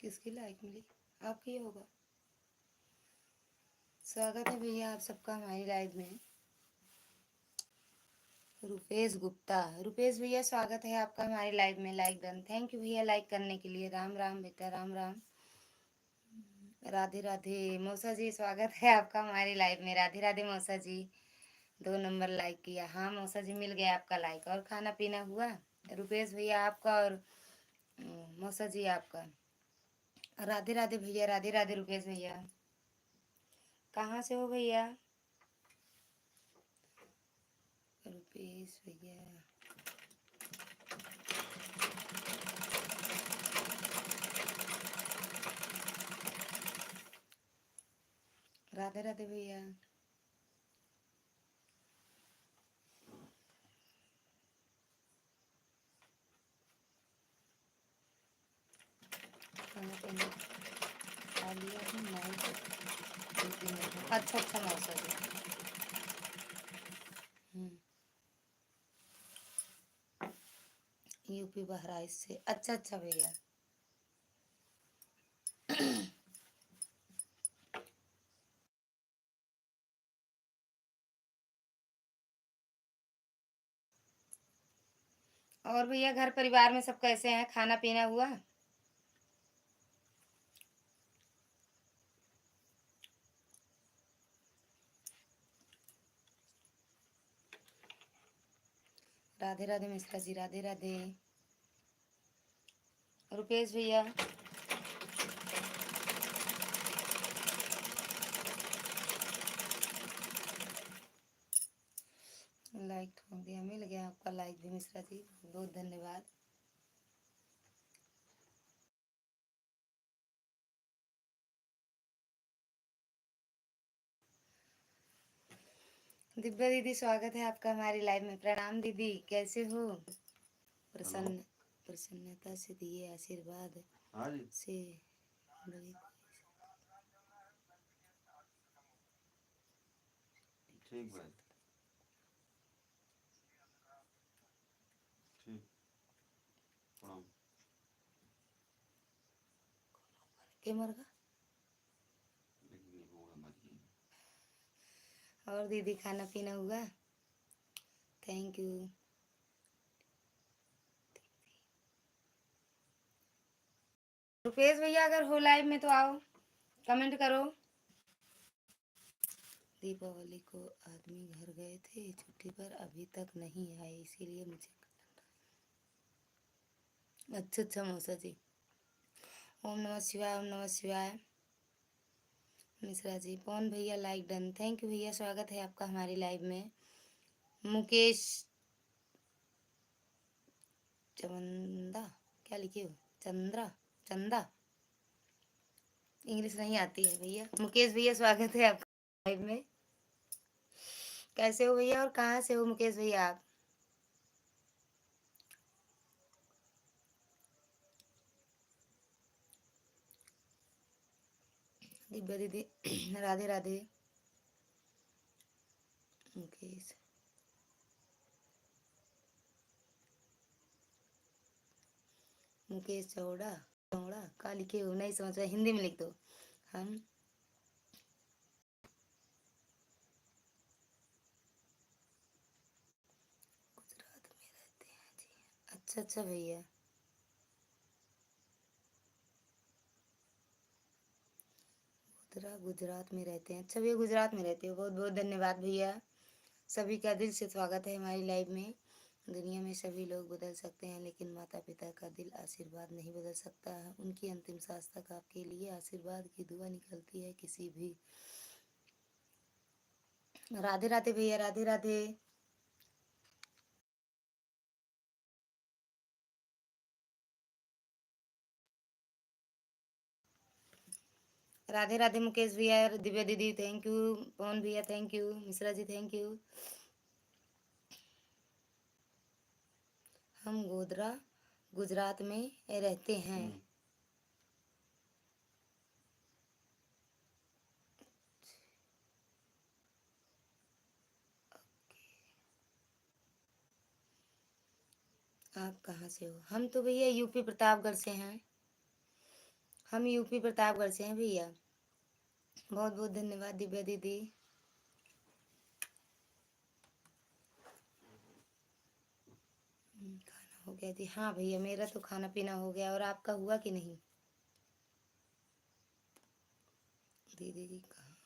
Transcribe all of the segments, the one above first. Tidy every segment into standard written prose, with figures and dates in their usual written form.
किसकी लाइक मिली? आपकी ही होगा। स्वागत है भैया आप सबका हमारी लाइव में। रुपेश गुप्ता, रुपेश भैया स्वागत है आपका हमारी लाइव में। लाइक डन, थैंक यू भैया लाइक करने के लिए। राम राम बेटा, राम राम। राधे राधे मौसा जी, स्वागत है आपका हमारी लाइव में। राधे राधे मौसा जी, 2 नंबर लाइक किया। हाँ मौसा जी, मिल गया आपका लाइक। और खाना पीना हुआ? रुपेश भैया आपका और मौसा जी आपका। राधे राधे भैया, राधे राधे रुपेश भैया। कहाँ से हो भैया? रुपेश भैया, राधे राधे भैया। खाना पीना खा लिया हूँ, ड्यूटी में हूँ। अच्छा अच्छा मौसा जी। यूपी बहराइच से। अच्छा अच्छा भैया। और भैया घर परिवार में सब कैसे हैं? खाना पीना हुआ? राधे राधे मिश्रा जी, राधे राधे। रुपेश भैया, लाइक ठोक दिया, मिल गया आपका लाइक भी मिश्रा जी, बहुत धन्यवाद। दिव्या दीदी स्वागत है आपका हमारी लाइव में। प्रणाम दीदी, कैसे हो? प्रसन्न प्रसन्नता से दिए आशीर्वाद से ठीक बात, ठीक प्रणाम। के मरगा। और दीदी खाना पीना हुआ? Thank you. रुपेश भैया अगर हो लाइव में तो आओ, कमेंट करो। दीपावली को आदमी घर गए थे छुट्टी पर, अभी तक नहीं आए, इसीलिए मुझे। अच्छा अच्छा मौसा जी। ओम नमः शिवाय, ओम नमः शिवाय। मिश्रा जी, पवन भैया लाइक डन, थैंक यू भैया, स्वागत है आपका हमारी लाइव में। मुकेश चंदा, क्या लिखे हो? चंद्रा, चंदा, इंग्लिश नहीं आती है भैया। मुकेश भैया स्वागत है आपका लाइव में। कैसे हो भैया और कहाँ से हो मुकेश भैया आप? दिव्या दीदी राधे राधे। मुकेश मुकेश चौड़ा, चौड़ा का लिखे हो? नहीं समझ रहा, हिंदी में लिख दो। हम गुजरात में रहते हैं जी। अच्छा अच्छा भैया, गुजरात में रहते हैं। अच्छा भैया, गुजरात में रहते हो, बहुत बहुत धन्यवाद भैया। सभी का दिल से स्वागत है हमारी लाइव में। दुनिया में सभी लोग बदल सकते हैं, लेकिन माता पिता का दिल आशीर्वाद नहीं बदल सकता है। उनकी अंतिम सांस तक आपके लिए आशीर्वाद की दुआ निकलती है किसी भी। राधे राधे भैया, राधे राधे। राधे राधे मुकेश भैया, दिव्या दीदी थैंक यू, पवन भैया thank you, Mishra ji thank you. हम गोधरा गुजरात में रहते हैं। आप कहाँ से हो? हम तो भैया यूपी प्रतापगढ़ से हैं। हम यूपी प्रतापगढ़ से हैं भैया। बहुत बहुत धन्यवाद दिव्या दीदी। खाना हो गया दी? हाँ भैया, मेरा तो खाना पीना हो गया। और आपका हुआ कि नहीं? दीदी जी कहाँ?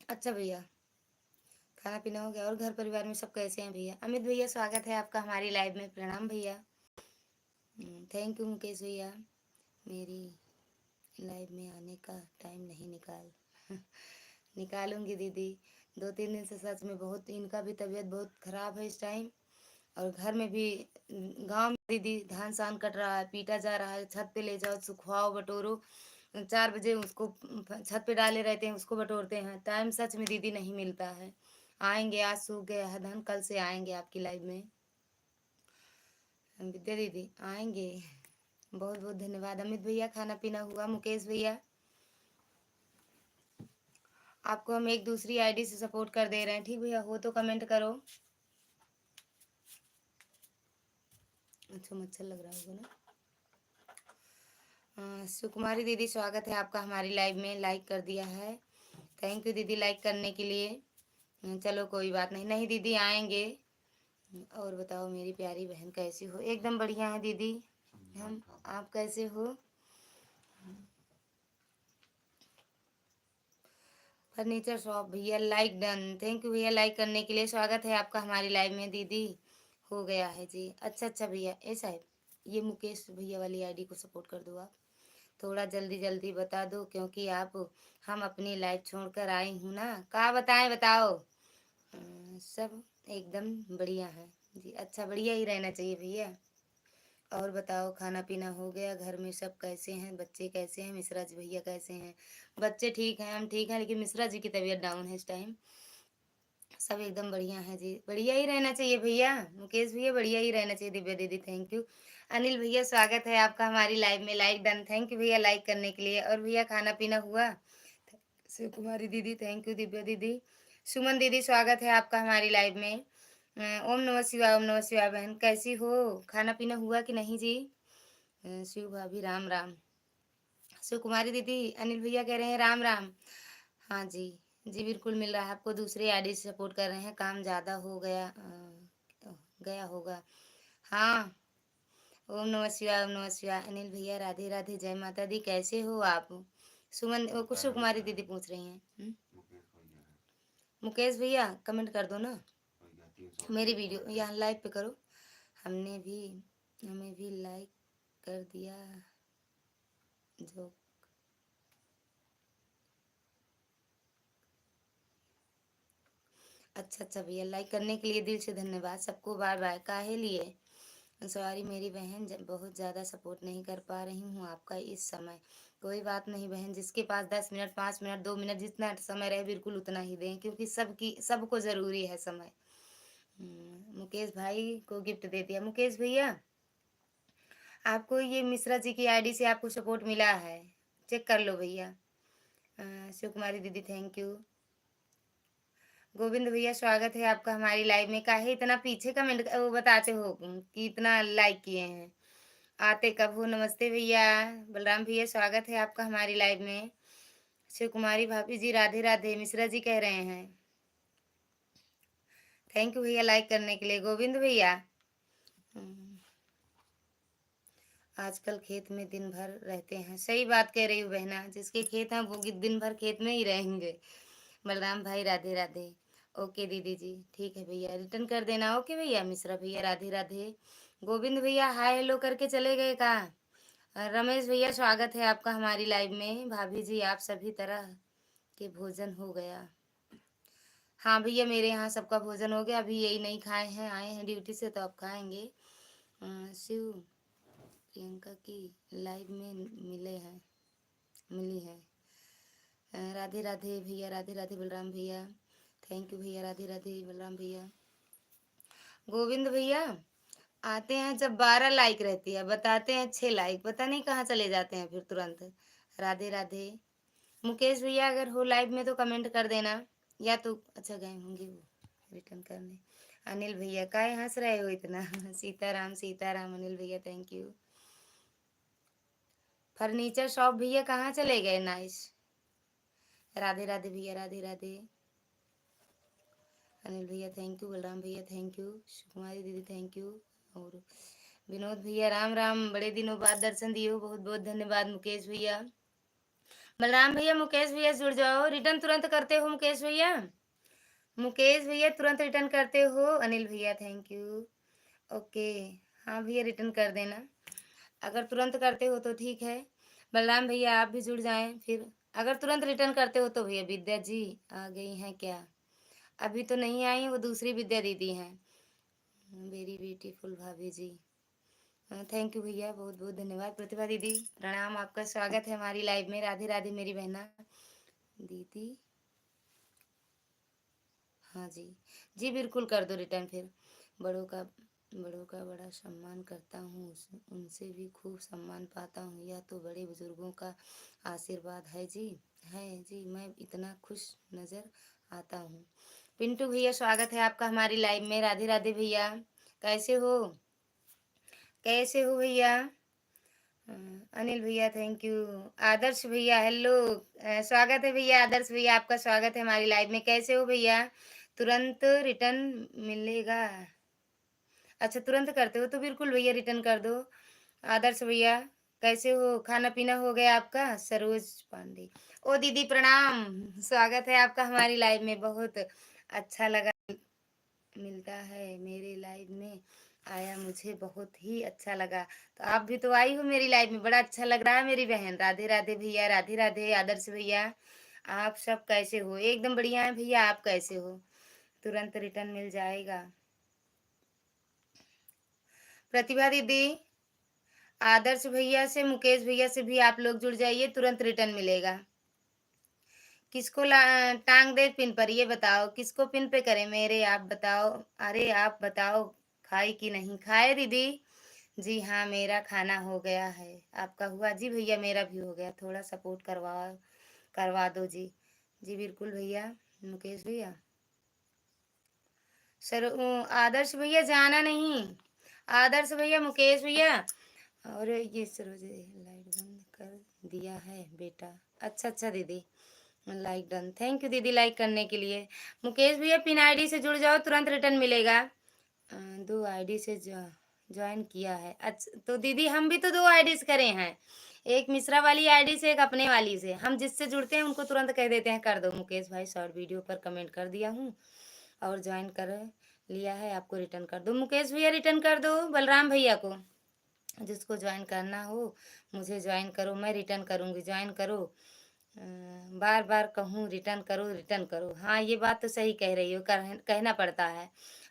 अच्छा भैया, खाना पीना हो गया। और घर परिवार में सब कैसे हैं भैया? अमित भैया स्वागत है आपका हमारी लाइव में। प्रणाम भैया। थैंक यू मुकेश भैया। मेरी लाइव में आने का टाइम नहीं निकालूंगी दीदी। 2-3 दिन से सच में बहुत, इनका भी तबीयत बहुत खराब है इस टाइम। और घर में भी, गांव में दीदी धान सान कट रहा है, पीटा जा रहा है। छत पे ले जाओ, सुखवाओ, बटोरो। 4 बजे उसको छत पे डाले रहते हैं, उसको बटोरते हैं। टाइम सच में दीदी नहीं मिलता है। आएंगे, आज सूख गया है धान, कल से आएंगे आपकी लाइव में। विद्या दीदी आएंगे। बहुत बहुत धन्यवाद। अमित भैया खाना पीना हुआ? मुकेश भैया, आपको हम एक दूसरी आईडी से सपोर्ट कर दे रहे हैं, ठीक भैया? हो तो कमेंट करो। अच्छा, मच्छर लग रहा होगा ना। सुकुमारी दीदी स्वागत है आपका हमारी लाइव में। लाइक कर दिया है, थैंक यू दीदी लाइक करने के लिए। चलो कोई बात नहीं, नहीं दीदी आएंगे। और बताओ मेरी प्यारी बहन कैसी हो? एकदम बढ़िया है दीदी हम। आप कैसे हो? फर्नीचर शॉप भैया, लाइक डन। थैंक यू भैया लाइक करने के लिए। स्वागत है आपका हमारी लाइव में दीदी। हो गया है जी। अच्छा अच्छा भैया, ऐसा है। ये मुकेश भैया वाली आईडी को सपोर्ट कर दो आप। थोड़ा जल्दी जल्दी बता दो, क्योंकि आप, हम अपनी लाइफ छोड़कर आई हूँ ना। कहाँ बताएं, बताओ। सब एकदम बढ़िया है जी। अच्छा, बढ़िया ही रहना चाहिए भैया। और बताओ, खाना पीना हो गया? घर में सब कैसे हैं? बच्चे कैसे हैं? मिश्रा जी भैया कैसे हैं? बच्चे ठीक हैं, हम ठीक हैं, लेकिन मिश्रा जी की तबीयत डाउन है इस टाइम। सब एकदम बढ़िया है जी। बढ़िया ही रहना चाहिए भैया। मुकेश भैया बढ़िया ही रहना चाहिए। दिव्या दीदी थैंक यू। अनिल भैया स्वागत है आपका हमारी लाइव में। लाइक डन, थैंक यू भैया लाइक करने के लिए। और भैया खाना पीना हुआ? शिव कुमारी दीदी थैंक यू। दिव्या दीदी, सुमन दीदी स्वागत है आपका हमारी लाइव में। ओम नमः शिवाय, ओम नमः शिवाय। बहन कैसी हो? खाना पीना हुआ कि नहीं जी? शिव भाभी राम राम। शिव कुमारी दीदी, अनिल भैया कह रहे हैं राम राम। हाँ जी, जी बिल्कुल मिल रहा है आपको। दूसरे आईडी से सपोर्ट कर रहे हैं, काम ज़्यादा हो गया गया होगा। हाँ, ओम नमः शिवाय, ओम नमः शिवाय। अनिल भैया राधे राधे, जय माता दी। कैसे हो आप? सुमन कुछ शिव कुमारी दीदी पूछ रही हैं। मुकेश भैया कमेंट कर दो ना। मेरी वीडियो यहाँ लाइव पे करो। हमने भी, हमें भी लाइक कर दिया जो। अच्छा अच्छा भैया, लाइक करने के लिए दिल से धन्यवाद सबको। बार बार काहे लिए? सॉरी मेरी बहन, बहुत ज़्यादा सपोर्ट नहीं कर पा रही हूँ आपका इस समय। कोई बात नहीं बहन, जिसके पास 10 मिनट, 5 मिनट, 2 मिनट, जितना समय रहे बिल्कुल उतना ही दें, क्योंकि सबको ज़रूरी है समय। मुकेश भाई को गिफ्ट दे दिया। मुकेश भैया, आपको ये मिश्रा जी की आईडी से आपको सपोर्ट मिला है, चेक कर लो भैया। शिव कुमारी दीदी थैंक यू। गोविंद भैया स्वागत है आपका हमारी लाइव में। काहे इतना पीछे कमेंट वो बताते हो कि इतना लाइक किए हैं? आते कब हो? नमस्ते भैया। बलराम भैया स्वागत है आपका हमारी लाइव में। शिव कुमारी भाभी जी राधे राधे, मिश्रा जी कह रहे हैं। थैंक यू भैया लाइक करने के लिए। गोविंद भैया, आजकल खेत में दिन भर रहते हैं। सही बात कह रही हूँ बहना, जिसके खेत हैं वो दिन भर खेत में ही रहेंगे। बलराम भाई राधे राधे। ओके दीदी जी, ठीक है भैया, रिटर्न कर देना। ओके भैया। मिश्रा भैया राधे राधे। गोविंद भैया हाय हेलो करके चले गए कहाँ? रमेश भैया स्वागत है आपका हमारी लाइव में। भाभी जी आप सभी तरह के भोजन हो गया? हाँ भैया, मेरे यहाँ सबका भोजन हो गया। अभी यही नहीं खाए हैं, आए हैं ड्यूटी से तो अब खाएंगे। शिव प्रियंका की लाइव में मिली है। राधे राधे भैया, राधे राधे बलराम भैया। थैंक यू भैया, राधे राधे बलराम भैया। गोविंद भैया आते हैं जब 12 लाइक रहती है, बताते हैं 6 लाइक, पता नहीं कहाँ चले जाते हैं फिर तुरंत। राधे राधे। मुकेश भैया अगर हो लाइव में तो कमेंट कर देना, या तो अच्छा गए होंगे वो रिटर्न करने। अनिल भैया काहे हंस रहे हो इतना? सीताराम सीताराम अनिल भैया थैंक यू। फर्नीचर शॉप भैया कहाँ चले गए? नाइस। राधे राधे भैया, राधे राधे। अनिल भैया थैंक यू, बलराम भैया थैंक यू, सुकुमारी दीदी थैंक यू, और विनोद भैया राम राम, बड़े दिनों बाद दर्शन दिए हो, बहुत बहुत धन्यवाद। मुकेश भैया, बलराम भैया, मुकेश भैया जुड़ जाओ, रिटर्न तुरंत करते हो मुकेश भैया, मुकेश भैया तुरंत रिटर्न करते हो। अनिल भैया थैंक यू, ओके। हाँ भैया रिटर्न कर देना, अगर तुरंत करते हो तो ठीक है। बलराम भैया आप भी जुड़ जाएं फिर, अगर तुरंत रिटर्न करते हो तो। भैया विद्या जी आ गई हैं क्या? अभी तो नहीं आई, वो दूसरी विद्या दीदी हैं। वेरी ब्यूटीफुल भाभी जी, थैंक यू भैया, बहुत बहुत धन्यवाद। प्रतिभा दीदी प्रणाम, आपका स्वागत है हमारी लाइव में। राधे राधे मेरी बहना दीदी। हाँ जी, जी बिल्कुल कर दो रिटर्न फिर। बड़ों का बड़ा सम्मान करता हूँ, उनसे भी खूब सम्मान पाता हूँ, यह तो बड़े बुजुर्गों का आशीर्वाद है जी, है जी, मैं इतना खुश नज़र आता हूँ। पिंटू भैया स्वागत है आपका हमारी लाइव में। राधे राधे भैया, कैसे हो? कैसे हो भैया? अनिल भैया थैंक यू। आदर्श भैया हेलो, स्वागत है भैया। आदर्श भैया आपका स्वागत है हमारी लाइव में। कैसे हो भैया? तुरंत रिटर्न मिलेगा? अच्छा तुरंत करते हो तो बिल्कुल भैया रिटर्न कर दो। आदर्श भैया कैसे हो? खाना पीना हो गया आपका? सरोज पांडे, ओ दीदी प्रणाम, स्वागत है आपका हमारी लाइव में। बहुत अच्छा लगा मिलता है मेरे लाइव में, आया मुझे बहुत ही अच्छा लगा। तो आप भी तो आई हो मेरी लाइव में, बड़ा अच्छा लग रहा है मेरी बहन। राधे राधे भैया, राधे राधे। आदर्श भैया आप सब कैसे हो? एकदम बढ़िया है भैया, आप कैसे हो? तुरंत रिटर्न मिल जाएगा। प्रतिभा दीदी, आदर्श भैया से मुकेश भैया से भी आप लोग जुड़ जाइए, तुरंत रिटर्न मिलेगा। किसको टांग दे पिन पर, ये बताओ किसको पिन पे करें मेरे, आप बताओ। अरे आप बताओ, खाई कि नहीं खाए दीदी? जी हाँ मेरा खाना हो गया है, आपका हुआ? जी भैया मेरा भी हो गया, थोड़ा सपोर्ट करवा दो जी। जी बिल्कुल भैया। मुकेश भैया, सर आदर्श भैया जाना नहीं, आदर्श भैया, मुकेश भैया, और ये सरोज लाइट बंद कर दिया है बेटा। अच्छा अच्छा दीदी, लाइक डन, थैंक यू दीदी लाइक करने के लिए। मुकेश भैया पिन आईडी से जुड़ जाओ, तुरंत रिटर्न मिलेगा। 2 आईडी से ज्वाइन किया है। अच्छा तो दीदी हम भी तो 2 आईडी से करे हैं, एक मिश्रा वाली आईडी से, एक अपने वाली से। हम जिससे जुड़ते हैं उनको तुरंत कह देते हैं कर दो। मुकेश भाई शॉर्ट वीडियो पर कमेंट कर दिया हूँ और ज्वाइन कर लिया है, आपको रिटर्न कर दो। मुकेश भैया रिटर्न कर दो बलराम भैया को, जिसको ज्वाइन करना हो मुझे ज्वाइन करो, मैं रिटर्न करूँगी, ज्वाइन करो। बार बार कहूँ रिटर्न करो रिटर्न करो। हाँ ये बात तो सही कह रही हो, कहना पड़ता है।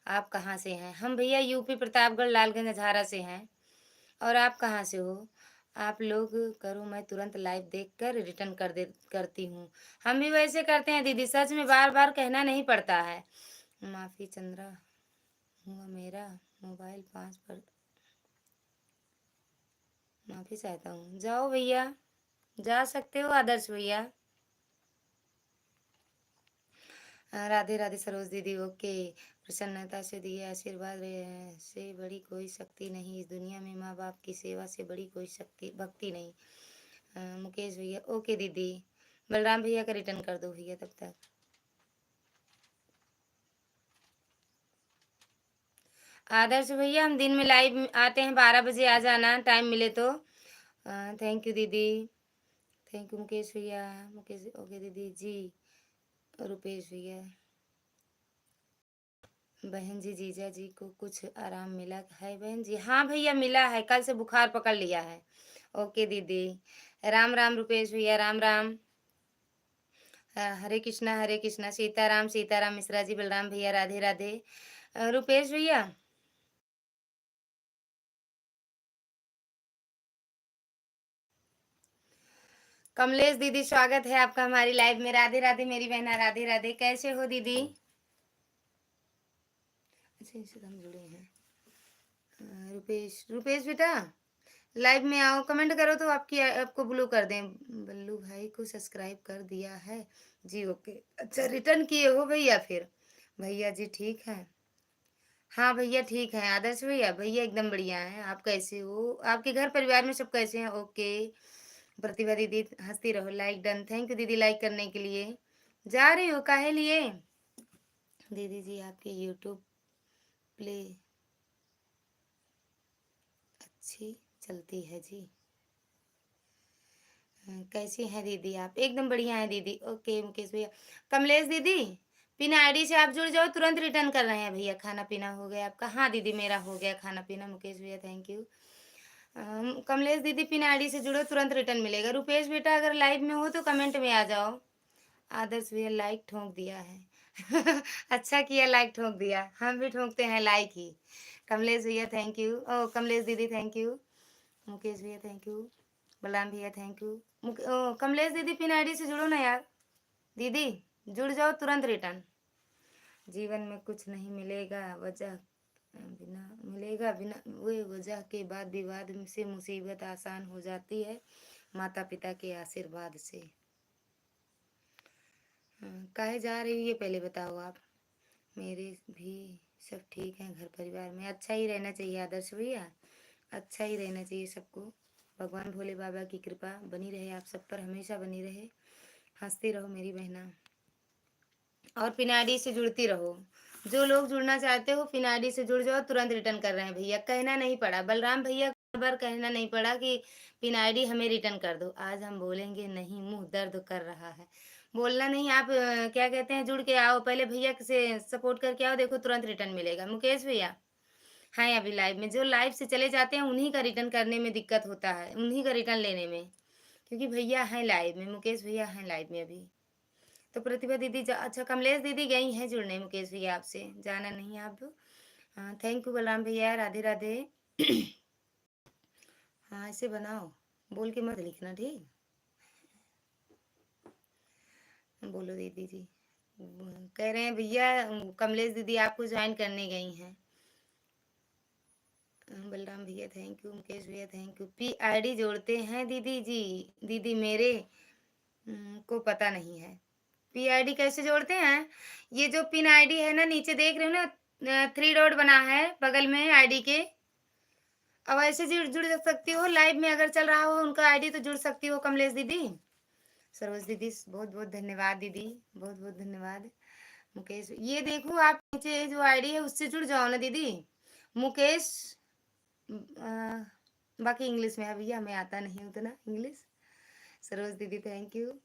आप कहाँ से हैं? हम भैया यूपी प्रतापगढ़ लालगंज अझारा से हैं। और आप कहाँ से हो? आप लोग करो, मैं तुरंत लाइव देख कर रिटर्न करती हूँ। हम भी वैसे करते हैं दीदी, सच में बार बार कहना नहीं पड़ता है। माफ़ी चंद्रा हुआ मेरा मोबाइल 5 पर, माफ़ी चाहता हूँ। जाओ भैया, जा सकते हो आदर्श भैया। राधे राधे सरोज दीदी, ओके। प्रसन्नता से दिए आशीर्वाद से बड़ी कोई शक्ति नहीं इस दुनिया में, माँ बाप की सेवा से बड़ी कोई शक्ति भक्ति नहीं। मुकेश भैया ओके दीदी। बलराम भैया का रिटर्न कर दो भैया तब तक। आदर्श भैया हम दिन में लाइव आते हैं, 12 बजे आ जाना टाइम मिले तो। थैंक यू दीदी, थैंक यू मुकेश भैया। मुकेश ओके दीदी जी। रुपेश भैया, बहन जी जीजा जी को कुछ आराम मिला है? बहन जी हाँ भैया मिला है, कल से बुखार पकड़ लिया है। ओके दीदी, राम राम रुपेश भैया, राम राम। हरे कृष्णा, सीताराम सीताराम मिश्रा जी, बलराम भैया राधे राधे। रुपेश भैया, कमलेश दीदी स्वागत है आपका हमारी लाइव में। राधे राधे मेरी बहना, राधे राधे। कैसे हो दीदी? अच्छा इनसे तो हम जुड़े हैं। रुपेश, रुपेश बेटा लाइव में आओ, कमेंट करो तो आपको ब्लू कर दें। बल्लू भाई को सब्सक्राइब कर दिया है जी, ओके। अच्छा रिटर्न किए हो भैया फिर? भैया जी ठीक है, हाँ भैया ठीक है। आदर्श भैया, भैया एकदम बढ़िया है। आप कैसे हो? आपके घर परिवार में सब कैसे हैं? ओके। प्रतिभा दीदी हंसती रहो, लाइक डन, थैंक यू दीदी लाइक करने के लिए। जा रही हो काहे लिए? दीदी जी आपके यूट्यूब प्ले अच्छी चलती है जी। कैसी हैं दीदी आप? एकदम बढ़िया है दीदी। ओके मुकेश भैया। कमलेश दीदी पिन आईडी से आप जुड़ जाओ, तुरंत रिटर्न कर रहे हैं भैया। खाना पीना हो गया आपका? हाँ दीदी मेरा हो गया खाना पीना। मुकेश भैया थैंक यू। कमलेश दीदी पिन आईडी से जुड़ो, तुरंत रिटर्न मिलेगा। रुपेश बेटा अगर लाइव में हो तो कमेंट में आ जाओ। आदर्श भैया लाइक ठोक दिया है। अच्छा किया लाइक ठोक दिया, हम भी ठोकते हैं लाइक ही। कमलेश भैया थैंक यू। ओ कमलेश दीदी थैंक यू। मुकेश भैया थैंक यू। बलराम भैया थैंक यू। कमलेश दीदी पिन आईडी से जुड़ो ना यार। दीदी जुड़ जाओ, तुरंत रिटर्न। जीवन में कुछ नहीं मिलेगा बिना वे वजह के बाद विवाद से मुसीबत आसान हो जाती है माता पिता के आशीर्वाद से। काहे जा रही हो ये पहले बताओ आप। मेरे भी सब ठीक हैं घर परिवार में। अच्छा ही रहना चाहिए आदर्श भैया, अच्छा ही रहना चाहिए सबको। भगवान भोले बाबा की कृपा बनी रहे आप सब पर, हमेशा बनी रहे। हंसती रहो मेरी बहना, और पिनाडी से जुड़ती रहो। जो लोग जुड़ना चाहते हो पिनाडी से जुड़ जाओ, तुरंत रिटर्न कर रहे हैं भैया। कहना नहीं पड़ा बलराम भैया, बार कहना नहीं पड़ा कि पिनाडी हमें रिटर्न कर दो। आज हम बोलेंगे नहीं, मुंह दर्द कर रहा है। बोलना नहीं, आप क्या कहते हैं, जुड़ के आओ पहले भैया से सपोर्ट करके आओ, देखो तुरंत रिटर्न मिलेगा। मुकेश भैया हैं अभी लाइव में। जो लाइव से चले जाते हैं उन्हीं का रिटर्न करने में दिक्कत होता है, उन्हीं का रिटर्न लेने में, क्योंकि भैया हैं लाइव में, मुकेश भैया हैं लाइव में अभी। तो प्रतिभा दीदी अच्छा कमलेश दीदी गई हैं जुड़ने मुकेश भैया आपसे, जाना नहीं आप। थैंक यू बलराम भैया, राधे राधे। हाँ ऐसे बनाओ, बोल के मत लिखना ठीक। बोलो दीदी जी। कह रहे हैं भैया कमलेश दीदी आपको ज्वाइन करने गई हैं। बलराम भैया थैंक यू, मुकेश भैया थैंक यू। पी आईडी जोड़ते हैं दीदी जी? दीदी मेरे को पता नहीं है पी आईडी कैसे जोड़ते हैं। ये जो पिन आईडी है ना, नीचे देख रहे हो ना, 3 डॉट बना है बगल में आईडी के। अब ऐसे जुड़ जुड़ सकती हो, लाइव में अगर चल रहा हो उनका आईडी तो जुड़ सकती हो कमलेश दीदी। सरोज दीदी बहुत बहुत धन्यवाद दीदी, बहुत बहुत धन्यवाद। मुकेश ये देखो आप नीचे जो आईडी है उससे जुड़ जाओ ना दीदी। मुकेश बाकी इंग्लिश में है भैया, हमें आता नहीं उतना इंग्लिश। सरोज दीदी थैंक यू।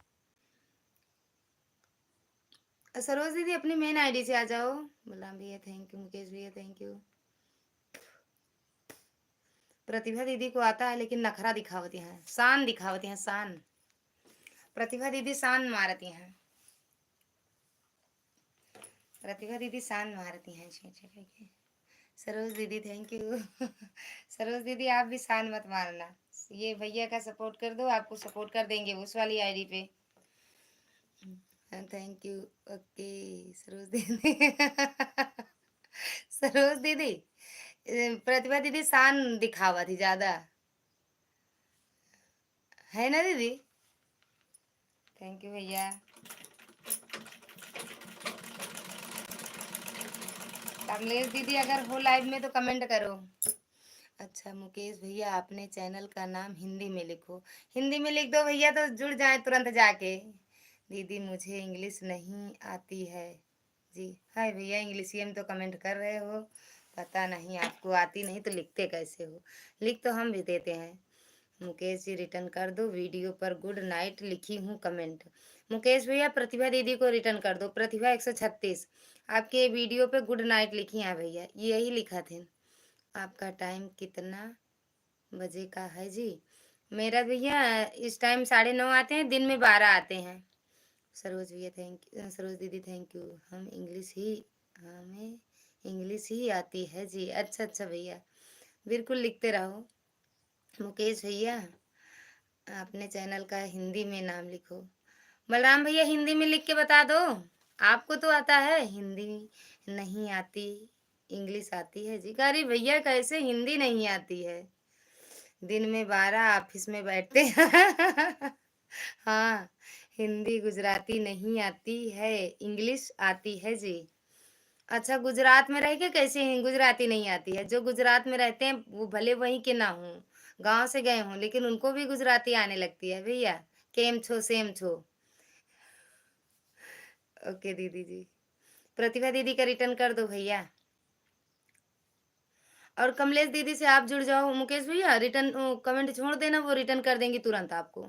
सरोज दीदी अपनी मेन आईडी से आ जाओ। बलराम भैया थैंक यू, मुकेश भैया थैंक यू। प्रतिभा दीदी को आता है लेकिन नखरा दिखावती हैं, शान दिखावती हैं, शान। प्रतिभा दीदी शान मारती हैं, प्रतिभा दीदी शान मारती हैं। सरोज दीदी थैंक यू। सरोज दीदी आप भी शान मत मारना, ये भैया का सपोर्ट कर दो, आपको सपोर्ट कर देंगे उस वाली आईडी पे। Thank you. ओके सरोज दीदी। सरोज दीदी प्रतिभा दीदी शान दिखावा थी ज्यादा, है ना दीदी। थैंक यू भैया। कमलेश दीदी अगर हो लाइव में तो कमेंट करो। अच्छा मुकेश भैया अपने चैनल का नाम हिंदी में लिखो। हिंदी में लिख दो भैया तो जुड़ जाए तुरंत जाके। दीदी मुझे इंग्लिश नहीं आती है जी। हाय भैया इंग्लिश में तो कमेंट कर रहे हो, पता नहीं आपको आती नहीं तो लिखते कैसे हो। लिख तो हम भी देते हैं। मुकेश जी रिटर्न कर दो, वीडियो पर गुड नाइट लिखी हूँ कमेंट। मुकेश भैया प्रतिभा दीदी को रिटर्न कर दो, प्रतिभा 136 आपके वीडियो पे गुड नाइट लिखी हैं भैया, यही लिखा थे। आपका टाइम कितना बजे का है जी? मेरा भैया इस टाइम 9:30 आते हैं, दिन में 12 आते हैं। सरोज भैया थैंक यू, सरोज दीदी थैंक यू। हमें इंग्लिश ही आती है जी। अच्छा अच्छा भैया बिल्कुल लिखते रहो। मुकेश भैया अपने चैनल का हिंदी में नाम लिखो। बलराम भैया हिंदी में लिख के बता दो, आपको तो आता है, हिंदी नहीं आती, इंग्लिश आती है जी। अरे भैया कैसे हिंदी नहीं आती है, दिन में 12 ऑफिस में बैठते हैं। हाँ हिंदी गुजराती नहीं आती है, इंग्लिश आती है जी। अच्छा गुजरात में रह के कैसे गुजराती नहीं आती है? जो गुजरात में रहते हैं वो भले वहीं के ना हो, गांव से गए हों, लेकिन उनको भी गुजराती आने लगती है भैया। केम छो सेम छो। ओके दीदी जी। प्रतिभा दीदी का रिटर्न कर दो भैया। और कमलेश दीदी से आप जुड़ जाओ मुकेश भैया, रिटर्न कमेंट छोड़ देना, वो रिटर्न कर देंगी तुरंत आपको।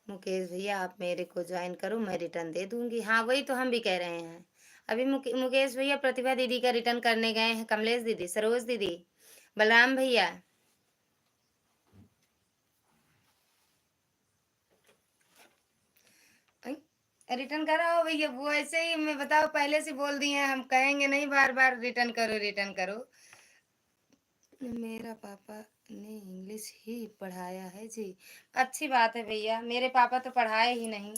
मुकेश भैया आप मेरे को ज्वाइन करो, मैं रिटर्न दे दूंगी। हाँ वही तो हम भी कह रहे हैं। अभी मुकेश भैया प्रतिभा दीदी का रिटर्न करने गए हैं, कमलेश दीदी, सरोज दीदी, बलराम भैया। रिटर्न कराओ भैया, वो ऐसे ही मैं बताओ पहले से बोल दिए हैं, हम कहेंगे नहीं बार बार रिटर्न करो रिटर्न करो। मेरा पापा ने इंग्लिश ही पढ़ाया है जी। अच्छी बात है भैया, मेरे पापा तो पढ़ाए ही नहीं,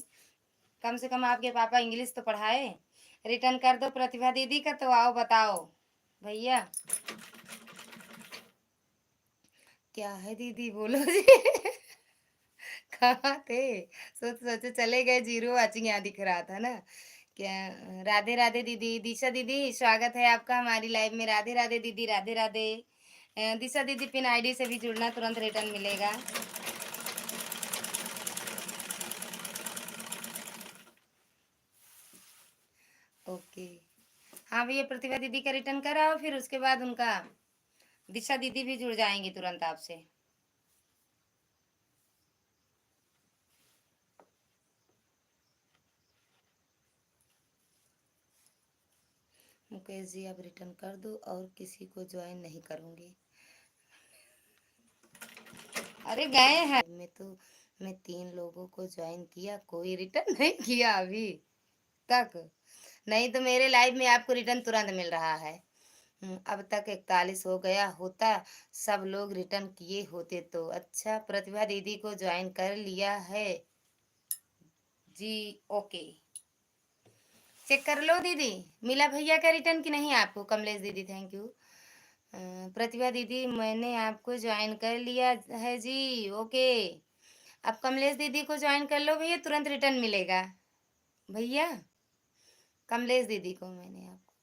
कम से कम आपके पापा इंग्लिश तो पढ़ाए। रिटर्न कर दो प्रतिभा दीदी का, तो आओ बताओ भैया। क्या है दीदी बोलो जी। कहाँ थे? सोचो चले गए, जीरो वाचिंग यहाँ दिख रहा था ना क्या। राधे राधे दीदी, दिशा दीदी स्वागत है आपका हमारी लाइव में। राधे राधे दीदी, राधे राधे। दिशा दीदी पिन आईडी से भी जुड़ना, तुरंत रिटर्न मिलेगा। ओके। हाँ भैया प्रतिभा दीदी का रिटर्न कराओ, फिर उसके बाद उनका दिशा दीदी भी जुड़ जाएंगी तुरंत आपसे। मुकेश जी आप रिटर्न कर दो, और किसी को ज्वाइन नहीं करूंगी। अरे गए हैं मैं 3 लोगों को ज्वाइन किया, कोई रिटर्न नहीं किया अभी तक। नहीं तो मेरे लाइव में आपको रिटर्न तुरंत मिल रहा है। अब तक 41 हो गया होता, सब लोग रिटर्न किए होते तो। अच्छा प्रतिभा दीदी को ज्वाइन कर लिया है जी। ओके चेक कर लो दीदी, मिला भैया का रिटर्न कि नहीं आपको। कमलेश दीदी थैंक यू। प्रतिभा दीदी मैंने आपको ज्वाइन कर लिया है जी। ओके अब कमलेश दीदी को ज्वाइन कर लो भैया, तुरंत रिटर्न मिलेगा भैया। कमलेश दीदी को मैंने आपको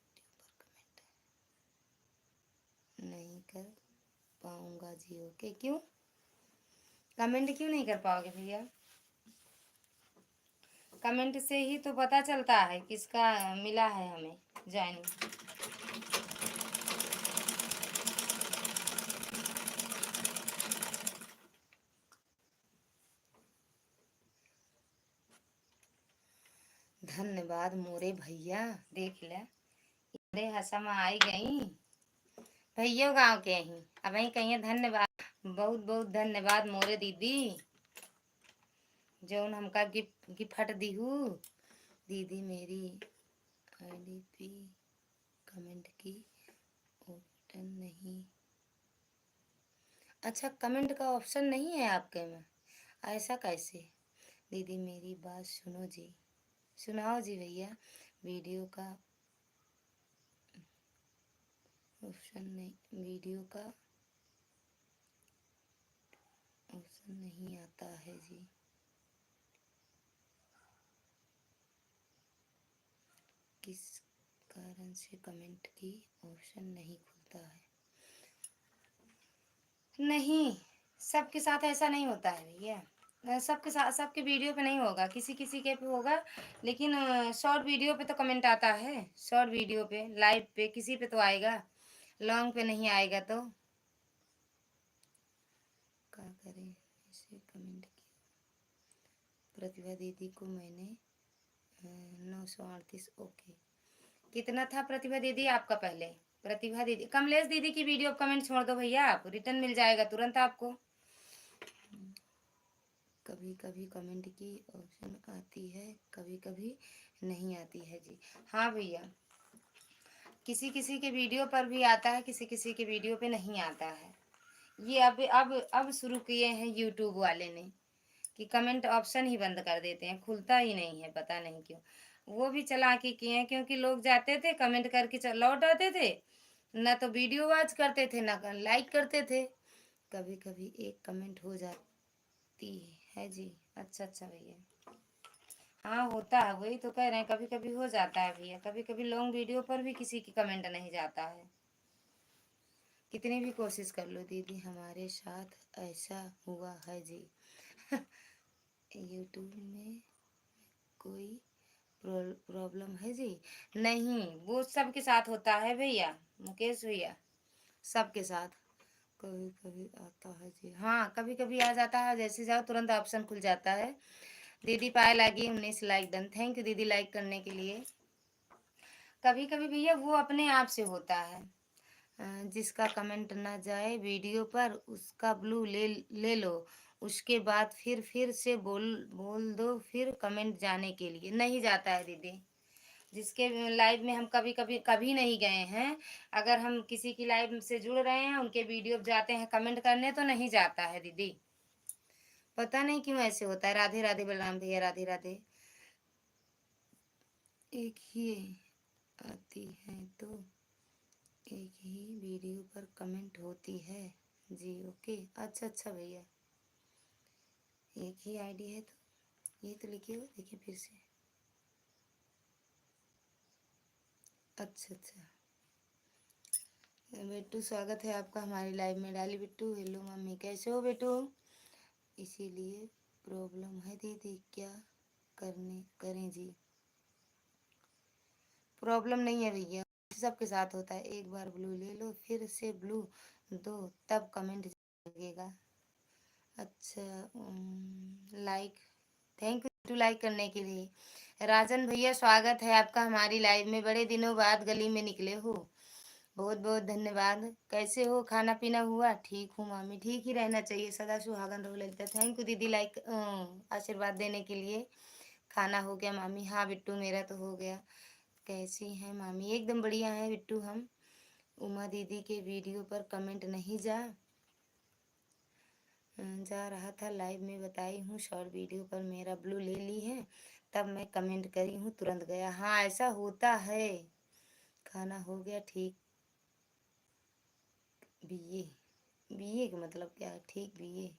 कमेंट नहीं कर पाऊंगा जी। ओके क्यों कमेंट क्यों नहीं कर पाओगे भैया? कमेंट से ही तो पता चलता है किसका मिला है हमें ज्वाइनिंग। धन्यवाद मोरे भैया, देख ले अरे हसम आई गई भैया गांव के ही। अब वही कहिए धन्यवाद, बहुत बहुत धन्यवाद मोरे दीदी, जो हमका गिफ्ट दीहू। दीदी मेरी आईडी पे कमेंट की ऑप्शन नहीं। अच्छा कमेंट का ऑप्शन नहीं है आपके में, ऐसा कैसे? दीदी मेरी बात सुनो जी, सुनाओ जी भैया। वीडियो का ऑप्शन नहीं, वीडियो का ऑप्शन नहीं आता है जी। किस कारण से कमेंट की ऑप्शन नहीं खुलता है? नहीं, सबके साथ ऐसा नहीं होता है भैया। सबके साथ सबके वीडियो पे नहीं होगा, किसी किसी के पे होगा, लेकिन शॉर्ट वीडियो पे तो कमेंट आता है। शॉर्ट वीडियो पे लाइव पे किसी पे तो आएगा, लॉन्ग पे नहीं आएगा। तो क्या करें इसे कमेंट किया। प्रतिभा दीदी को मैंने 938। ओके कितना था प्रतिभा दीदी आपका पहले? प्रतिभा दीदी कमलेश दीदी की वीडियो कमेंट छोड़ दो भैया, आप रिटर्न मिल जाएगा तुरंत आपको। कभी कभी कमेंट की ऑप्शन आती है, कभी कभी नहीं आती है जी। हाँ भैया किसी किसी के वीडियो पर भी आता है, किसी किसी के वीडियो पे नहीं आता है। ये अब शुरू किए हैं यूट्यूब वाले ने कि कमेंट ऑप्शन ही बंद कर देते हैं, खुलता ही नहीं है, पता नहीं क्यों। वो भी चालाकी किए हैं, क्योंकि लोग जाते थे कमेंट करके लौट आते थे, ना तो वीडियो वॉच करते थे ना लाइक करते थे। कभी कभी एक कमेंट हो जाती है जी। अच्छा अच्छा भैया हाँ होता है, वही तो कह रहे हैं, कभी कभी हो जाता है भैया, कभी कभी लॉन्ग वीडियो पर भी किसी की कमेंट नहीं जाता है, कितनी भी कोशिश कर लो दीदी। हमारे साथ ऐसा हुआ है जी। यूट्यूब में कोई प्रॉब्लम है जी? नहीं, वो सबके साथ होता है भैया, मुकेश भैया, सबके साथ। कभी कभी आता है जी, हाँ कभी कभी आ जाता है, जैसे जाओ तुरंत ऑप्शन खुल जाता है। दीदी पाए लागी 19 लाइक डन, थैंक यू दीदी लाइक करने के लिए। कभी कभी भैया वो अपने आप से होता है। जिसका कमेंट ना जाए वीडियो पर उसका ब्लू ले लो, उसके बाद फिर से बोल बोल दो, फिर कमेंट जाने के लिए नहीं जाता है दीदी। जिसके लाइव में हम कभी कभी कभी नहीं गए हैं, अगर हम किसी की लाइव से जुड़ रहे हैं, उनके वीडियो जाते हैं कमेंट करने, तो नहीं जाता है दीदी। पता नहीं क्यों ऐसे होता है। राधे राधे बलराम भैया, राधे राधे। एक ही आती है तो एक ही वीडियो पर कमेंट होती है जी, ओके। अच्छा अच्छा भैया, एक ही आईडी है तो ये तो लिखे हो, देखिए फिर से। अच्छा अच्छा बेटू, स्वागत है आपका हमारी लाइव में। डाली बिट्टू, हेलो मम्मी, कैसे हो बेटू? इसीलिए प्रॉब्लम है दीदी, क्या करने करें जी? प्रॉब्लम नहीं है भैया, सबके साथ होता है। एक बार ब्लू ले लो, फिर से ब्लू दो, तब कमेंट लगेगा। अच्छा like, thank you to like करने के लिए। राजन भैया, स्वागत है आपका हमारी लाइव में, बड़े दिनों बाद गली में निकले हो, बहुत बहुत धन्यवाद। कैसे हो, खाना पीना हुआ? ठीक हूँ मामी, ठीक ही रहना चाहिए, सदा सुहागन रहो ललिता। थैंक यू दीदी लाइक आशीर्वाद देने के लिए। खाना हो गया मामी? हाँ बिट्टू, मेरा तो हो गया। कैसी हैं मामी? एकदम बढ़िया है बिट्टू हम। उमा दीदी के वीडियो पर कमेंट नहीं जा रहा था, लाइव में बताई हूँ, शॉर्ट वीडियो पर मेरा ब्लू ले ली है, तब मैं कमेंट करी हूँ, तुरंत गया। हाँ ऐसा होता है। खाना हो गया? ठीक। बीए, बीए का मतलब क्या है? ठीक बीए।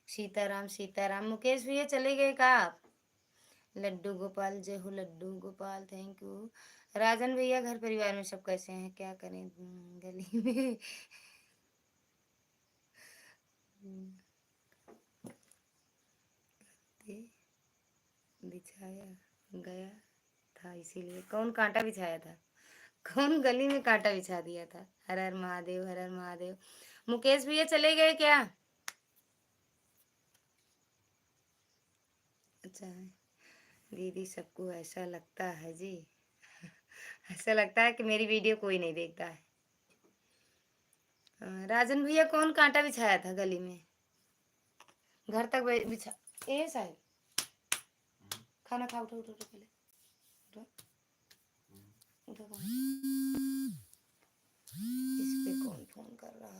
सीताराम सीताराम। मुकेश भैया चले गए का आप? लड्डू गोपाल, जय हो लड्डू गोपाल, थैंक यू। राजन भैया, घर परिवार में सब कैसे हैं? क्या करें गली में। बिछाया गया था, इसीलिए। कौन कांटा बिछाया था? कौन गली में कांटा बिछा दिया था? हर हर महादेव, हर हर महादेव। मुकेश भैया चले गए क्या? अच्छा है दीदी, सबको ऐसा लगता है जी। ऐसा लगता है कि मेरी वीडियो कोई नहीं देखता है। राजन भैया, कौन कांटा बिछाया था गली में? घर तक बिछा। ए साहब, खाना खा, उठो उठो उठो पहले, उठो उठो इस पे कौन फोन कर रहा है?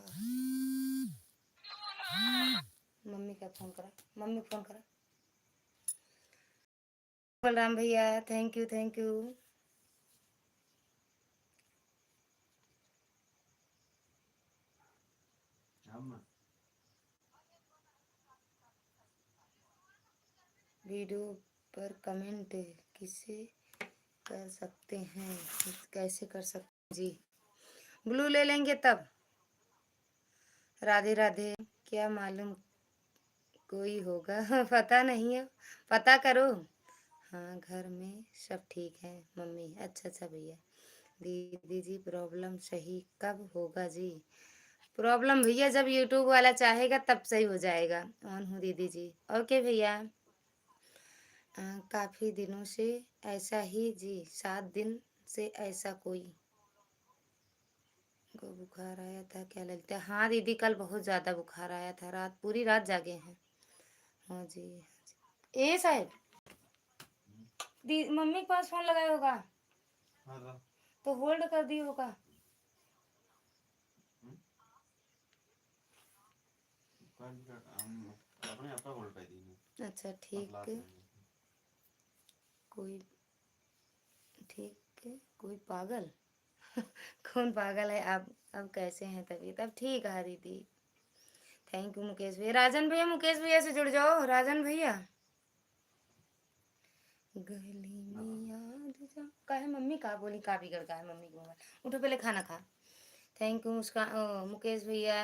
मम्मी का फोन करा, मम्मी फोन करा। बलराम भैया, thank you thank you. Video पर कमेंट किसे कर सकते हैं? कैसे कर सकते हैं जी? ब्लू ले लेंगे तब। राधे राधे। क्या मालूम कोई होगा। पता नहीं है, पता करो। हाँ घर में सब ठीक है मम्मी। अच्छा अच्छा भैया। दीदी जी, प्रॉब्लम सही कब होगा जी? प्रॉब्लम भैया जब यूट्यूब वाला चाहेगा तब सही हो जाएगा। ऑन हूँ दीदी जी, ओके भैया। काफ़ी दिनों से ऐसा ही जी, 7 दिन से ऐसा कोई को बुखार आया था क्या लगता है? हाँ दीदी, कल बहुत ज़्यादा बुखार आया था, रात पूरी रात जागे हैं। हाँ जी हाँ जी। ए साहब, दी मम्मी के पास फोन लगाया होगा, तो होल्ड कर दी होगा। अच्छा ठीक है, कोई ठीक है, कोई पागल। कौन पागल है आप? अब कैसे हैं तबीयत? अब ठीक है दीदी, थैंक यू मुकेश भैया। राजन भैया, मुकेश भैया से जुड़ जाओ, राजन भैया। गली में याद जा का है मम्मी का बोली का बिगड़ का है मम्मी को मोबाइल उठो पहले खाना खा। थैंक यू मुकेश भैया,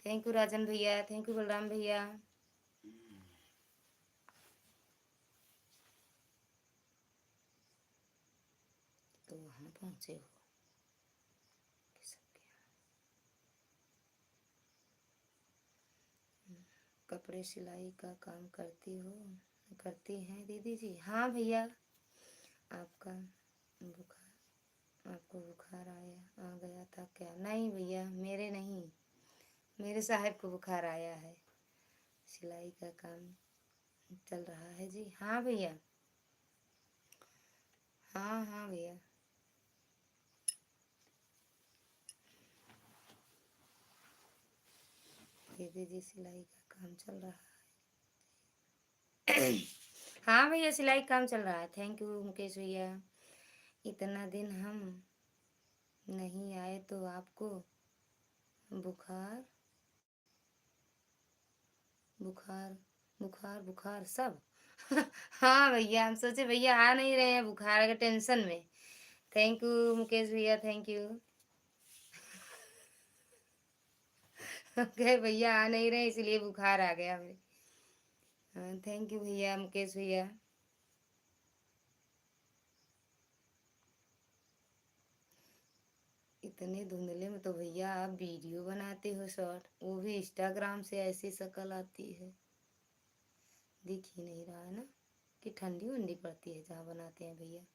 थैंक यू राजन भैया, थैंक यू बलराम भैया। तो वहाँ पहुँचे हो सबके कपड़े सिलाई का काम करती हैं दीदी जी? हाँ भैया। आपका बुखार आपको बुखार आ गया था क्या? नहीं भैया मेरे नहीं, मेरे साहब को बुखार आया है। सिलाई का काम चल रहा है जी। हाँ भैया, हाँ हाँ भैया। दीदी जी सिलाई का काम चल रहा है। हाँ भैया सिलाई काम चल रहा है। थैंक यू मुकेश भैया। इतना दिन हम नहीं आए तो आपको बुखार बुखार बुखार बुखार सब। हाँ भैया हम सोचे भैया आ नहीं रहे हैं बुखार के टेंशन में। थैंक यू मुकेश भैया, थैंक यू। कहे भैया आ नहीं रहे इसलिए बुखार आ गया मेरे। हाँ थैंक यू भैया मुकेश भैया। इतने धुंधले में तो भैया आप वीडियो बनाते हो शॉर्ट, वो भी इंस्टाग्राम से ऐसी शक्ल आती है। दिख ही नहीं रहा है ना कि ठंडी वंडी पड़ती है जहाँ बनाते हैं भैया।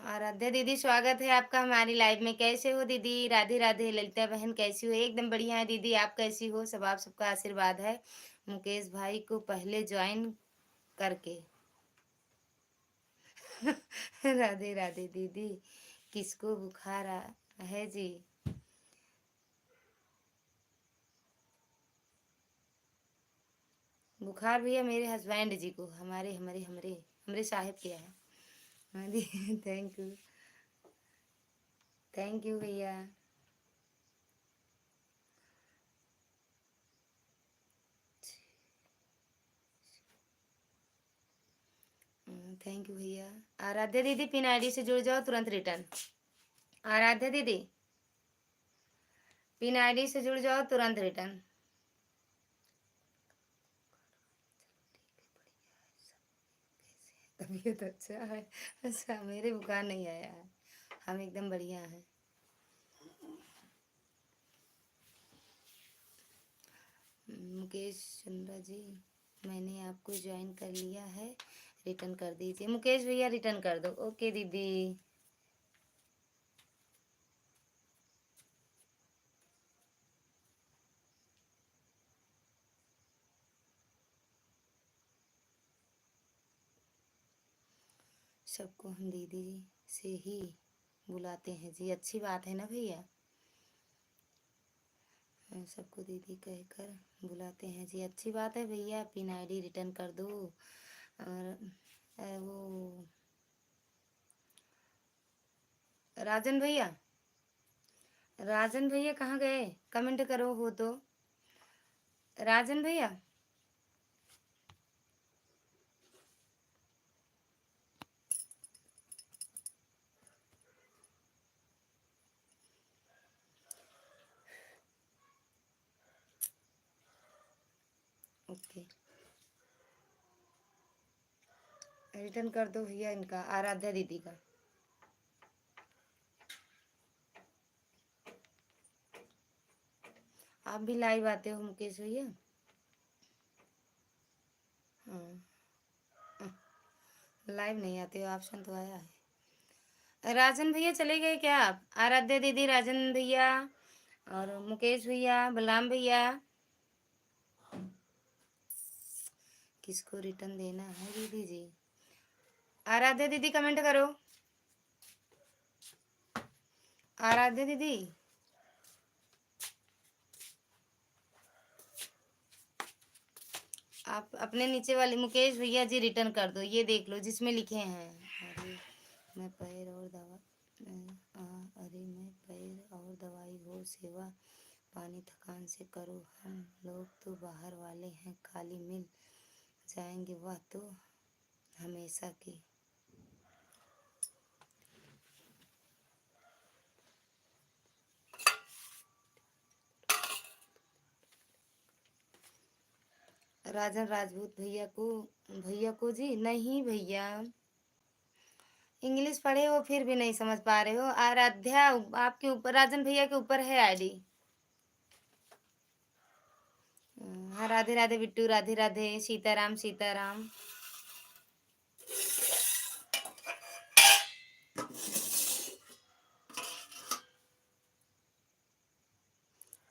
आराध्या दीदी स्वागत है आपका हमारी लाइव में। कैसे हो दीदी? राधे राधे। ललिता बहन कैसी हो? एकदम बढ़िया है दीदी। आप कैसी हो? सब आप सबका आशीर्वाद है। मुकेश भाई को पहले ज्वाइन करके। राधे राधे दीदी। किसको बुखार है जी? बुखार भैया मेरे हस्बैंड जी को, हमारे हमारे हमारे हमारे साहिब के है। हाँ जी। थैंक यू, थैंक यू भैया। थैंक यू भैया। आराध्या दीदी पिन आईडी से जुड़ जाओ तुरंत रिटर्न। आराध्या दीदी पिन आईडी से जुड़ जाओ तुरंत रिटर्न। तबीयत अच्छा है? अच्छा मेरे बुखार नहीं आया है, हम एकदम बढ़िया हैं। मुकेश चंद्रा जी मैंने आपको ज्वाइन कर लिया है, रिटर्न कर दीजिए। मुकेश भैया रिटर्न कर दो। ओके दीदी। सबको हम दीदी से ही बुलाते हैं जी, अच्छी बात है ना भैया। सबको दीदी कहकर बुलाते हैं जी, अच्छी बात है भैया। पिन आईडी रिटर्न कर दो। और वो राजन भैया, राजन भैया कहाँ गए? कमेंट करो हो तो। राजन भैया ओके रिटर्न कर दो भैया इनका, आराध्या दीदी का। आप भी लाइव आते हो मुकेश भैया? हाँ लाइव नहीं आते हो, ऑप्शन तो आया है। राजन भैया चले गए क्या आप? आराध्या दीदी, राजन भैया और मुकेश भैया, बलराम भैया। किसको रिटर्न देना है दीदी जी? आराध्या दीदी कमेंट करो। आराध्या दीदी आप अपने नीचे वाले मुकेश भैया जी रिटर्न कर दो, ये देख लो जिसमें लिखे हैं। अरे मैं पैर और अरे मैं पैर और दवाई हो सेवा पानी थकान से करो, हम लोग तो बाहर वाले हैं, खाली मिल जाएंगे वह तो हमेशा की। राजन राजपूत भैया को जी नहीं भैया, इंग्लिश पढ़े हो फिर भी नहीं समझ पा रहे हो। आराध्या आपके ऊपर, राजन भैया के ऊपर है आईडी। हाँ, राधे राधे बिट्टू, राधे राधे, सीताराम सीताराम।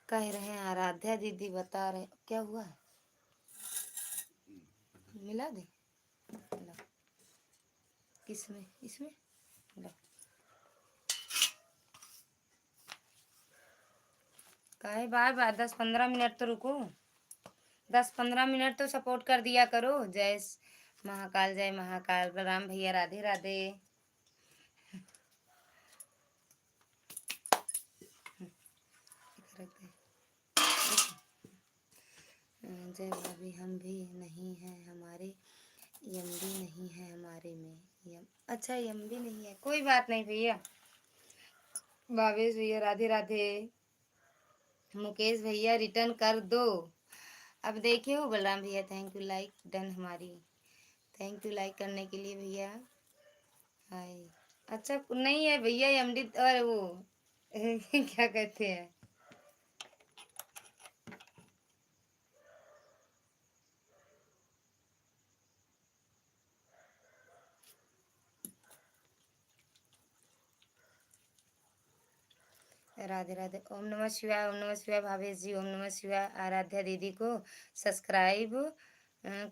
कह रहे हैं आराध्या दीदी बता रहे, क्या हुआ है? मिला दे, लो। किसमें? इसमें लो। काहे बार बार 10-15 मिनट तो रुको, 10-15 मिनट तो सपोर्ट कर दिया करो। जय महाकाल, जय महाकाल, बलराम भैया राधे राधे। जय भाभी, हम भी नहीं है हमारे, यम भी नहीं है हमारे में, यम अच्छा यम भी नहीं है, कोई बात नहीं भैया। भावेश भैया राधे राधे। मुकेश भैया रिटर्न कर दो। अब देखे हो बलराम भैया, थैंक यू लाइक डन हमारी, थैंक यू लाइक करने के लिए भैया। हाय, अच्छा नहीं है भैया एमडी और वो क्या कहते हैं, राधे राधे। ओम नमः शिवाय, ओम नमः शिवाय भावेश जी, ओम नमः शिवाय। आराध्या दीदी को सब्सक्राइब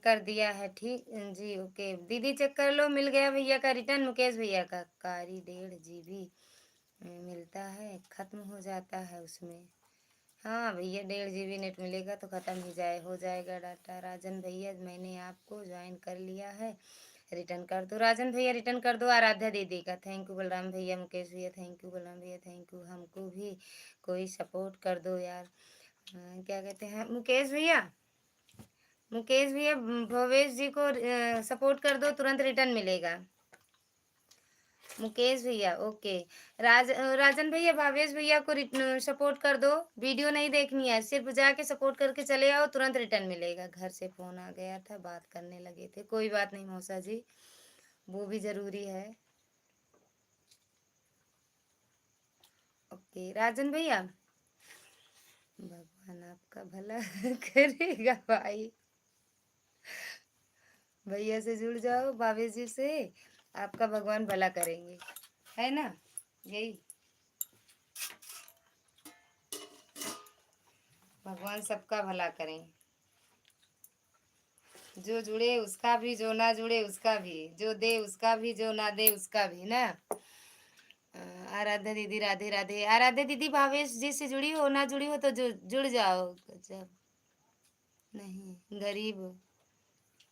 कर दिया है, ठीक जी, ओके दीदी चेक कर लो, मिल गया भैया का रिटर्न। मुकेश भैया का कारी 1.5 GB मिलता है, खत्म हो जाता है उसमें। हाँ भैया 1.5 GB नेट मिलेगा तो ख़त्म ही हो जाएगा डाटा। राजन भैया मैंने आपको ज्वाइन कर लिया है, रिटर्न कर दो राजन भैया, रिटर्न कर दो। आराध्या दीदी का थैंक यू, बलराम भैया, मुकेश भैया थैंक यू, बलराम भैया थैंक यू। हमको भी कोई सपोर्ट कर दो यार। क्या कहते हैं मुकेश भैया, मुकेश भैया भवेश जी को सपोर्ट कर दो, तुरंत रिटर्न मिलेगा। मुकेश भैया ओके। राजन भैया भावेश भैया को सपोर्ट कर दो, वीडियो नहीं देखनी है, सिर्फ जाके सपोर्ट करके चले आओ, तुरंत रिटर्न मिलेगा। घर से फोन आ गया था, बात करने लगे थे, कोई बात नहीं मौसा जी, वो भी जरूरी है। ओके राजन भैया, भगवान आपका भला करेगा भाई, भैया से जुड़ जाओ, भावेश जी से, आपका भगवान भला करेंगे, है ना, यही भगवान सबका भला करें। जो जुड़े उसका भी, जो ना जुड़े उसका भी, जो दे उसका भी, जो ना दे उसका भी ना। आराध्या दीदी राधे राधे। आराध्या दीदी भावेश जी से जुड़ी हो, ना जुड़ी हो तो जुड़ जाओ। जब नहीं गरीब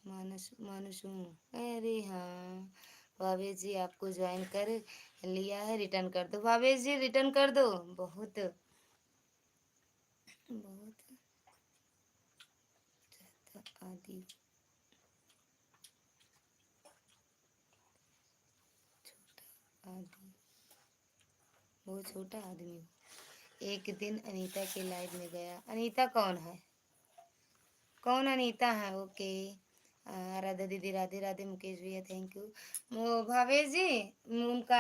मानुष हूँ, अरे हाँ भावेश जी आपको ज्वाइन कर लिया है, रिटर्न कर दो भावेश जी, रिटर्न कर दो। बहुत बहुत आदि आदि बहुत छोटा आदमी हूँ। एक दिन अनीता के लाइव में गया, अनीता कौन है, कौन अनीता है? ओके राधा दीदी राधे राधे। मुकेश भैया थैंक यू। वो भावेश जी उनका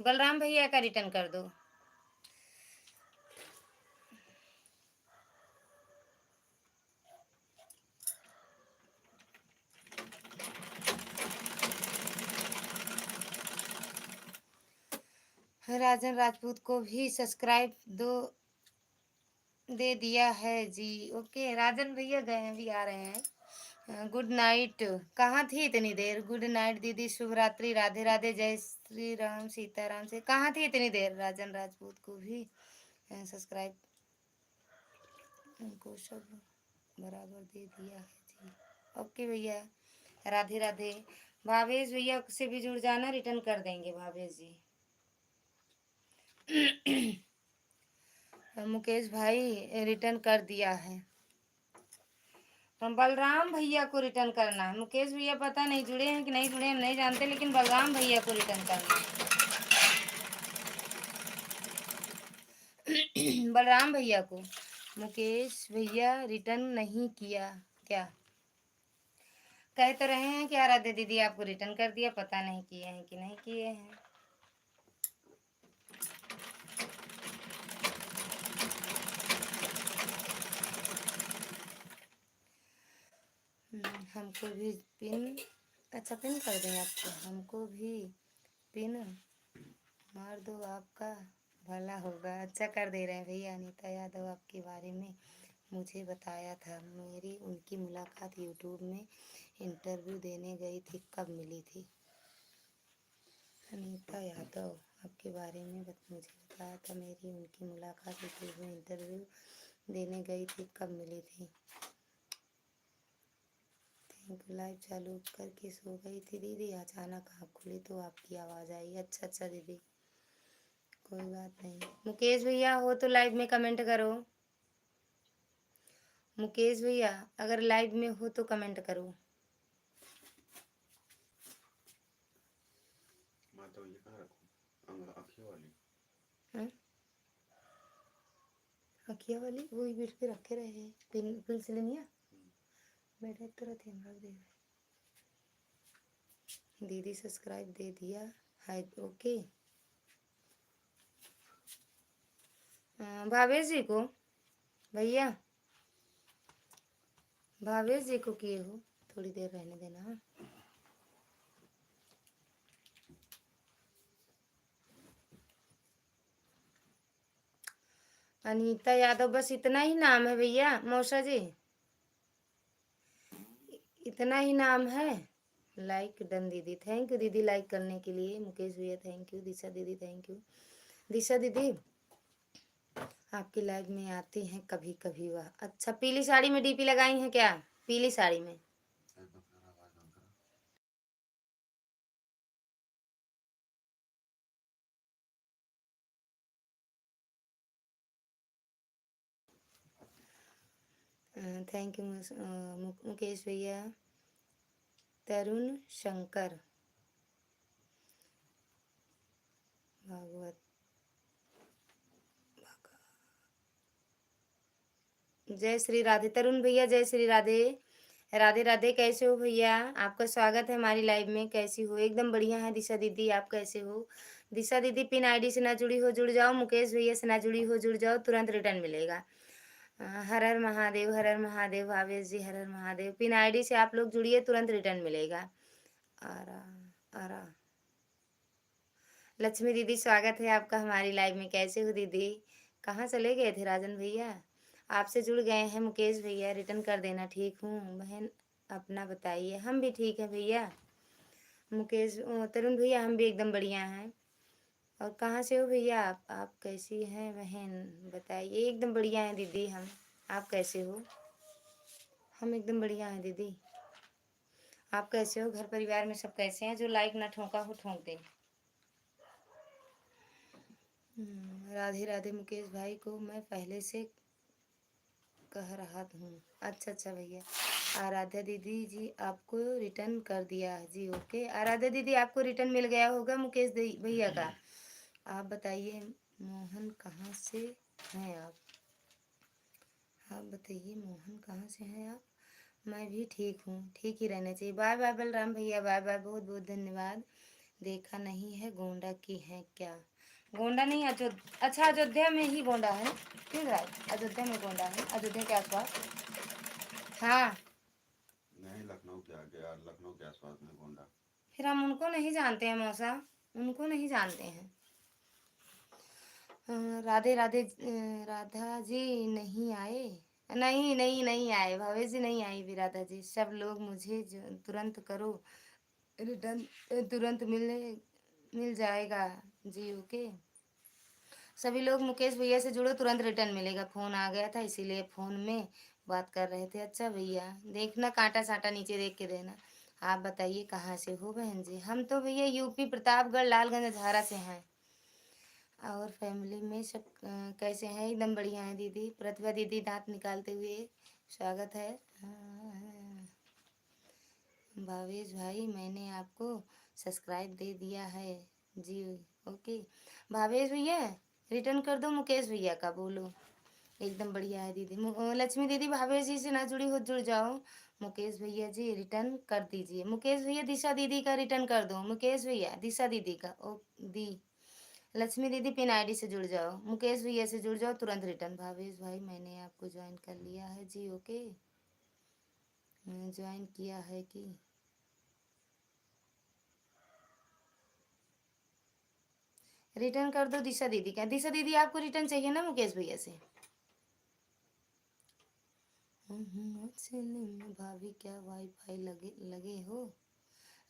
बलराम भैया का रिटर्न कर दो। राजन राजपूत को भी सब्सक्राइब दे दिया है जी, ओके राजन भैया गए हैं, भी आ रहे हैं। गुड नाइट, कहाँ थी इतनी देर? गुड नाइट दीदी, शुभ रात्रि, राधे राधे, जय श्री राम सीताराम से कहाँ थी इतनी देर? राजन राजपूत को भी सब्सक्राइब उनको सब बराबर दे दिया है जी, ओके भैया राधे राधे। भावेश भैया से भी जुड़ जाना, रिटर्न कर देंगे भावेश जी। मुकेश भाई रिटर्न कर दिया है। हम बलराम भैया को रिटर्न करना है। मुकेश भैया पता नहीं जुड़े हैं कि नहीं जुड़े हैं, नहीं जानते, लेकिन बलराम भैया को रिटर्न करना है। बलराम भैया को। मुकेश भैया रिटर्न नहीं किया क्या? कह तो रहे हैं कि आराध्या दीदी आपको रिटर्न कर दिया, पता नहीं किए हैं कि नहीं किए हैं। हमको भी पिन, अच्छा पिन कर दें आपको, हमको भी पिन मार दो, आपका भला होगा। अच्छा कर दे रहे हैं भैया। अनीता यादव आपके बारे में मुझे बताया था, मेरी उनकी मुलाकात यूट्यूब में इंटरव्यू देने गई थी, कब मिली थी? अनीता यादव आपके बारे में मुझे बताया था, मेरी उनकी मुलाकात यूट्यूब में इंटरव्यू देने गई थी, कब मिली थी? लाइव चालू करके सो गई थी दीदी, अचानक आँख खुली तो आपकी आवाज़ आई। अच्छा अच्छा दीदी, कोई बात नहीं। मुकेश भैया हो तो लाइव में कमेंट करो। मुकेश भैया अगर लाइव में हो तो कमेंट करो। मैं तो ये कहाँ रखूँ अखियों वाली। अखिया वाली वही बेड पे रखे रहे, पिन पिन से लेनिया बैठे तो रखे हम रख दे। दीदी सब्सक्राइब दे दिया है, ओके। भावेश जी को, भैया भावेश जी को किए हो, थोड़ी देर रहने देना। हाँ अनीता यादव, बस इतना ही नाम है भैया मौसा जी, इतना ही नाम है। लाइक डन दीदी, थैंक यू दीदी लाइक करने के लिए। मुकेश भैया थैंक यू, दिशा दीदी थैंक यू। दिशा दीदी आपकी लाइव में आती हैं कभी कभी। वाह अच्छा, पीली साड़ी में डीपी लगाई हैं क्या? पीली साड़ी में थैंक यू मुकेश भैया। तरुण शंकर भागवत, जय श्री राधे। तरुण भैया जय श्री राधे, राधे राधे। कैसे हो भैया? आपका स्वागत है हमारी लाइव में। कैसी हो? एकदम बढ़िया है। दिशा दीदी आप कैसे हो? दिशा दीदी पिन आईडी से ना जुड़ी हो जुड़ जाओ, मुकेश भैया से ना जुड़ी हो जुड़ जाओ, तुरंत रिटर्न मिलेगा। हर हर महादेव, हर हर महादेव। भावेश जी हर हर महादेव। पिन आईडी से आप लोग जुड़िए, तुरंत रिटर्न मिलेगा। आरा आरा लक्ष्मी दीदी स्वागत है आपका हमारी लाइव में। कैसे हो दीदी? कहाँ चले गए थे राजन भैया? आपसे जुड़ गए हैं मुकेश भैया, रिटर्न कर देना। ठीक हूँ बहन, अपना बताइए। हम भी ठीक है भैया। मुकेश तरुण भैया हम भी एकदम बढ़िया हैं। और कहाँ से हो भैया आप कैसी हैं बहन बताइए? एकदम बढ़िया हैं दीदी हम, आप कैसे हो? हम एकदम बढ़िया हैं दीदी, आप कैसे हो? घर परिवार में सब कैसे हैं? जो लाइक ना ठोका हो ठोक दे। राधे राधे। मुकेश भाई को मैं पहले से कह रहा हूँ। अच्छा अच्छा भैया। आराध्या दीदी जी आपको रिटर्न कर दिया जी, ओके। आराध्या दीदी आपको रिटर्न मिल गया होगा मुकेश भैया का। आप बताइए मोहन कहाँ से हैं आप बताइए मोहन कहाँ से हैं आप? मैं भी ठीक हूँ, ठीक ही रहना चाहिए। बाय बाय बलराम भैया, बाय बाय, बहुत बहुत धन्यवाद। देखा नहीं है, गोंडा की है क्या? गोंडा नहीं, अयोध्या। अच्छा अयोध्या में ही गोंडा है, क्यों राइट? अयोध्या में गोंडा है, अयोध्या के आसपास। हाँ नहीं, लखनऊ के आगे यार, लखनऊ के आसपास में गोंडा। फिर हम उनको नहीं जानते हैं मौसा, उनको नहीं जानते हैं। राधे राधे। राधा जी नहीं आए? नहीं नहीं नहीं आए भवेश जी, नहीं आई भी राधा जी। सब लोग मुझे तुरंत करो रिटर्न, तुरंत मिल जाएगा जी, ओके। सभी लोग मुकेश भैया से जुड़ो, तुरंत रिटर्न मिलेगा। फ़ोन आ गया था इसीलिए फ़ोन में बात कर रहे थे। अच्छा भैया देखना, कांटा साटा नीचे देख के देना। आप बताइए कहाँ से हो बहन जी? हम तो भैया यूपी प्रतापगढ़ लालगंज झारा से हैं। और फैमिली में सब कैसे हैं? एकदम बढ़िया है दीदी। प्रतिभा दीदी दांत निकालते हुए स्वागत है। हाँ, भावेश भाई मैंने आपको सब्सक्राइब दे दिया है जी। ओके भावेश भैया रिटर्न कर दो, मुकेश भैया का बोलो। एकदम बढ़िया है दीदी। लक्ष्मी दीदी भावेश जी से ना जुड़ी हो जुड़ जाओ। मुकेश भैया जी रिटर्न कर दीजिए। मुकेश भैया दिशा दीदी का रिटर्न कर दो। मुकेश भैया दिशा दीदी का ओ दी। लक्ष्मी दीदी पिन आईडी से जुड़ जाओ। मुकेश भैया से जुड़ जाओ तुरंत रिटर्न। भावेश भाई मैंने आपको ज्वाइन कर लिया है जी। ओके ज्वाइन किया है कि रिटर्न कर दो दिशा दीदी का। दिशा दीदी आपको रिटर्न चाहिए ना मुकेश भैया से। भाभी क्या वाईफाई लगे लगे हो?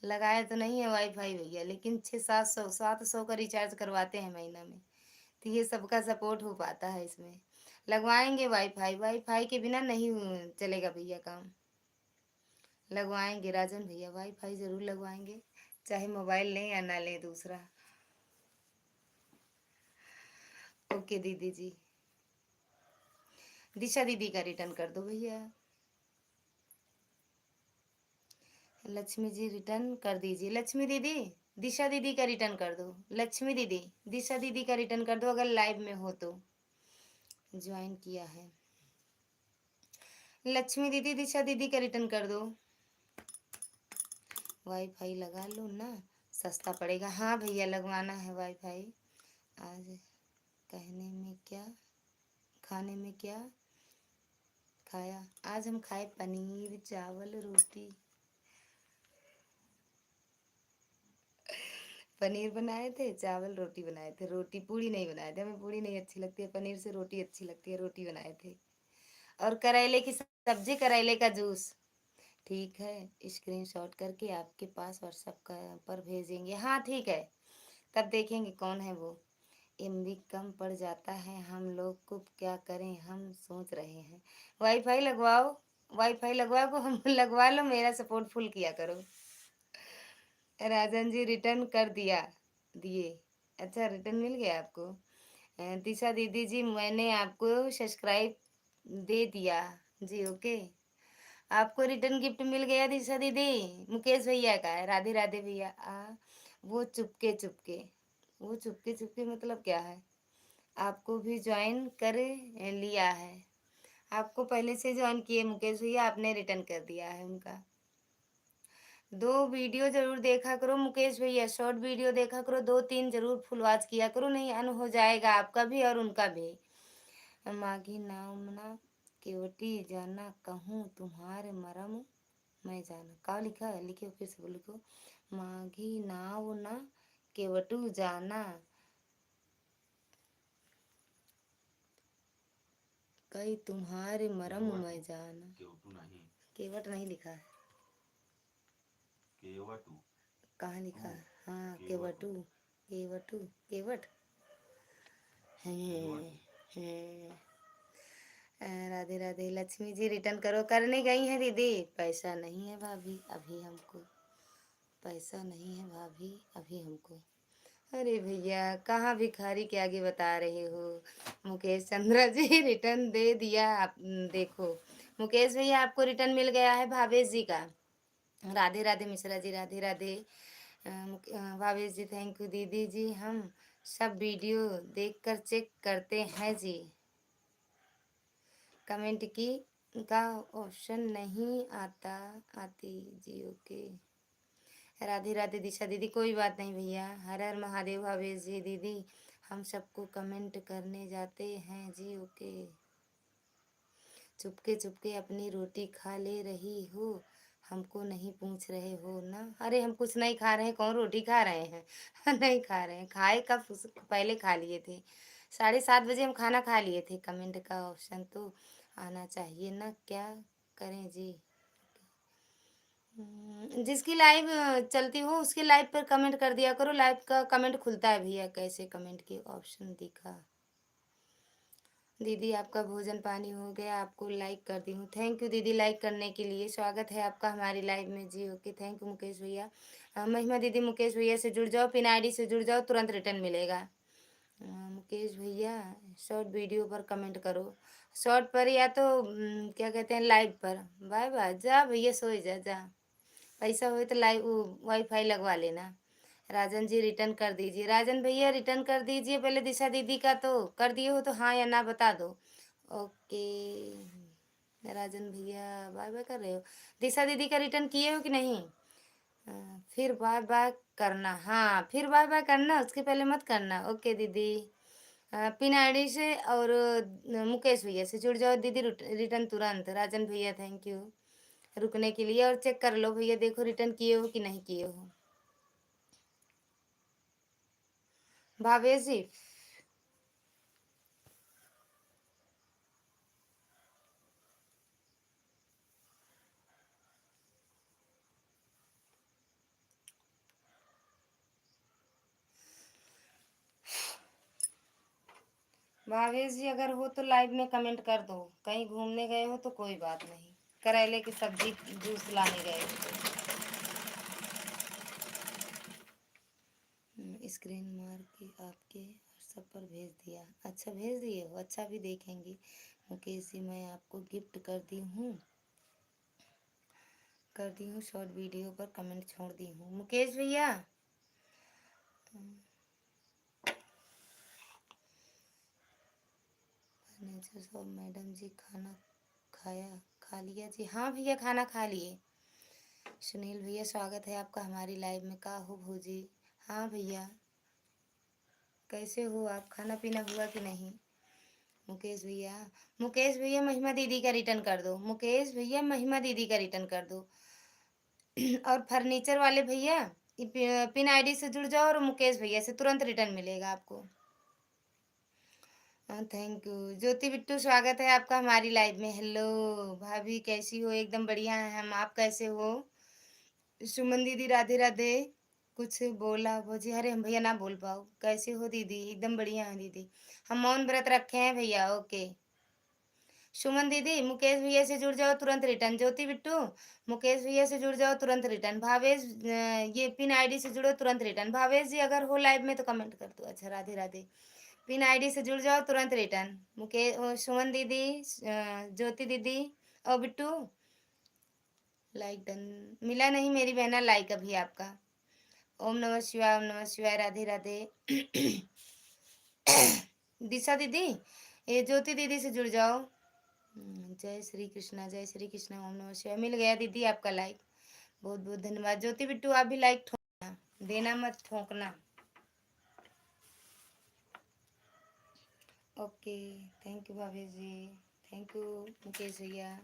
लगाया तो नहीं है वाईफाई भैया, लेकिन 600-700 का रिचार्ज करवाते हैं महीना में, तो ये सबका सपोर्ट हो पाता है इसमें। लगवाएंगे वाईफाई, वाईफाई के बिना नहीं चलेगा भैया काम। लगवाएंगे राजन भैया, वाईफाई ज़रूर लगवाएंगे, चाहे मोबाइल लें या ना लें दूसरा। ओके दीदी जी। दिशा दीदी का रिटर्न कर दो भैया। लक्ष्मी जी रिटर्न कर दीजिए। लक्ष्मी दीदी दिशा दीदी का रिटर्न कर दो। लक्ष्मी दीदी दिशा दीदी का रिटर्न कर दो, अगर लाइव में हो तो। ज्वाइन किया है। लक्ष्मी दीदी दिशा दीदी का रिटर्न कर दो। वाईफाई लगा लो ना, सस्ता पड़ेगा। हाँ भैया लगवाना है वाईफाई। आज कहने में क्या खाने में क्या खाया? आज हम खाए पनीर चावल रोटी। पनीर बनाए थे, चावल रोटी बनाए थे। रोटी पूड़ी नहीं बनाए थे, हमें पूड़ी नहीं अच्छी लगती है, पनीर से रोटी अच्छी लगती है, रोटी बनाए थे। और करेले की सब्जी, करेले का जूस। ठीक है, स्क्रीनशॉट करके आपके पास व्हाट्सएप पर भेजेंगे। हाँ ठीक है, तब देखेंगे कौन है वो। एमबी कम पड़ जाता है, हम लोग को क्या करें, हम सोच रहे हैं वाईफाई लगवाओ। वाईफाई लगवाओ को हम लगवा लो, मेरा सपोर्ट फुल किया करो। राजन जी रिटर्न कर दिए। अच्छा रिटर्न मिल गया आपको। दिशा दीदी जी मैंने आपको सब्सक्राइब दे दिया जी। ओके आपको रिटर्न गिफ्ट मिल गया दिशा दीदी। मुकेश भैया का है। राधे राधे भैया। वो चुपके चुपके, वो चुपके चुपके मतलब क्या है? आपको भी ज्वाइन कर लिया है। आपको पहले से ज्वाइन किए मुकेश भैया, आपने रिटर्न कर दिया है उनका। 2 वीडियो जरूर देखा करो मुकेश भैया, शॉर्ट वीडियो देखा करो, 2-3 जरूर फुल वॉच किया करो, नहीं अन हो जाएगा आपका भी और उनका भी। माघी नामना केवटी जाना कहूँ तुम्हारे मरम मैं जाना। का लिखा है? लिखो फिर से लिखो। माघी नाव ना केवटू जाना कई तुम्हारे मरम मैं जाना। केवटू नहीं, केवट नहीं लिखा है। केवटू। कहाँ लिखा है? हाँ केवटू। केवटू, केवटू केवट है। राधे राधे। लक्ष्मी जी रिटर्न करो। करने गई है दीदी, पैसा नहीं है भाभी अभी हमको, पैसा नहीं है भाभी अभी हमको। अरे भैया कहाँ भिखारी के आगे बता रहे हो। मुकेश चंद्रा जी रिटर्न दे दिया आप। देखो मुकेश भैया आपको रिटर्न मिल गया है भावेश जी का। राधे राधे मिश्रा जी, राधे राधे। Bhavesh ji thank you. दीदी जी हम सब वीडियो देखकर चेक करते हैं जी। कमेंट की का ऑप्शन नहीं आती जी। ओके राधे राधे दिशा दीदी, कोई बात नहीं भैया। हर हर महादेव भावेश जी। दीदी हम सबको कमेंट करने जाते हैं जी। ओके चुपके चुपके अपनी रोटी खा ले रही हो, हमको नहीं पूछ रहे हो ना। अरे हम कुछ नहीं खा रहे हैं, कौन रोटी खा रहे हैं नहीं खा रहे हैं, खाए कब पहले खा लिए थे। 7:30 बजे हम खाना खा लिए थे। कमेंट का ऑप्शन तो आना चाहिए ना, क्या करें जी। जिसकी लाइव चलती हो उसके लाइव पर कमेंट कर दिया करो। लाइव का कमेंट खुलता है भैया, कैसे कमेंट की ऑप्शन दिखा। दीदी आपका भोजन पानी हो गया, आपको लाइक कर दी हूँ। थैंक यू दीदी लाइक करने के लिए। स्वागत है आपका हमारी लाइव में जी। ओके थैंक यू मुकेश भैया। महिमा दीदी मुकेश भैया से जुड़ जाओ, पिन आईडी से जुड़ जाओ, तुरंत रिटर्न मिलेगा। मुकेश भैया शॉर्ट वीडियो पर कमेंट करो। शॉर्ट पर या तो क्या कहते हैं लाइव पर। बाय बाय, जा भैया सोई जा जा। पैसा हो तो लाइव वाईफाई लगवा लेना। राजन जी रिटर्न कर दीजिए। राजन भैया रिटर्न कर दीजिए। पहले दिशा दीदी का तो कर दिए हो तो हाँ या ना बता दो। ओके राजन भैया बाय बाय कर रहे हो। दिशा दीदी का रिटर्न किए हो कि नहीं? फिर बाय बाय करना। हाँ फिर बाय बाय करना, उसके पहले मत करना। ओके दीदी। पिन आईडी से और मुकेश भैया से जुड़ जाओ दीदी। रिटर्न तुरंत। राजन भैया थैंक यू रुकने के लिए। और चेक कर लो भैया, देखो रिटर्न किए हो कि नहीं किए हो। भावेश जी भावेश जी अगर हो तो लाइव में कमेंट कर दो। कहीं घूमने गए हो तो कोई बात नहीं। करेले की सब्जी जूस लाने गए हो तो। स्क्रीन मार के आपके व्हाट्सएप पर भेज दिया। अच्छा भेज दिए हो, अच्छा भी देखेंगे। मुकेश जी मैं आपको गिफ्ट कर दी हूँ शॉर्ट वीडियो पर कमेंट छोड़ दी हूँ। मुकेश भैया फर्नीचर शॉप मैडम जी खाना खा लिया जी? हाँ भैया खाना खा लिए। सुनील भैया स्वागत है आपका हमारी लाइव में। का हो भौजी? हाँ भैया कैसे हो आप? खाना पीना हुआ कि नहीं? मुकेश भैया महिमा दीदी का रिटर्न कर दो। मुकेश भैया महिमा दीदी का रिटर्न कर दो। और फर्नीचर वाले भैया पिन आईडी से जुड़ जाओ और मुकेश भैया से तुरंत रिटर्न मिलेगा आपको। Thank you. ज्योति बिट्टू स्वागत है आपका हमारी लाइव में। हेलो भाभी कैसी हो? एकदम बढ़िया है हम, आप कैसे हो? सुमन दीदी राधे राधे। कुछ बोला भौजी? अरे हम भैया ना बोल पाओ। कैसे हो दीदी? एकदम बढ़िया है दीदी। हम मौन व्रत रखे हैं भैया। ओके सुमन दीदी मुकेश भैया से जुड़ जाओ तुरंत रिटर्न। ज्योति बिट्टू मुकेश भैया से जुड़ जाओ तुरंत रिटर्न। भावेश ये पिन आईडी से जुड़ो तुरंत रिटर्न। भावेश जी अगर हो लाइव में तो कमेंट कर दो। अच्छा राधे राधे। पिन आईडी से जुड़ जाओ तुरंत रिटर्न। मुकेश सुमन दीदी ज्योति दीदी और बिट्टू लाइक डन। मिला नहीं मेरी बहना लाइक अभी आपका। ओम नमः शिवाय ओम नमः शिवाय राधे राधे। दिशा दीदी ये ज्योति दीदी से जुड़ जाओ। जय श्री कृष्णा ओम नमः शिवाय। मिल गया दीदी आपका लाइक। बहुत बहुत धन्यवाद। ज्योति बिट्टू आप भी लाइक ठोकना, देना मत ठोकना। ओके थैंक यू भाभी जी। थैंक यू मुकेश भैया।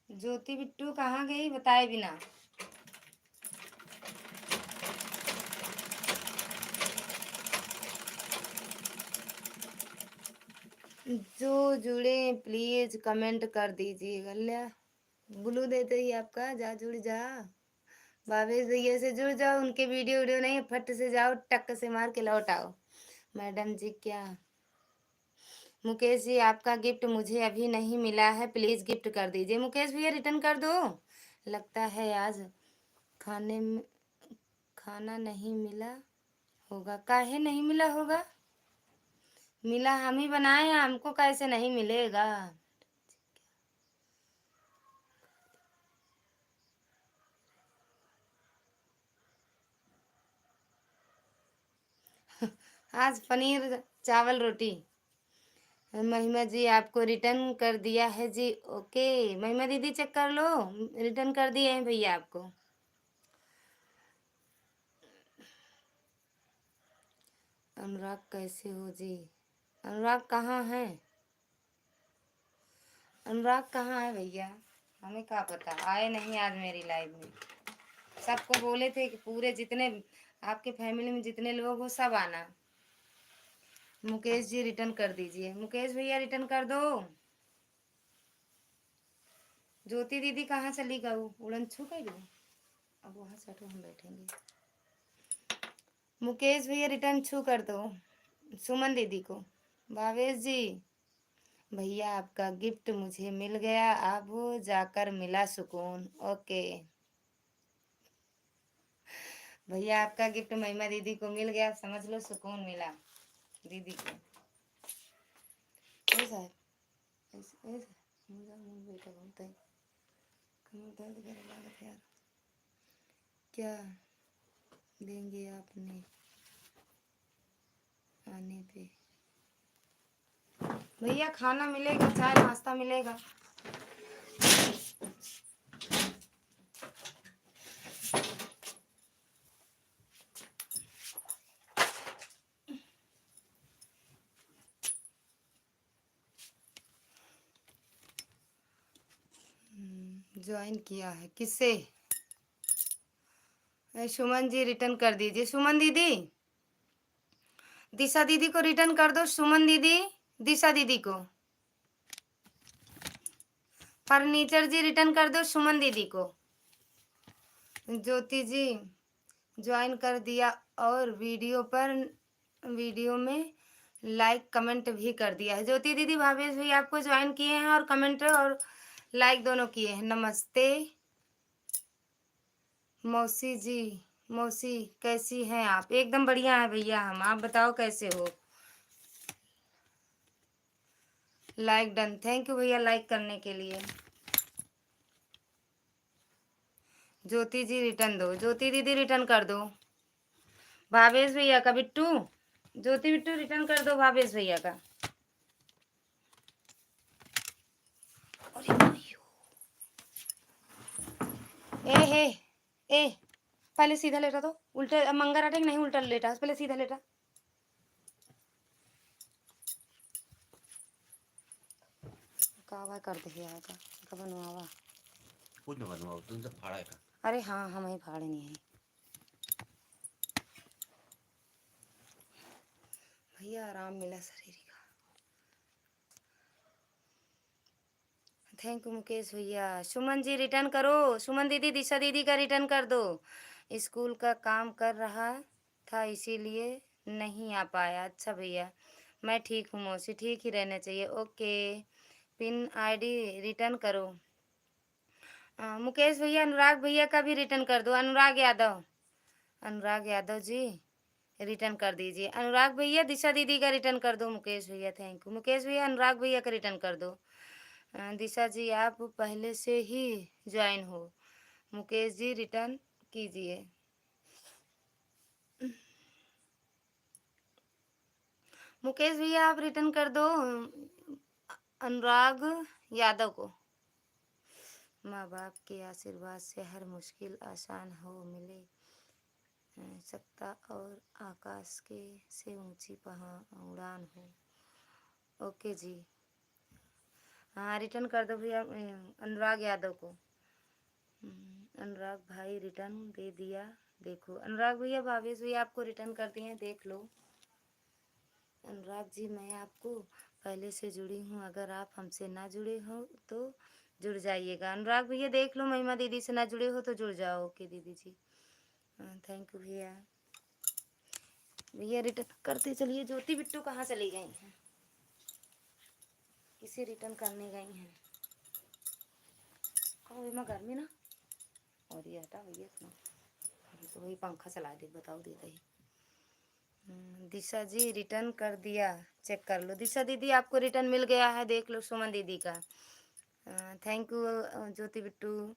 ज्योति बिट्टू कहाँ गई बताए बिना? जो जुड़े प्लीज कमेंट कर दीजिएगा। ले ब्लू देते ही आपका जा जुड़ जा। भावेश भैया से जुड़ जाओ। उनके वीडियो नहीं फट से जाओ टक से मार के लौट आओ। मैडम जी क्या? मुकेश जी आपका गिफ्ट मुझे अभी नहीं मिला है, प्लीज गिफ्ट कर दीजिए। मुकेश भैया रिटर्न कर दो। लगता है आज खाने में खाना नहीं मिला होगा। काहे नहीं मिला होगा? मिला हम ही बनाए हैं, हमको कैसे नहीं मिलेगा? आज पनीर चावल रोटी। महिमा जी आपको रिटर्न कर दिया है जी। ओके महिमा दीदी चेक कर लो, रिटर्न कर दिए हैं भैया आपको। अनुराग कैसे हो जी? अनुराग कहाँ है? अनुराग कहाँ है भैया? हमें क्या पता, आए नहीं आज मेरी लाइव में। सबको बोले थे कि पूरे जितने आपके फैमिली में जितने लोग हो सब आना। मुकेश जी रिटर्न कर दीजिए। मुकेश भैया रिटर्न कर दो। ज्योति दीदी कहाँ चली गई? उड़न छू गई वो। अब वहाँ से हटो हम बैठेंगे। मुकेश भैया रिटर्न छू कर दो सुमन दीदी को। भावेश जी, भैया आपका गिफ्ट मुझे मिल गया, अब जाकर मिला सुकून। ओके भैया, आपका गिफ्ट महिमा दीदी को मिल गया, समझ लो सुकून मिला दीदी को। ओ साहब, मुंह बेटा घूमता है, कमर दर्द करे लागत यार। क्या देंगे आपने आने पे? भैया खाना मिलेगा, चाय नाश्ता मिलेगा। ज्वाइन किया है किससे? सुमन जी रिटर्न कर दीजिए। सुमन दीदी, दिशा दीदी को रिटर्न कर दो। सुमन दीदी, दिशा दीदी को। फर्नीचर जी रिटर्न कर दो सुमन दीदी को। ज्योति जी ज्वाइन कर दिया और वीडियो में लाइक कमेंट भी कर दिया है। ज्योति दीदी, भावेश भी आपको ज्वाइन किए हैं और कमेंट और लाइक दोनों किए हैं। नमस्ते मौसी जी। मौसी कैसी हैं आप? एकदम बढ़िया है भैया हम, आप बताओ कैसे हो? लाइक डन, थैंक यू भैया लाइक करने के लिए। ज्योति जी रिटर्न दो। ज्योति दीदी रिटर्न कर दो। भावेश भैया का बिट्टू, ज्योति बिट्टू रिटर्न कर दो भावेश भैया का। ए हे ए, पहले सीधा लेटा तो उल्टे मंगा राटे नहीं, उल्टा लेटा पहले सीधा लेटा। कावा कर दे यार का बनवावा कुछ न बनवाओ, तुमसे फाड़ा है का? अरे हाँ, हम ही फाड़े नहीं है भैया, आराम मिला शरीर का। थैंक यू मुकेश भैया। सुमन जी रिटर्न करो। सुमन दीदी, दिशा दीदी का रिटर्न कर दो। स्कूल का काम कर रहा था इसीलिए नहीं आ पाया। अच्छा भैया, मैं ठीक हूँ मौसी, ठीक ही रहना चाहिए। ओके, पिन आईडी रिटर्न करो। मुकेश भैया, अनुराग भैया का भी रिटर्न कर दो। अनुराग यादव, अनुराग यादव जी रिटर्न कर दीजिए। अनुराग भैया, दिशा दीदी का रिटर्न कर दो। मुकेश भैया थैंक यू। मुकेश भैया, अनुराग भैया का रिटर्न कर दो। दिशा जी, आप पहले से ही ज्वाइन हो। मुकेश जी रिटर्न कीजिए। मुकेश भैया आप रिटर्न कर दो अनुराग यादव को। माँ बाप के आशीर्वाद से हर मुश्किल आसान हो मिले सकता और आकाश के से ऊंची उड़ान हो। ओके जी, हाँ रिटर्न कर दो भैया अनुराग यादव को। अनुराग भाई रिटर्न दे दिया। देखो अनुराग भैया, भावेश भैया आपको रिटर्न कर दिए हैं, देख लो। अनुराग जी, मैं आपको पहले से जुड़ी हूँ, अगर आप हमसे ना जुड़े हो तो जुड़ जाइएगा। अनुराग भैया देख लो, महिमा दीदी से ना जुड़े हो तो जुड़ जाओ। ओके दीदी जी, थैंक यू भैया। भैया रिटर्न करते चलिए। ज्योति बिट्टू कहाँ चली गई हैं? किसे रिटर्न करने गई हैं? कहो महिमा गर्मी ना और ये हटा भैया सुनो, तो वही पंखा चला दे, बताओ देता ही। दिशा जी रिटर्न कर दिया, चेक कर लो। दिशा दीदी आपको रिटर्न मिल गया है, देख लो सुमन दीदी का। Thank you Jyoti Bittu.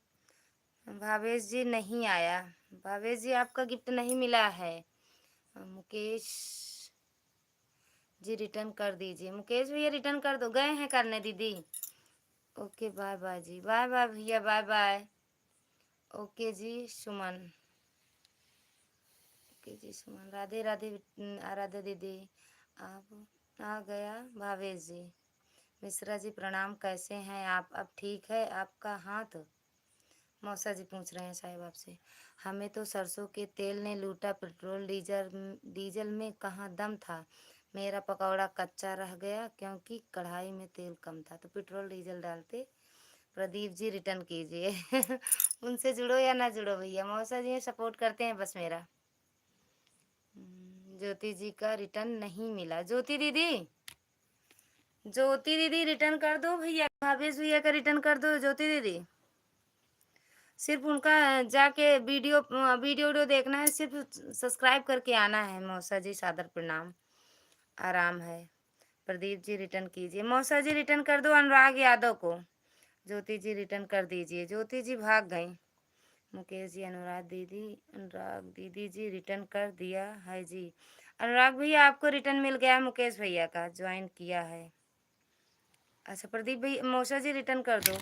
भावेश जी नहीं आया। भावेश जी आपका गिफ्ट नहीं मिला है। मुकेश जी रिटर्न कर दीजिए। मुकेश भैया रिटर्न कर दो, गए हैं करने दीदी। ओके बाय बाय जी, बाय बाय भैया, बाय बाय। ओके जी सुमन, ओके जी सुमन, राधे राधे आराध्या दीदी। आप आ गया भावेश जी। मिश्रा जी प्रणाम, कैसे हैं आप? अब ठीक है आपका हाथ? मौसा जी पूछ रहे हैं साहिब आपसे। हमें तो सरसों के तेल ने लूटा, पेट्रोल डीजल में कहाँ दम था। मेरा पकौड़ा कच्चा रह गया क्योंकि कढ़ाई में तेल कम था। तो पेट्रोल डीजल डालते। प्रदीप जी रिटर्न कीजिए। उनसे जुड़ो या ना जुड़ो भैया, मौसा जी सपोर्ट करते हैं बस मेरा। ज्योति जी का रिटर्न नहीं मिला। ज्योति दीदी, ज्योति दीदी रिटर्न कर दो भैया, भावेश भैया का रिटर्न कर दो ज्योति दीदी। सिर्फ उनका जाके वीडियो वीडियो देखना है, सिर्फ सब्सक्राइब करके आना है। मौसा जी सादर प्रणाम, आराम है। प्रदीप जी रिटर्न कीजिए, मौसा जी रिटर्न कर दो अनुराग यादव को। ज्योति जी रिटर्न कर दीजिए, ज्योति जी भाग गई। मुकेश जी, अनुराग दीदी जी रिटर्न कर दिया है जी। अनुराग भैया आपको रिटर्न मिल गया है, मुकेश भैया का ज्वाइन किया है। अच्छा प्रदीप भैया, मौसा जी रिटर्न कर दो।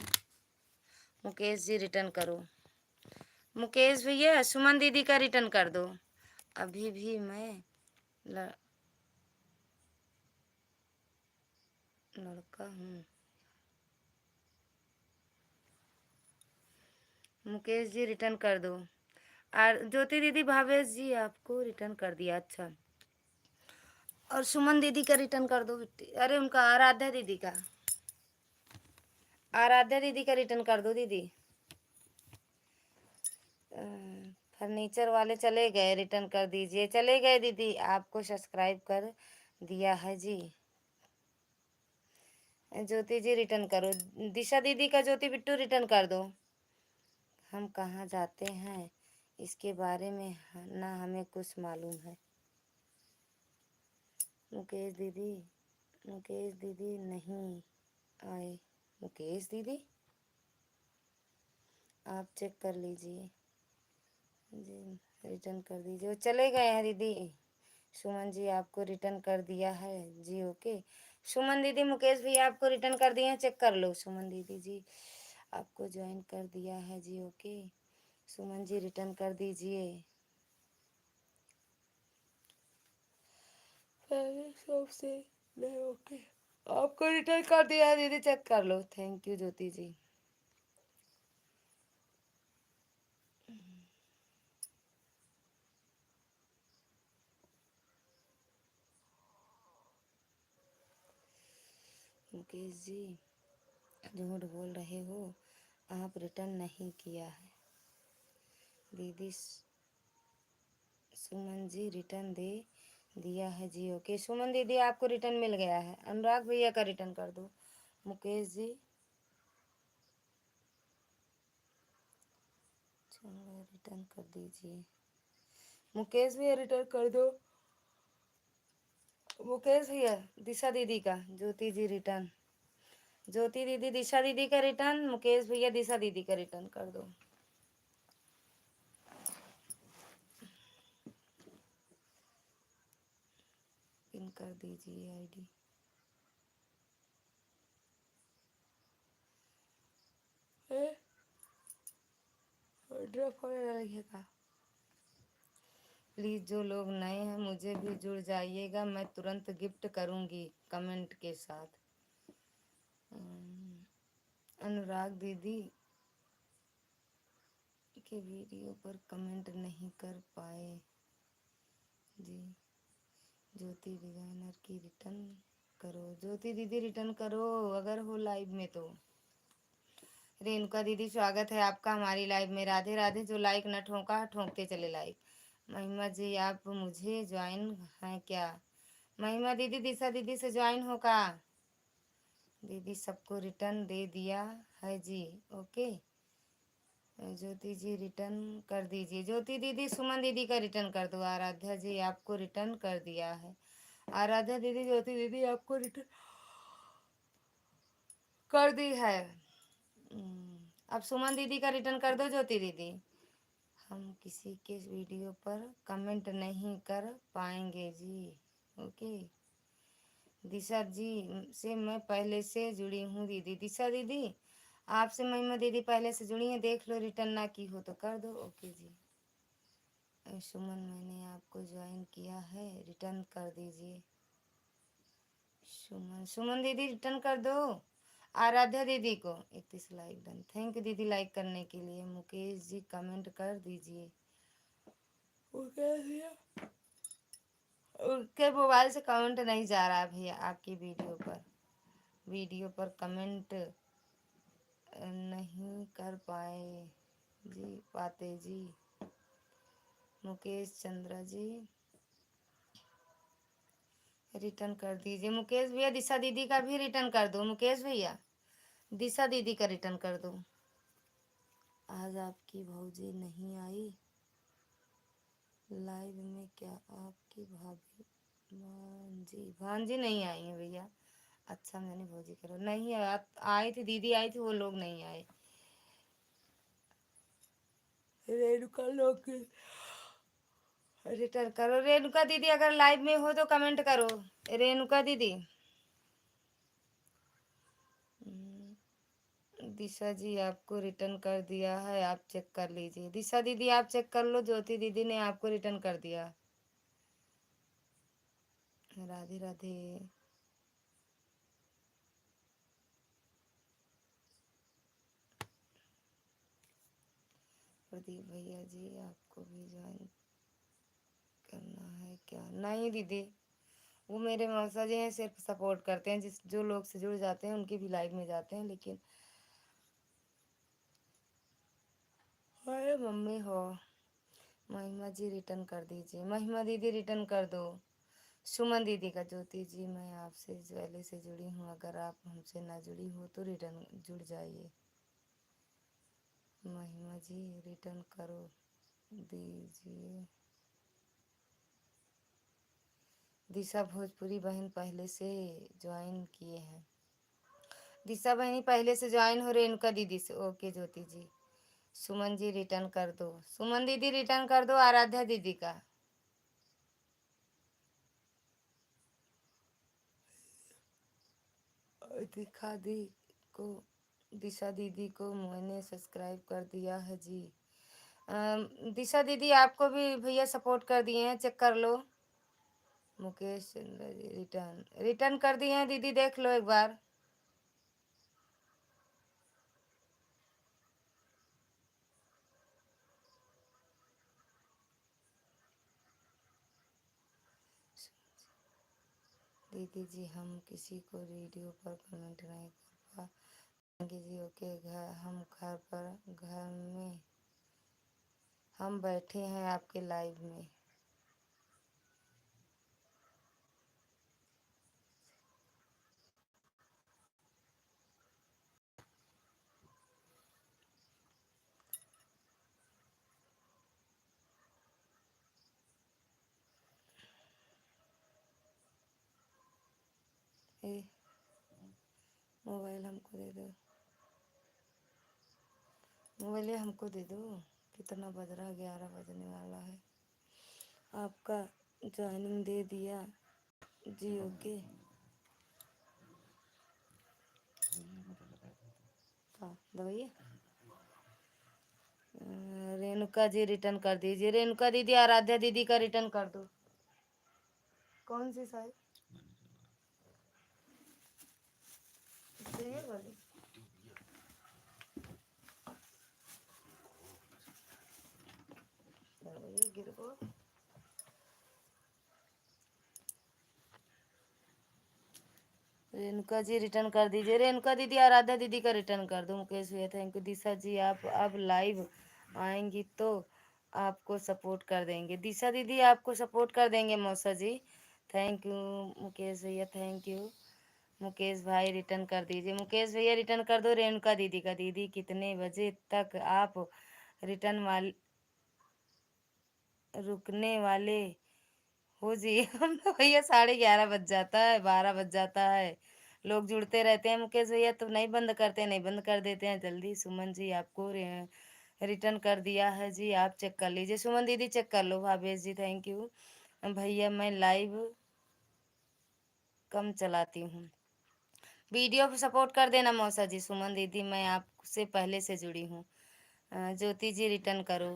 मुकेश जी रिटर्न करो। मुकेश भैया सुमन दीदी का रिटर्न कर दो। अभी भी मैं लड़का हूँ। मुकेश जी रिटर्न कर दो। और ज्योति दीदी, भावेश जी आपको रिटर्न कर दिया। अच्छा, और सुमन दीदी का रिटर्न कर दो। अरे उनका आराध्या दीदी का रिटर्न कर दो दीदी। फर्नीचर वाले चले गए, रिटर्न कर दीजिए। चले गए दीदी, आपको सब्सक्राइब कर दिया है जी। ज्योति जी रिटर्न करो। दिशा दीदी का ज्योति बिट्टू रिटर्न कर दो। हम कहाँ जाते हैं इसके बारे में ना हमें कुछ मालूम है। मुकेश दीदी नहीं आए। मुकेश दीदी आप चेक कर लीजिए जी, रिटर्न कर दीजिए। वो चले गए हैं दीदी। सुमन जी आपको रिटर्न कर दिया है जी, ओके। सुमन दीदी, मुकेश भैया आपको रिटर्न कर दिए हैं, चेक कर लो। सुमन दीदी जी आपको ज्वाइन कर दिया है जी, ओके। सुमन जी रिटर्न कर दीजिए। सबसे नहीं, ओके, आपको रिटर्न कर दिया है दीदी, चेक कर लो। थैंक यू ज्योति जी। मुकेश जी झूठ बोल रहे हो, आप रिटर्न नहीं किया है। दीदी सुमन जी रिटर्न दे दिया है जी, ओके। सुमन दीदी आपको रिटर्न मिल गया है। अनुराग भैया का रिटर्न कर दो। मुकेश जी चलो रिटर्न कर दीजिए। मुकेश भैया रिटर्न कर दो। मुकेश भैया, दिशा दीदी का, ज्योति जी रिटर्न। ज्योति दीदी दिशा दीदी का रिटर्न, मुकेश भैया दिशा दीदी का रिटर्न कर दो। पिन कर दीजिए आईडी। ड्रॉप रहिएगा प्लीज़। जो लोग नए हैं मुझे भी जुड़ जाइएगा, मैं तुरंत गिफ्ट करूँगी कमेंट के साथ। अनुराग दीदी के वीडियो पर कमेंट नहीं कर पाए जी। ज्योति डिजाइनर की रिटर्न करो। ज्योति दीदी रिटर्न करो अगर हो लाइव में तो। रेणुका दीदी स्वागत है आपका हमारी लाइव में। राधे राधे। जो लाइक न ठोका ठोकते चले लाइक। महिमा जी आप मुझे ज्वाइन हैं क्या? महिमा दीदी दिशा दीदी से ज्वाइन हो का? दीदी सबको रिटर्न दे दिया है जी, ओके। ज्योति जी रिटर्न कर दीजिए। ज्योति दीदी सुमन दीदी का रिटर्न कर दो। आराध्या जी आपको रिटर्न कर दिया है। आराध्या दीदी ज्योति दीदी आपको रिटर्न कर दी है। अब सुमन दीदी का रिटर्न कर दो ज्योति दीदी। हम किसी के वीडियो पर कमेंट नहीं कर पाएंगे जी, ओके। दिशा जी से मैं पहले से जुड़ी हूँ दीदी। दिशा दीदी आपसे महिमा दीदी पहले से जुड़ी हैं, देख लो रिटर्न ना की हो तो कर दो, ओके जी। सुमन मैंने आपको ज्वाइन किया है, रिटर्न कर दीजिए। सुमन दीदी रिटर्न कर दो। आराध्या दीदी को 31 लाइक डन। थैंक यू दीदी लाइक करने के लिए। मुकेश जी कमेंट कर दीजिए। उनके मोबाइल से कमेंट नहीं जा रहा है भैया आपकी वीडियो पर कमेंट नहीं कर पाते जी। मुकेश चंद्रा जी रिटर्न कर दीजिए मुकेश भैया। दिशा दीदी का भी रिटर्न कर दो मुकेश भैया। दिशा दीदी का रिटर्न कर दो। आज आपकी भौजी नहीं आई लाइव में, क्या आपकी भाभी भांजी भांजी नहीं आई है भैया? अच्छा मैंने भौजी करो नहीं आई थी, दीदी आई थी, वो लोग नहीं आए। रेणुका लोग रिटर्न करो। रेणुका दीदी अगर लाइव में हो तो कमेंट करो। रेणुका दीदी। दिशा जी आपको रिटर्न कर दिया है, आप चेक कर लीजिए। दिशा दीदी आप चेक कर लो, ज्योति दीदी ने आपको रिटर्न कर दिया। राधे राधे। प्रदीप भैया जी आपको भी ज्वाइन करना है क्या? नहीं दीदी, वो मेरे मौसा जी हैं, सिर्फ सपोर्ट करते हैं। जिस जो लोग से जुड़ जाते हैं उनकी भी लाइव में जाते हैं, लेकिन अरे मम्मी हो। महिमा जी रिटर्न कर दीजिए। महिमा दीदी रिटर्न कर दो। सुमन दीदी का। ज्योति जी मैं आपसे पहले से जुड़ी हूँ, अगर आप हमसे ना जुड़ी हो तो रिटर्न जुड़ जाइए। महिमा जी रिटर्न करो दीजिए। दिशा भोजपुरी बहन पहले से ज्वाइन किए हैं। दिशा बहनी पहले से ज्वाइन हो रेणुका दीदी से। ओके ज्योति जी। सुमन जी रिटर्न कर दो। सुमन दीदी रिटर्न कर दो आराध्या दीदी का। दिखा दी को दिशा दीदी को मैंने सब्सक्राइब कर दिया है जी। दिशा दीदी आपको भी भैया सपोर्ट कर दिए हैं, चेक कर लो। मुकेश चंद्र जी रिटर्न रिटर्न कर दिए हैं दीदी, देख लो एक बार। दीदी जी हम किसी को वीडियो पर कमेंट नहीं कर पाएंगे जी। ओके हम घर में हम बैठे हैं आपके लाइव में। ए मोबाइल हमको दे दो, मोबाइल हमको दे दो। कितना बज रहा है? 11 बजने वाला है। आपका ज्वाइनिंग दे दिया जी। ओके हाँ दबाइए। रेणुका जी रिटर्न कर दीजिए। रेणुका दीदी आराध्या दीदी का रिटर्न कर दो। कौन सी साइड ये वाली? दबाइए गिर को। रेणुका जी रिटर्न कर दीजिए। रेणुका दीदी आराध्या दीदी का रिटर्न कर दो। मुकेश भैया थैंक यू। दिशा जी आप अब लाइव आएंगी तो आपको सपोर्ट कर देंगे। दिशा दीदी आपको सपोर्ट कर देंगे मौसा जी। थैंक यू मुकेश भैया, थैंक यू। मुकेश भाई रिटर्न कर दीजिए। मुकेश भैया रिटर्न कर दो रेणुका दीदी का। दीदी कितने बजे तक आप रिटर्न वाले रुकने वाले हो जी? हम तो भैया 11:30 बज जाता है, 12 बज जाता है। लोग जुड़ते रहते हैं मुकेश भैया, तो नहीं बंद करते, नहीं बंद कर देते हैं जल्दी। सुमन जी आपको रिटर्न कर दिया है जी, आप चेक कर लीजिए। सुमन दीदी चेक कर लो। Bhavesh ji thank you. भैया मैं लाइव कम चलाती हूँ, वीडियो पे सपोर्ट कर देना मौसा जी। सुमन दीदी मैं आपसे पहले से जुड़ी हूँ। ज्योति जी रिटर्न करो।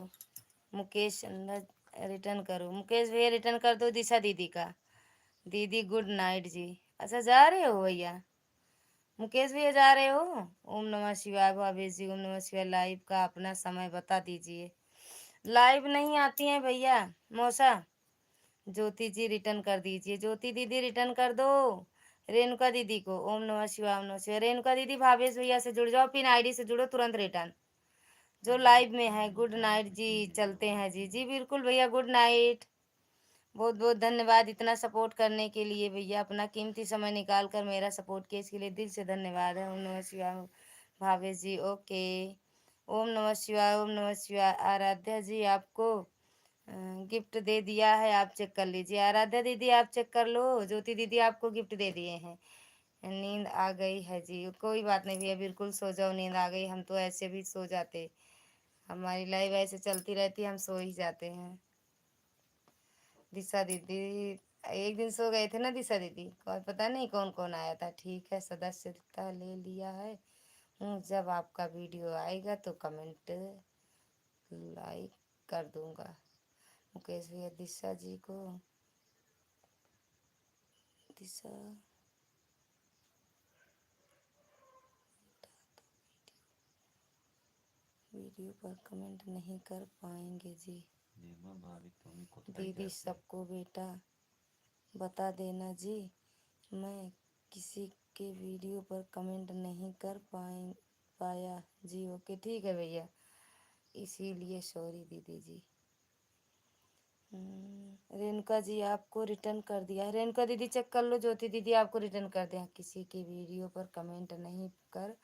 मुकेश अंदर रिटर्न करो। मुकेश भैया रिटर्न कर दो दिशा दीदी का। दीदी गुड नाइट जी। अच्छा जा रहे हो भैया? मुकेश भैया जा रहे हो? ओम नमः शिवाय। भावेश जी ओम नमः शिवाय। लाइव का अपना समय बता दीजिए। लाइव नहीं आती हैं भैया मौसा। ज्योति जी रिटर्न कर दीजिए। ज्योति दीदी रिटर्न कर दो रेणुका दीदी को। ओम नमः शिवाय ओम नमः शिवाय। रेणुका दीदी भावेश भैया से जुड़ जाओ, पिन आईडी से जुड़ो, तुरंत रिटर्न। जो लाइव में है गुड नाइट जी। चलते हैं जी। जी बिल्कुल भैया गुड नाइट। बहुत बहुत धन्यवाद इतना सपोर्ट करने के लिए भैया, अपना कीमती समय निकाल कर मेरा सपोर्ट किया, इसके लिए दिल से धन्यवाद है। ओम नमः शिवाय भावेश जी, ओके। ओम नमः शिवाय, ओम नमः शिवाय। आराध्या जी आपको गिफ्ट दे दिया है, आप चेक कर लीजिए। आराध्या दीदी आप चेक कर लो, ज्योति दीदी आपको गिफ्ट दे दिए हैं। नींद आ गई है जी, कोई बात नहीं भैया, बिल्कुल सो जाओ, नींद आ गई, हम तो ऐसे भी सो जाते, हमारी लाइफ ऐसे चलती रहती है, हम सो ही जाते हैं। दिशा दीदी एक दिन सो गए थे ना दिशा दीदी, और पता नहीं कौन कौन आया था। ठीक है, सदस्यता ले लिया है। जब आपका वीडियो आएगा तो कमेंट लाइक कर दूंगा। मुकेश भैया दिशा जी को, दिशा वीडियो पर कमेंट नहीं कर पाएंगे जी। दीदी सबको बेटा बता देना जी, मैं किसी के वीडियो पर कमेंट नहीं कर पाया जी। ओके ठीक है भैया, इसीलिए सॉरी दीदी जी। रेणुका जी आपको रिटर्न कर दिया है। रेणुका दीदी चेक कर लो, ज्योति दीदी आपको रिटर्न कर दिया। किसी के वीडियो पर कमेंट नहीं कर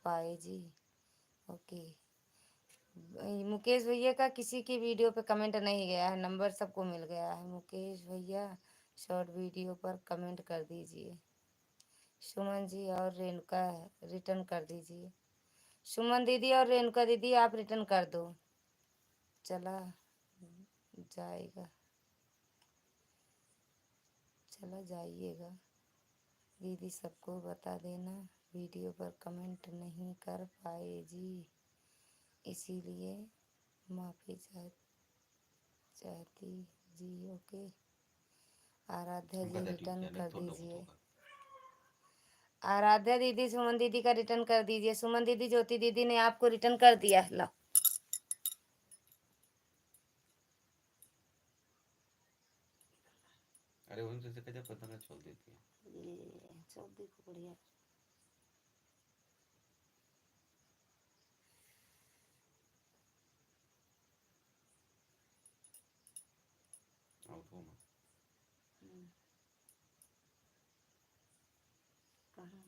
पाए जी, ओके। मुकेश भैया का किसी की वीडियो पे कमेंट नहीं गया है, नंबर सबको मिल गया है। मुकेश भैया शॉर्ट वीडियो पर कमेंट कर दीजिए। सुमन जी और रेणुका रिटर्न कर दीजिए। सुमन दीदी और रेणुका दीदी आप रिटर्न कर दो, चला जाएगा, चला जाइएगा। दीदी सबको बता देना, वीडियो पर कमेंट नहीं कर पाए जी, इसीलिए माफ़ी चाहती जी, ओके। आराध्या जी रिटर्न कर दीजिए। आराध्या दीदी सुमन दीदी का रिटर्न कर दीजिए। सुमन दीदी ज्योति दीदी ने आपको रिटर्न कर दिया। लो अरे उनसे से कजा पता ना छोड़ देती है ये छोड़ दी को बढ़िया। आउट हो ना कहाँ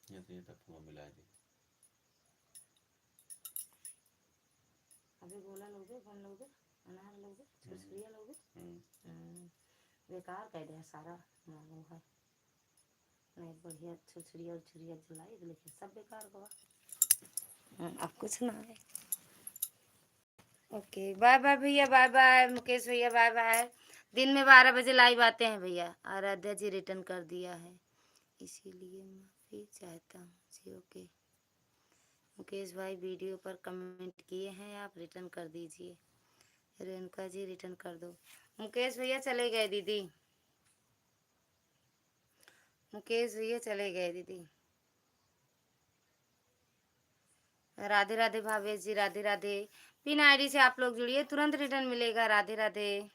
ये तो ये तक फोन मिला दी। अभी गोला लोगे, कौन लोगे, अनार लोगे, छुछड़िया लोगे। बेकार कह दे सारा मालूम है, नहीं बढ़िया छुछड़िया उछड़िया जलाई लेकिन सब बेकार हुआ। अब कुछ ना है। ओके बाय बाय भैया, बाय बाय मुकेश भैया, बाय बाय। दिन में 12 बजे लाइव आते हैं भैया। आराध्या जी रिटर्न कर दिया है, इसीलिए माफ़ी चाहता हूँ जी, ओके। मुकेश भाई वीडियो पर कमेंट किए हैं, आप रिटर्न कर दीजिए। रेणुका जी रिटर्न कर दो। मुकेश भैया चले गए दीदी, मुकेश भैया चले गए दीदी। राधे राधे भावेश जी, राधे राधे। पिन आईडी से आप लोग जुड़िए, तुरंत रिटर्न मिलेगा। राधे राधे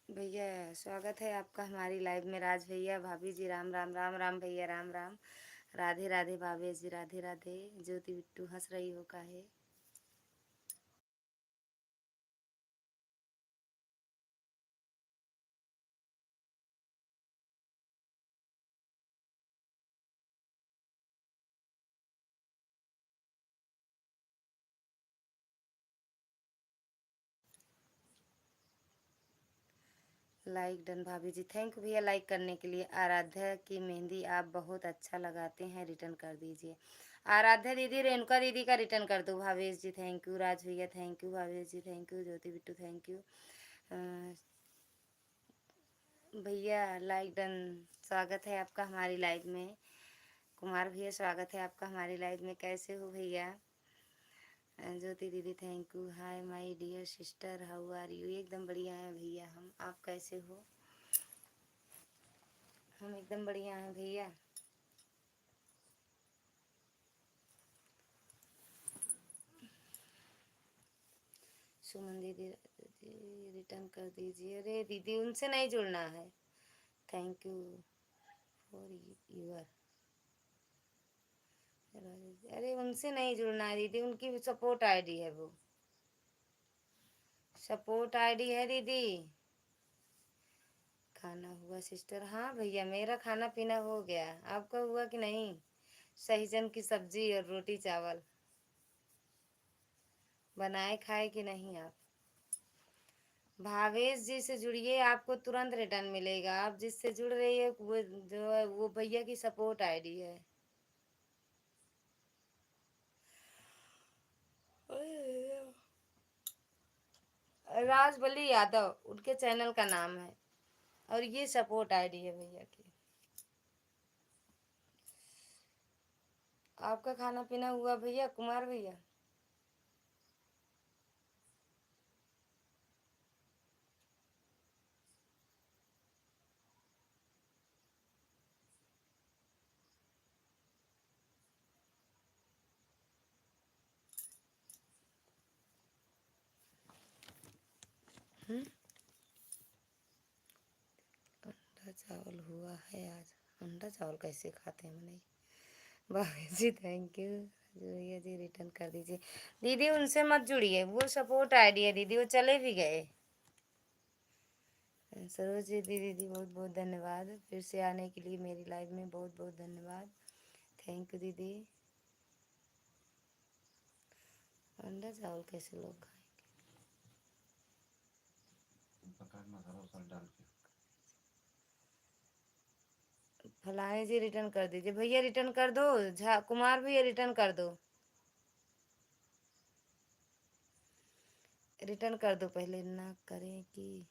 भैया, स्वागत है आपका हमारी लाइव में। राज भैया, भाभी जी, राम राम, राम राम भैया, राम राम। राधे राधे भावेश जी, राधे राधे। ज्योति बिट्टू हंस रही हो का है। लाइक डन भाभी जी, थैंक यू भैया लाइक करने के लिए। आराध्या की मेहंदी आप बहुत अच्छा लगाते हैं, रिटर्न कर दीजिए। आराध्या दीदी रेणुका दीदी का रिटर्न कर दो। भावेश जी थैंक यू, राज भैया thank you, Bhavesh ji thank you, Jyoti Bittu thank you. भैया लाइक डन, स्वागत है आपका हमारी लाइव में। कुमार भैया स्वागत है आपका हमारी लाइव में, कैसे हो भैया। ज्योति दीदी thank you. Hi my dear sister, how are you. एकदम बढ़िया है भैया हम, आप कैसे हो। हम एकदम बढ़िया हैं भैया। सुमन दीदी रिटर्न कर दीजिए। अरे दीदी उनसे नहीं जुड़ना है। थैंक यू फॉर यूर अरे उनसे नहीं जुड़ना है दीदी, उनकी सपोर्ट आईडी है वो, सपोर्ट आईडी है दीदी। खाना हुआ सिस्टर? हाँ भैया मेरा खाना पीना हो गया, आपका हुआ कि नहीं? सहजन की सब्जी और रोटी चावल बनाए खाए कि नहीं आप? भावेश जी से जुड़िए, आपको तुरंत रिटर्न मिलेगा। आप जिससे जुड़ रही है वो जो है वो भैया की सपोर्ट आईडी है। राजबली यादव उनके चैनल का नाम है, और ये सपोर्ट आईडी है भैया की। आपका खाना पीना हुआ भैया, कुमार भैया? अंडा चावल हुआ है आज। अंडा चावल कैसे खाते हैं नहीं? बाबा जी थैंक यू। भैया जी रिटर्न कर दीजिए। दीदी उनसे मत जुड़िए, वो सपोर्ट आईडी है दीदी, वो चले भी गए। सरोज जी दीदी बहुत बहुत धन्यवाद फिर से आने के लिए मेरी लाइफ में, बहुत बहुत धन्यवाद। थैंक यू दीदी। अंडा चावल कैसे लोग खाएंगे? पकाना मसाला वसाला डाल के। फलाने जी रिटर्न कर दीजिए भैया, रिटर्न कर दो। झा कुमार भैया रिटर्न कर दो, रिटर्न कर दो, पहले ना करें कि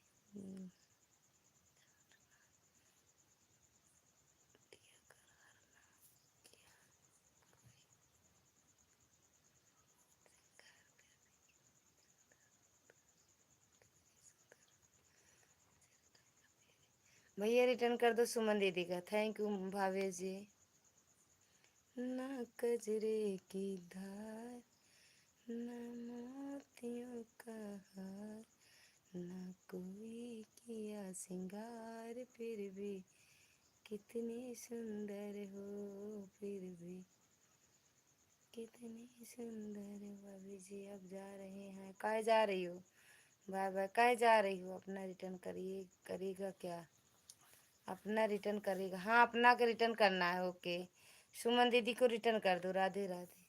भैया रिटर्न कर दो सुमन दीदी का। थैंक यू भावेश जी। ना कजरे की धार, ना मोतियों का हार, ना कोई किया सिंगार, फिर भी कितनी सुंदर हो, फिर भी कितनी सुंदर हो। भाभी जी अब जा रहे हैं, काहे जा रही हो? बाय बाय, काहे जा रही हो? अपना रिटर्न करिए, करेगा क्या? अपना रिटर्न करेगा, हाँ अपना के रिटर्न करना है। ओके सुमन दीदी को रिटर्न कर दो। राधे राधे।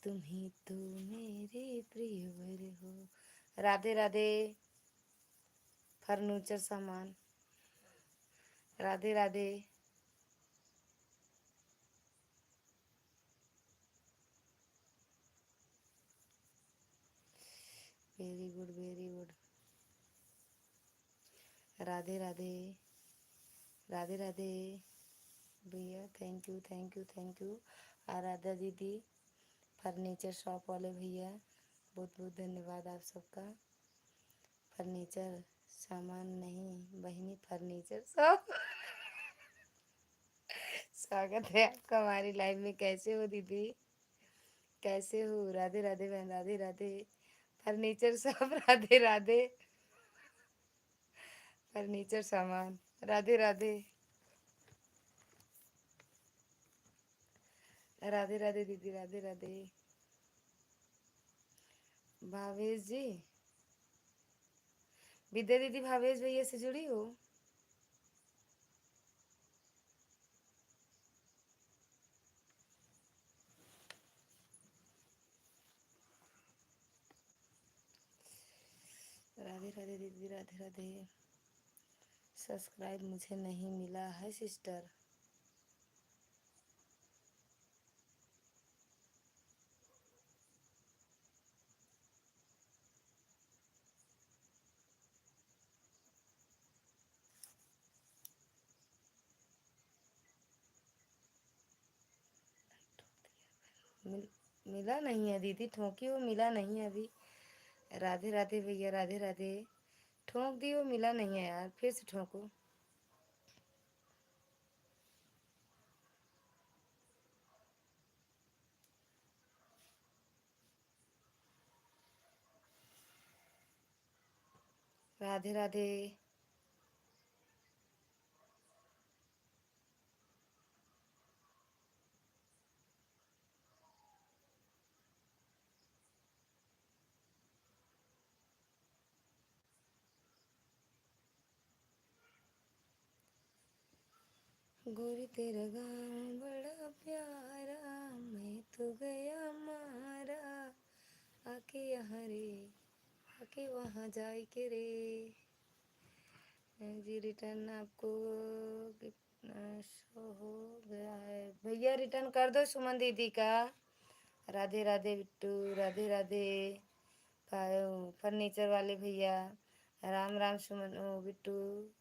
तुम ही तो मेरे प्रियवर हो। राधे राधे। फर्नीचर सामान। Radhe Radhe. Very good very good. Radhe Radhe. Radhe Radhe भैया, thank you thank you thank you. Aradha दीदी, फर्नीचर शॉप वाले भैया, बहुत बहुत धन्यवाद आप सबका। फर्नीचर सामान नहीं बहनी, फर्नीचर शॉप। स्वागत है आपका हमारी लाइफ में। कैसे हो दीदी, कैसे हो? राधे राधे बहन, Radhe Radhe. Furniture shop Radhe Radhe. Furniture सामान राधे राधे। राधे राधे दीदी, राधे राधे। भावेश जी, विद्या दीदी भावेश भैया से जुड़ी हो? राधे राधे दीदी, राधे राधे। सब्सक्राइब मुझे नहीं मिला है सिस्टर। मिला नहीं है दीदी, ठोकी हो, मिला नहीं है अभी। राधे राधे भैया, राधे राधे। ठोक दी हो, मिला नहीं है यार, फिर से ठोको। राधे राधे। गोरी तेरा गाँव बड़ा प्यारा, मैं तो गया मारा, आके यहाँ रे, आके वहाँ जाए के रे। जी रिटर्न आपको कितना शो हो गया है भैया, रिटर्न कर दो सुमन दीदी का। राधे राधे बिट्टू, राधे राधे फर्नीचर वाले भैया, राम राम सुमन बिट्टू,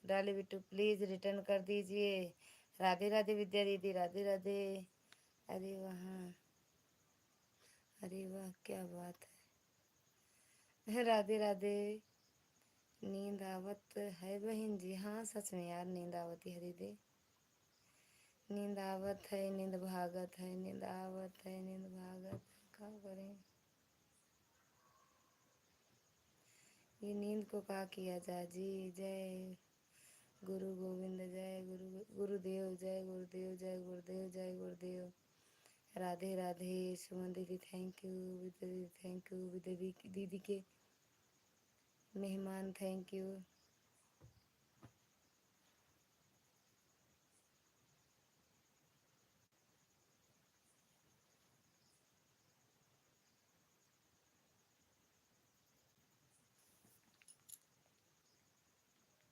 डाले बिट्टू प्लीज़ रिटर्न कर दीजिए। राधे राधे विद्या दीदी, राधे राधे। अरे वहाँ, अरे वाह क्या बात है। राधे राधे। नींद आवत है बहन जी, हाँ सच में यार नींद आवती है दीदी, नींद आवत है, नींद भागत है, नींद आवत है, नींद भागत है, क्या करें। ये नींद को क्या किया जाए जी। जय गुरु गोविंद, जय गुरुदेव, जय गुरुदेव, जय गुरुदेव, जय गुरुदेव। राधे राधे सुमन दीदी थैंक यू, विद्या दीदी थैंक यू, विद्या दीदी के मेहमान थैंक यू।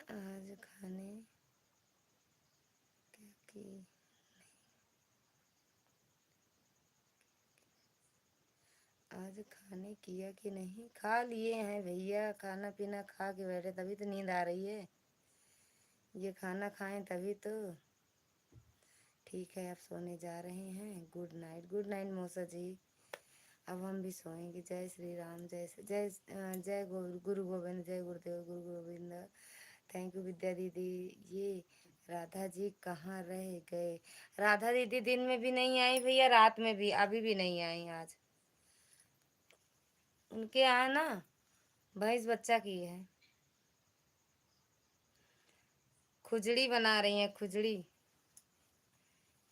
आज खाने क्या की, आज खाने किया कि नहीं, खा लिए हैं भैया, खाना पीना खा के बैठे तभी तो नींद आ रही है, ये खाना खाएं तभी तो। ठीक है आप सोने जा रहे हैं, गुड नाइट, गुड नाइट मौसा जी, अब हम भी सोएंगे। जय श्री राम, जय गुरु गोविंद, जय गुरुदेव गुरु गोविंद। थैंक यू विद्या दीदी। ये राधा जी कहाँ रह गए, राधा दीदी दिन में भी नहीं आई भैया, रात में भी अभी भी नहीं आई आज, उनके यहाँ ना भैंस बच्चा की है, खुजड़ी बना रही हैं, खुजड़ी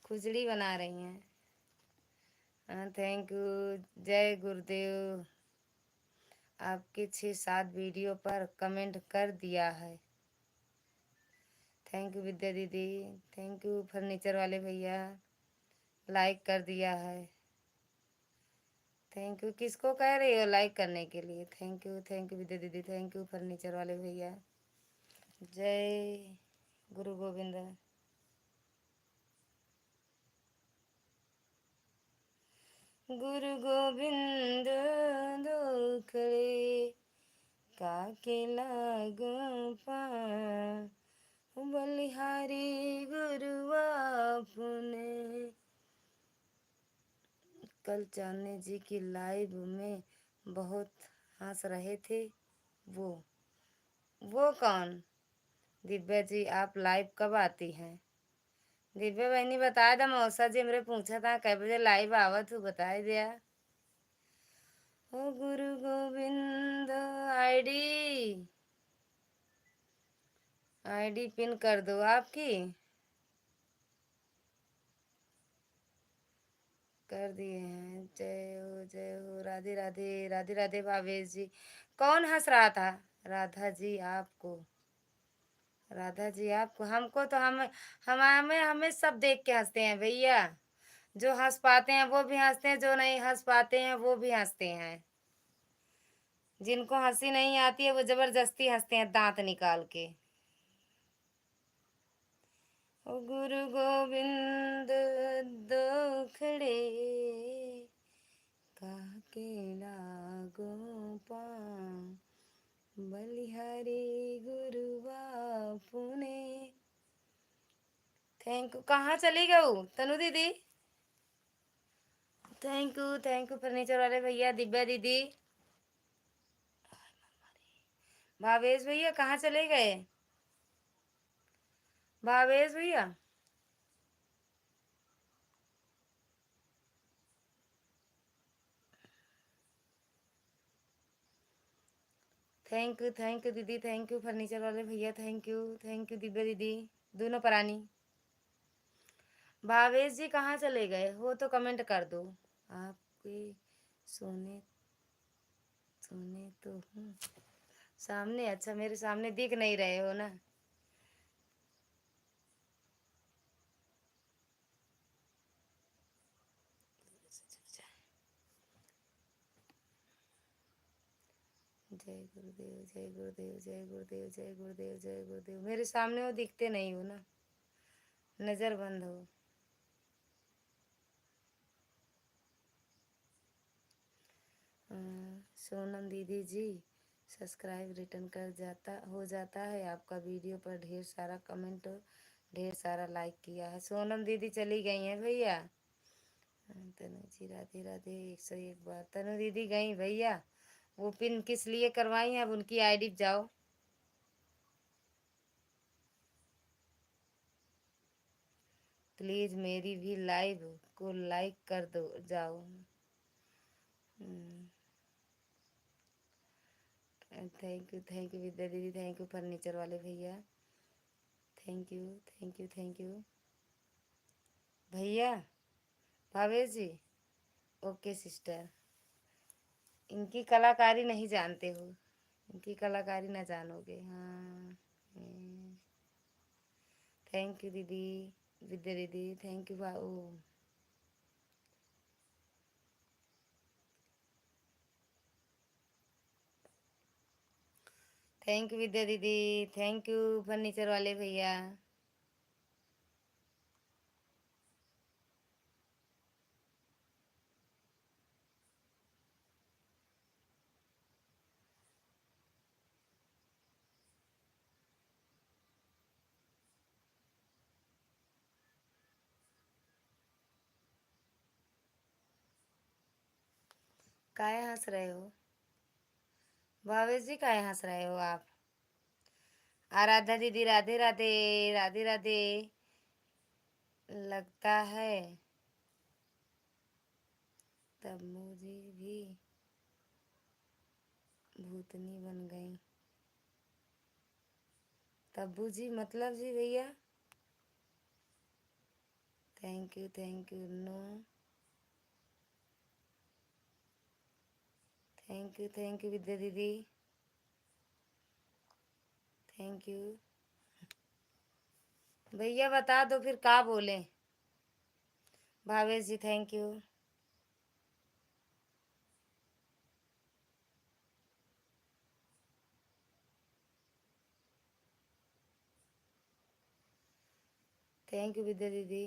खुजड़ी बना रही हैं। हाँ थैंक यू, जय गुरुदेव। आपके 6-7 वीडियो पर कमेंट कर दिया है, थैंक यू विद्या दीदी, थैंक यू फर्नीचर वाले भैया, लाइक कर दिया है, थैंक यू। किसको कह रही हो लाइक करने के लिए, थैंक यू विद्या दीदी, थैंक यू फर्नीचर वाले भैया। जय गुरु गोविंद। गुरु गोविंद दुखड़े काके लागू पाऊँ, बलिहारी गुरु आपने। कल चांदनी जी की लाइव में बहुत हंस रहे थे, वो कौन। दिव्या जी आप लाइव कब आती हैं, दिव्या बहनी बताया था, मौसा जी हमरे पूछा था कै बजे लाइव आवत तू बता दिया। ओ गुरु गोविंद, आईडी आईडी पिन कर दो आपकी, कर दिए हैं। जय हो राधे राधे, राधे राधे भावेश जी। कौन हंस रहा था, राधा जी आपको, राधा जी आपको, हमको तो हमें सब देख के हंसते हैं भैया, जो हंस पाते हैं वो भी हंसते हैं, जो नहीं हंस पाते हैं वो भी हंसते हैं, जिनको हंसी नहीं आती है वो जबरदस्ती हंसते हैं दांत निकाल के। ओ गुरु गोविंद दुखड़े काके लागो पाऊँ, बलिहारी गुरु बापुने। थैंक यू, कहाँ चली गऊ तनु दीदी, थैंक यू फर्नीचर वाले भैया, दिव्या दीदी, भावेश भैया कहाँ चले गए, भावेश भैया। थैंक यू दीदी, थैंक यू फर्नीचर वाले भैया, थैंक यू दिव्या दीदी, दोनों प्राणी। भावेश जी कहाँ चले गए हो तो कमेंट कर दो। आपके सोने सोने तो हूँ सामने, अच्छा मेरे सामने दिख नहीं रहे हो ना। जय गुरुदेव, जय गुरुदेव, जय गुरुदेव, जय गुरुदेव, जय गुरुदेव। मेरे सामने वो दिखते नहीं हो ना, नजर बंद हो। सोनम दीदी जी, सब्सक्राइब रिटर्न हो जाता है आपका वीडियो पर ढेर सारा कमेंट, ढेर सारा लाइक किया है। सोनम दीदी चली गई हैं भैया। तनु जी राधे राधे 101 बार। तनु दीदी गई भैया, वो पिन किस लिए करवाई हैं, अब उनकी आईडी पे जाओ। प्लीज मेरी भी लाइव को लाइक कर दो जाओ। थैंक यू विद्या दीदी, थैंक यू फर्नीचर वाले भैया, thank you thank you thank you भैया। भावेश जी, ओके सिस्टर। इनकी कलाकारी नहीं जानते हो, इनकी कलाकारी ना जानोगे। हाँ, थैंक यू दीदी, विद्या दीदी, थैंक यू भाऊ। थैंक यू विद्या दीदी, थैंक यू फर्नीचर वाले भैया। काहे हंस रहे हो भावेश जी, काहे हंस रहे हो आप? आराध्या दीदी राधे राधे, राधे राधे। लगता है तब मुझे भी भूतनी बन गई। तब्बू जी मतलब जी भैया, thank you no, thank you Vidya दीदी, थैंक यू भैया। बता दो फिर का बोले। Bhavesh ji thank you. Thank you Vidya दीदी।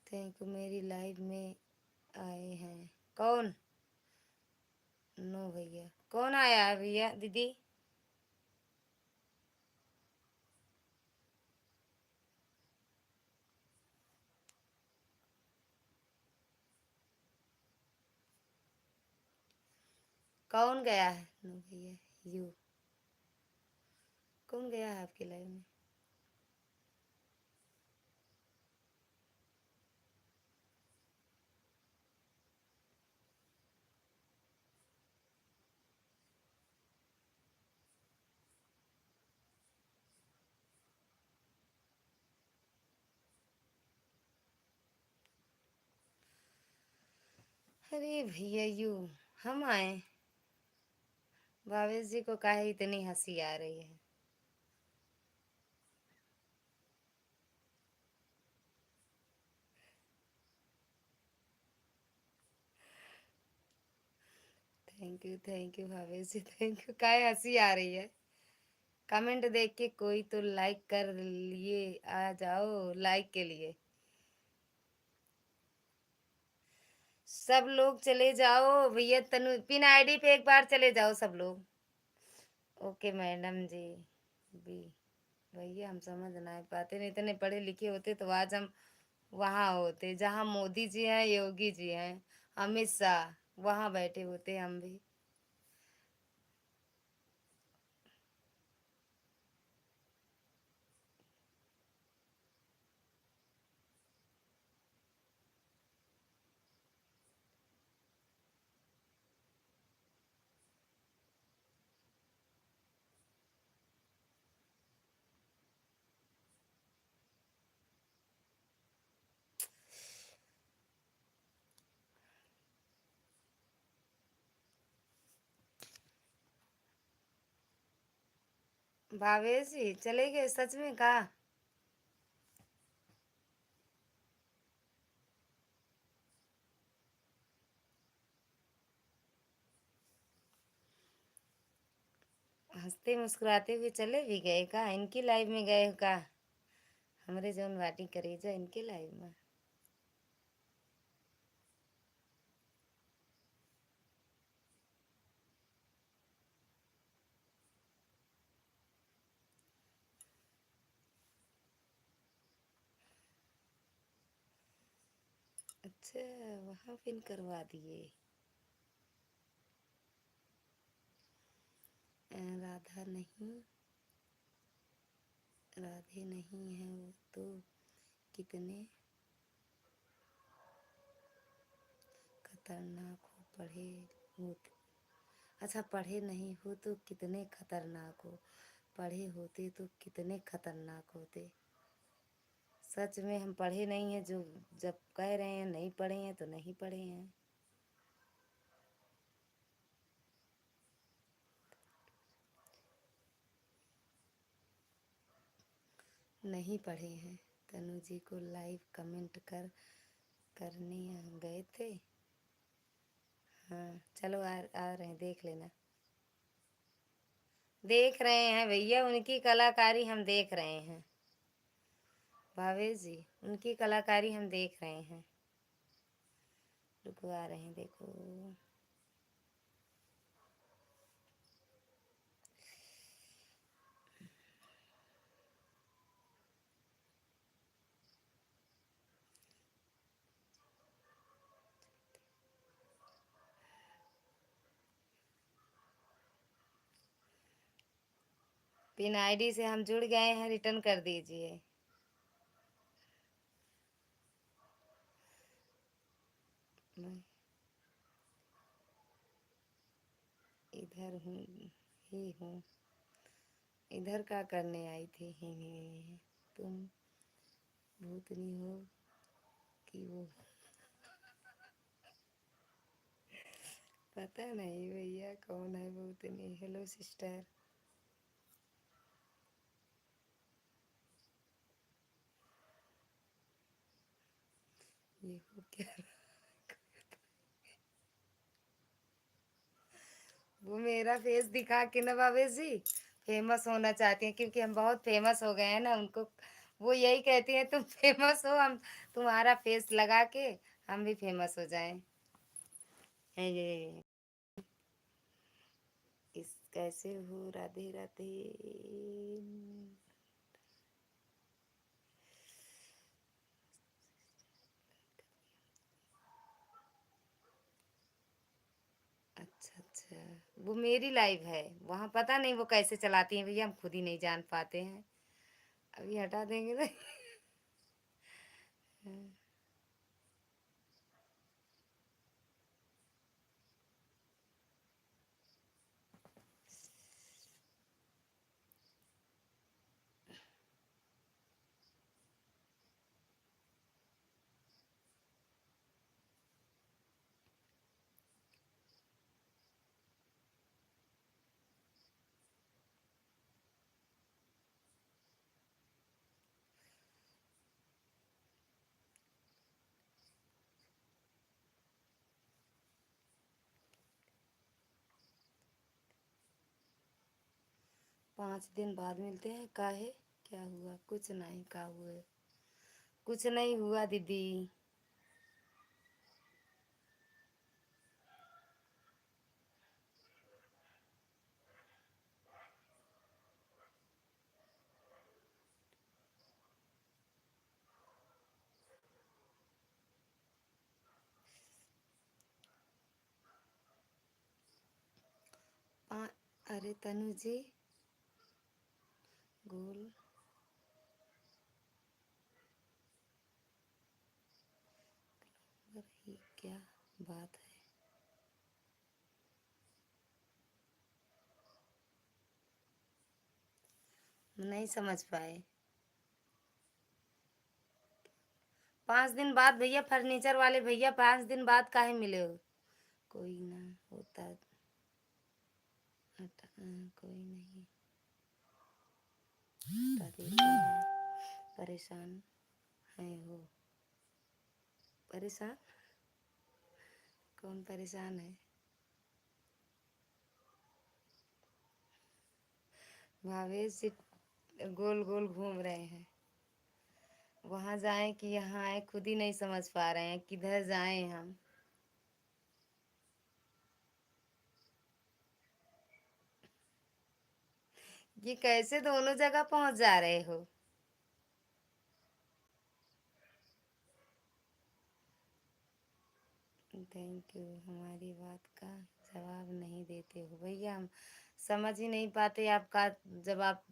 थैंक यू मेरी लाइफ में आए हैं। कौन? नो भैया, कौन आया है भैया दीदी? कौन गया है? नो भैया, यू कौन गया है आपकी लाइफ में? अरे भैया यू, हम आए। भावेश जी को काहे इतनी हंसी आ रही है? Thank you Bhavesh ji, thank you. काहे हंसी आ रही है? कमेंट देख के कोई तो लाइक कर लिए, आ जाओ लाइक के लिए। सब लोग चले जाओ भैया, तनु पिन आईडी पे एक बार चले जाओ सब लोग। ओके मैडम जी। भी भैया हम समझ ना पाते, नहीं इतने पढ़े लिखे होते तो आज हम वहाँ होते जहाँ मोदी जी हैं, योगी जी हैं, अमित शाह, वहाँ बैठे होते हम भी। भावेश जी चले गए सच में का? हंसते मुस्कुराते हुए चले भी गए का? इनकी लाइव में गए हो का? हमरे जौन बाटी करे जो इनके लाइव में। अच्छा, वहां पिन करवा दिए। राधा नहीं, राधे नहीं है वो तो कितने खतरनाक हो पढ़े हो। अच्छा, पढ़े नहीं हो तो कितने खतरनाक हो, पढ़े होते तो कितने खतरनाक होते। सच में हम पढ़े नहीं हैं, जो जब कह रहे हैं नहीं पढ़े हैं तो नहीं पढ़े हैं। नहीं पढ़े हैं। तनु जी को लाइव कमेंट करने गए थे। हाँ चलो, आ रहे हैं, देख लेना। देख रहे हैं भैया, उनकी कलाकारी हम देख रहे हैं। भावेश जी, उनकी कलाकारी हम देख रहे हैं। रुको, आ रहे हैं, देखो। पिन आईडी से हम जुड़ गए हैं, रिटर्न कर दीजिए। मैं इधर हूँ ही हूँ। इधर का करने आई थी ही। तुम भूतनी हो कि वो? पता नहीं भैया कौन है भूतनी। Hello sister. ये हो क्या? वो मेरा फेस दिखा के ना भावेश जी फेमस होना चाहती हैं, क्योंकि हम बहुत फेमस हो गए हैं ना उनको। वो यही कहती हैं तुम फेमस हो, हम तुम्हारा फेस लगा के हम भी फेमस हो जाएं। ये इस कैसे हो? राधे राधे। अच्छा अच्छा, वो मेरी लाइव है, वहां पता नहीं वो कैसे चलाती हैं भैया, हम खुद ही नहीं जान पाते हैं। अभी हटा देंगे तो। 5 दिन बाद मिलते हैं, काहे? क्या हुआ? कुछ नहीं, का हुए? कुछ नहीं हुआ दीदी। 5। अरे तनु जी, गोल रही क्या बात है? नहीं समझ पाए। 5 दिन बाद भैया, फर्नीचर वाले भैया 5 दिन बाद काहे मिले हो? कोई ना होता। कोई नहीं। परेशान है हो? परेशान? कौन परेशान है? भावेश जी गोल गोल घूम रहे हैं। वहां जाएं कि यहाँ आए, खुद ही नहीं समझ पा रहे हैं किधर जाएं हम। ये कैसे दोनों जगह पहुंच जा रहे हो? Thank you. हमारी बात का जवाब नहीं देते हो भैया, हम समझ ही नहीं पाते आपका जवाब।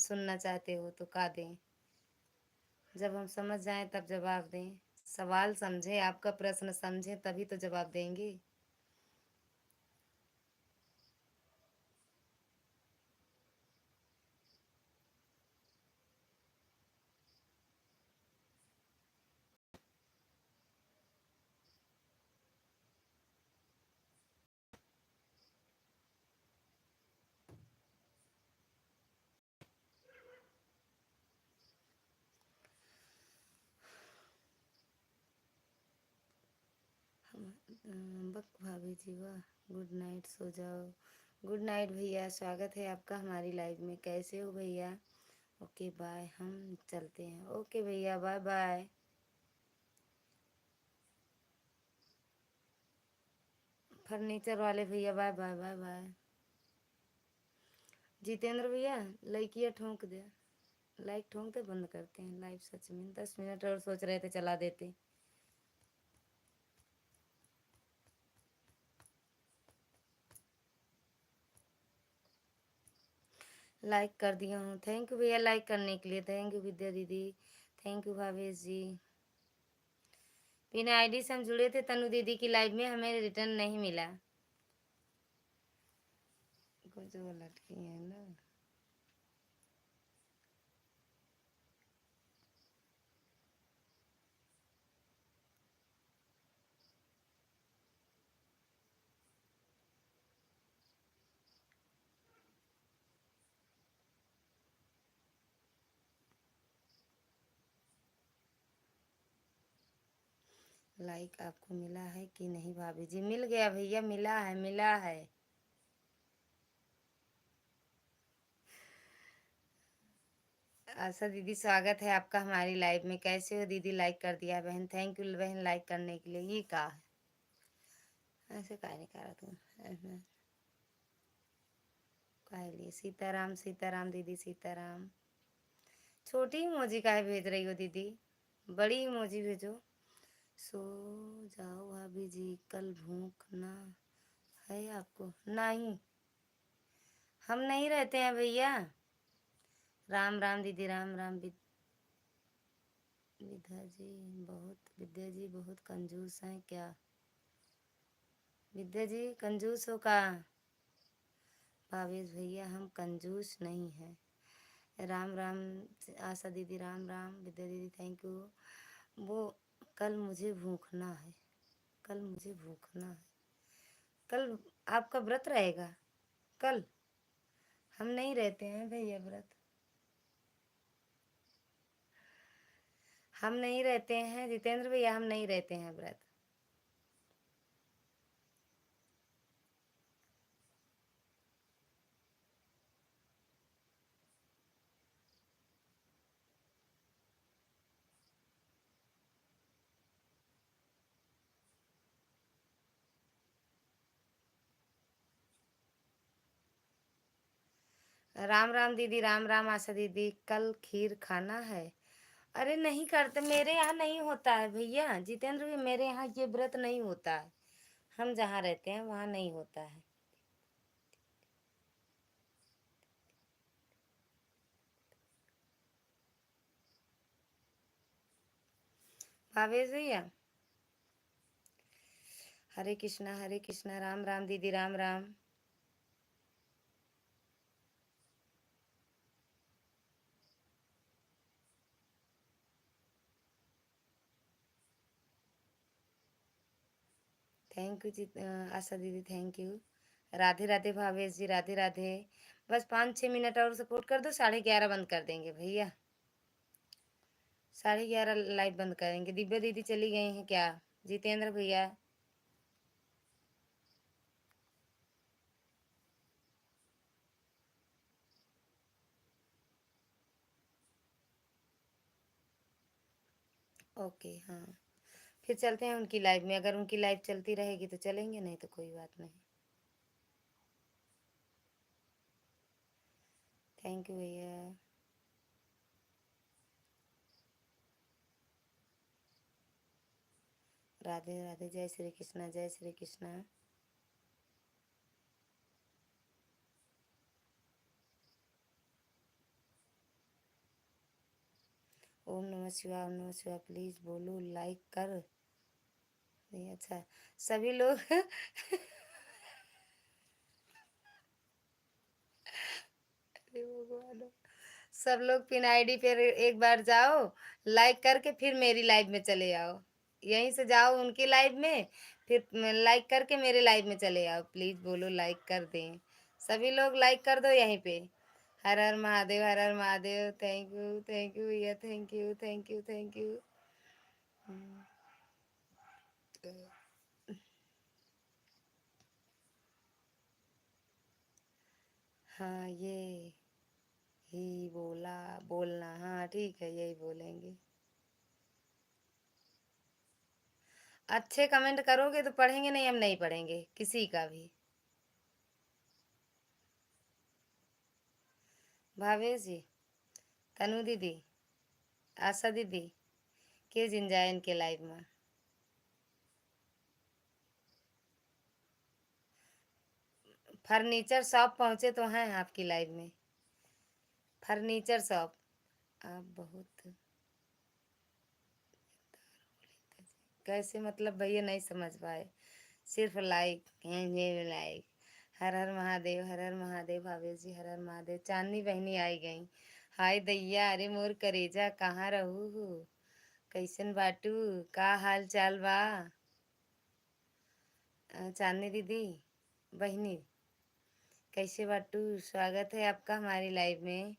सुनना चाहते हो तो का दें? जब हम समझ जाएं तब जवाब दें। सवाल समझे, आपका प्रश्न समझे तभी तो जवाब देंगे। बक भाभी जी वाह, गुड नाइट, सो जाओ। गुड नाइट भैया, स्वागत है आपका हमारी लाइव में। कैसे हो भैया? ओके बाय, हम चलते हैं। ओके भैया, बाय बाय। फर्नीचर वाले भैया, bye bye bye bye. Jitendra भैया लाइकिया ठोंक दे, लाइक ठोंक दे, बंद करते हैं लाइव। सच में 10 मिनट और सोच रहे थे चला देते। लाइक कर दिया हूँ, थैंक यू भैया लाइक करने के लिए। थैंक यू विद्या दीदी, थैंक यू भावेश जी। बिना आईडी से हम जुड़े थे तनु दीदी की लाइव में, हमें रिटर्न नहीं मिला। कुछ वो लटकी है ना। लाइक आपको मिला है कि नहीं भाभी जी? मिल गया भैया, मिला है, मिला है। आशा दीदी स्वागत है आपका हमारी लाइव में। कैसे हो दीदी? लाइक कर दिया बहन, थैंक यू बहन लाइक करने के लिए। ये कहा है ऐसे काहे नहीं करा तुम? काहे लिए? सीताराम सीताराम दीदी, सीताराम। छोटी इमोजी काहे भेज रही हो दीदी? बड़ी इमोजी भेजो। सो जाओ भाभी जी, कल भूख ना है आपको? नहीं, हम नहीं रहते हैं भैया। राम राम दीदी, राम राम। विद्या जी बहुत कंजूस हैं क्या? विद्या जी कंजूस हो का? भावेश भैया हम कंजूस नहीं हैं। राम राम आशा दीदी, राम राम। विद्या दीदी थैंक यू। वो कल मुझे भूखना है, कल मुझे भूखना है। कल आपका व्रत रहेगा? कल हम नहीं रहते हैं भैया व्रत, हम नहीं रहते हैं जितेंद्र भैया, हम नहीं रहते हैं व्रत। राम राम दीदी, राम राम आशा दीदी। कल खीर खाना है? अरे नहीं करते, मेरे यहाँ नहीं होता है भैया। जितेंद्र भी, मेरे यहाँ ये व्रत नहीं होता है। हम जहाँ रहते हैं वहाँ नहीं होता है। भावेश भैया, हरे कृष्णा, राम राम दीदी, राम राम। थैंक यू आशा दीदी, थैंक यू। राधे राधे भावेश जी, राधे राधे। बस 5-6 मिनट और सपोर्ट कर दो, 11:30 बंद कर देंगे भैया। 11:30 लाइव बंद करेंगे। दिव्या दीदी चली गई हैं क्या? जितेंद्र भैया ओके हाँ, फिर चलते हैं उनकी लाइव में। अगर उनकी लाइव चलती रहेगी तो चलेंगे, नहीं तो कोई बात नहीं। थैंक यू भैया। राधे राधे, जय श्री कृष्णा, जय श्री कृष्णा। ओम नमः शिवाय, ओम नमः शिवाय। प्लीज बोलो, लाइक कर। नहीं अच्छा, सभी लोग अरे भगवान, सब लोग पिन आईडी पे एक बार जाओ, लाइक करके फिर मेरी लाइव में चले आओ। यहीं से जाओ उनकी लाइव में, फिर लाइक करके मेरे लाइव में चले आओ। प्लीज बोलो, लाइक कर दें। सभी लोग लाइक कर दो यहीं पे। हर हर महादेव, हर हर महादेव। थैंक यू भैया, thank you, thank you, thank you. हाँ, ये ही बोलना, हाँ ठीक है, यही बोलेंगे। अच्छे कमेंट करोगे तो पढ़ेंगे, नहीं हम नहीं पढ़ेंगे किसी का भी। भावेश जी, तनु दीदी, आशा दीदी, के जिन जाए इनके लाइव में। फर्नीचर शॉप पहुंचे तो हैं आपकी लाइव में। फर्नीचर शॉप, आप बहुत कैसे, मतलब भैया नहीं समझ पाए। सिर्फ लाइक, ये लाइक। हर हर महादेव, हर हर महादेव। भावेश जी, हर हर महादेव। चांदनी बहनी आई गई। हाय दैया, अरे मोर करेजा, कहाँ रहू हो? कैसन बाटू? का हाल चाल बा? चांदनी दीदी, बहनी, कैसे बाटू? स्वागत है आपका हमारी लाइव में।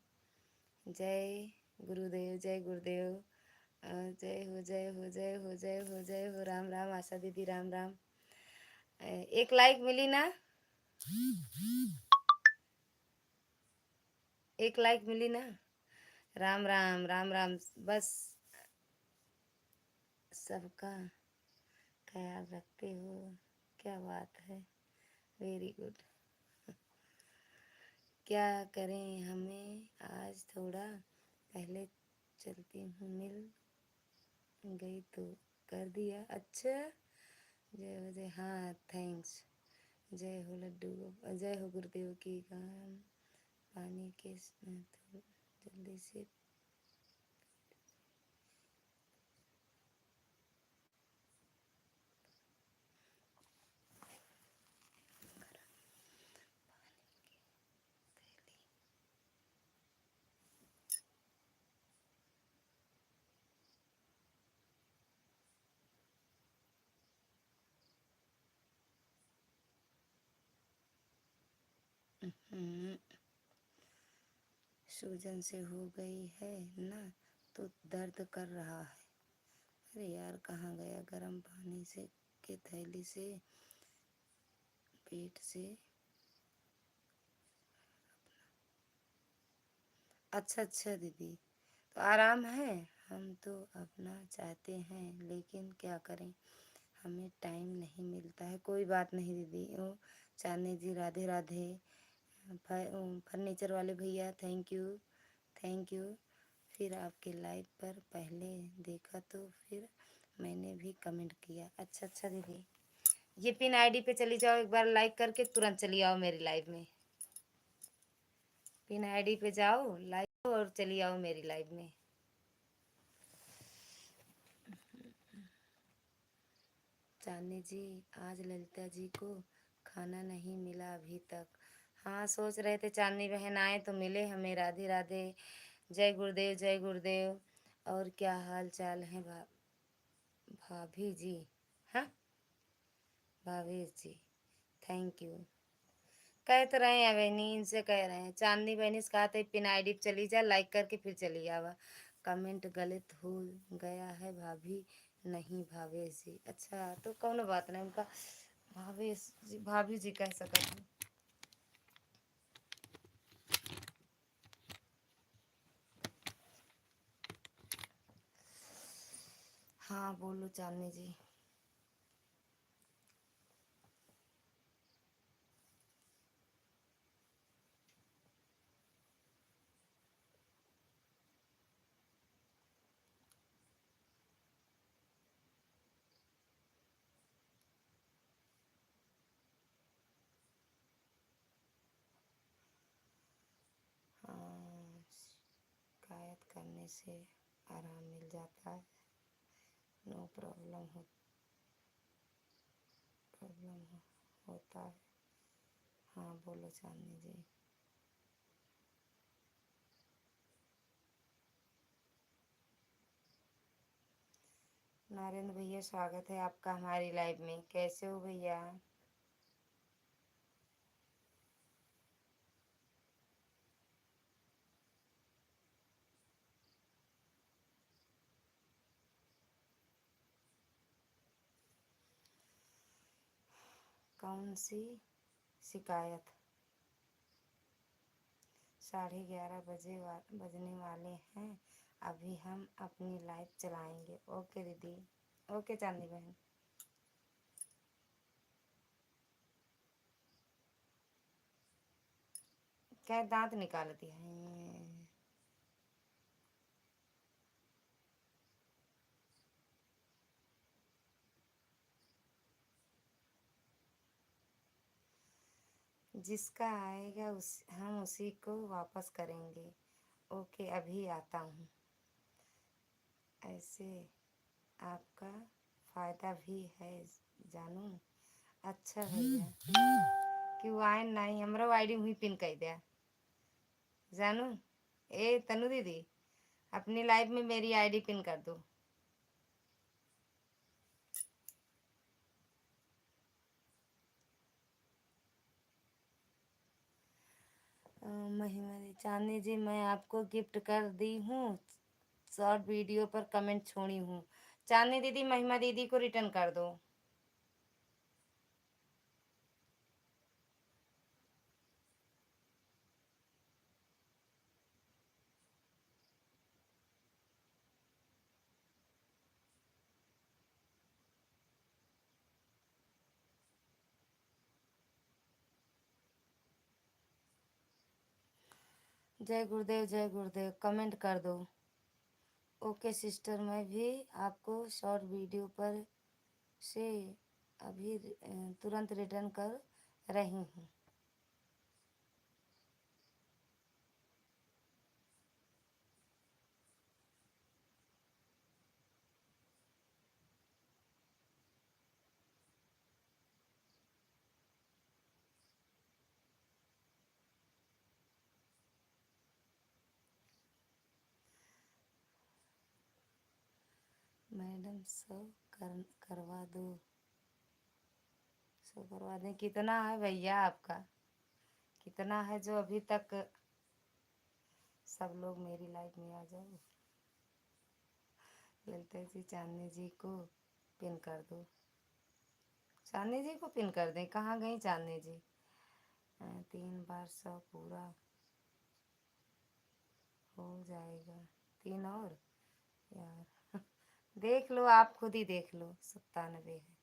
जय गुरुदेव, जय गुरुदेव। जय हो, जय हो, जय हो, जय हो, जय हो। राम राम आशा दीदी, राम राम। एक लाइक मिली ना? एक लाइक मिली ना? राम राम, राम राम। बस सबका ख्याल रखते हो, क्या बात है। Very good. क्या करें, हमें आज थोड़ा पहले चलती हूँ, मिल गई तो कर दिया। अच्छा, जय हो, जय, हाँ थैंक्स। जय हो लड्डू, जय हो गुरुदेव की गान। पानी के तो जल्दी से सूजन से हो गई है ना, तो दर्द कर रहा है। अरे यार, कहाँ गया? गर्म पानी से के थैली से पेट से। अच्छा अच्छा दीदी, तो आराम है। हम तो अपना चाहते हैं, लेकिन क्या करें, हमें टाइम नहीं मिलता है। कोई बात नहीं दीदी। ओ चांदनी जी, राधे राधे। फर्नीचर वाले भैया, थैंक यू, थैंक यू। फिर आपके लाइव पर पहले देखा तो फिर मैंने भी कमेंट किया। अच्छा अच्छा दीदी, ये पिन आईडी पे चली जाओ, एक बार लाइक करके तुरंत चली आओ मेरी लाइव में। पिन आईडी पे जाओ, लाइक और चली आओ मेरी लाइव में। चांदनी जी, आज ललिता जी को खाना नहीं मिला अभी तक। हाँ, सोच रहे थे चांदनी बहन आए तो मिले हमें। राधे राधे, जय गुरुदेव, जय गुरुदेव। और क्या हाल चाल है भाभी जी? हाँ, भावेश जी, थैंक यू। कह तो रहे हैं बहनी, इनसे कह रहे हैं। चांदनी बहनी से कहा था पिन आईडी पे चली जा, लाइक करके फिर चली आवा। कमेंट गलत हो गया है भाभी, नहीं भावेश जी। अच्छा तो कौनो बात नहीं, उनका भावेश जी भाभी जी कह सकत हूँ। हाँ बोलो चांदनी जी। हाँ, शिकायत करने से आराम मिल जाता है, नो प्रॉब्लम होता है। हाँ बोलो चांदनी जी। नरेंद्र भैया स्वागत है आपका हमारी लाइव में, कैसे हो भैया? कौन सी शिकायत? 11:30 बजने वाले हैं, अभी हम अपनी लाइव चलाएंगे। ओके दीदी, ओके चांदी बहन। क्या दांत निकालती है? जिसका आएगा हम उसी को वापस करेंगे। ओके अभी आता हूँ। ऐसे आपका फायदा भी है जानू। अच्छा भैया क्यों आए नहीं, हमरो आईडी हुई पिन कर दिया जानू। ए तनु दीदी अपनी लाइफ में मेरी आईडी पिन कर दो। महिमा दी चांदनी जी मैं आपको गिफ्ट कर दी हूँ, शॉर्ट वीडियो पर कमेंट छोड़ी हूँ। चांदनी दीदी महिमा दीदी को रिटर्न कर दो। जय गुरुदेव कमेंट कर दो। ओके सिस्टर मैं भी आपको शॉर्ट वीडियो पर से अभी तुरंत रिटर्न कर रही हूँ। मैडम करवा दो, सो करवा दें। कितना है भैया आपका, कितना है जो अभी तक? सब लोग मेरी लाइफ में आ जाओ। ललिता जी चांदनी जी को पिन कर दो। चांदनी जी को पिन कर दें, कहाँ गई चांदनी जी? 3 बार 100 पूरा हो जाएगा, 3 और यार देख लो आप खुद ही देख लो, 97 है।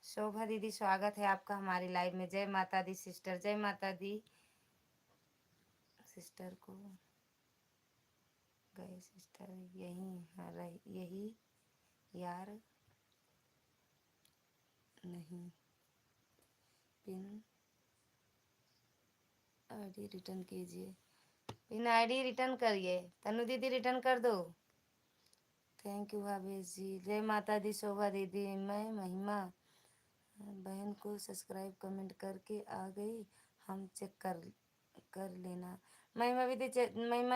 शोभा दीदी स्वागत है आपका हमारी लाइव में। जय माता दी सिस्टर, जय माता दी सिस्टर को गए सिस्टर यही हाँ यही यार नहीं पिन आईडी रिटर्न कीजिए। पिन आईडी रिटर्न करिए, तनु दीदी रिटर्न कर दो। थैंक यू भावेश जी। जय माता दी शोभा दीदी, मैं महिमा बहन को सब्सक्राइब कमेंट करके आ गई, हम चेक कर लेना। महिमा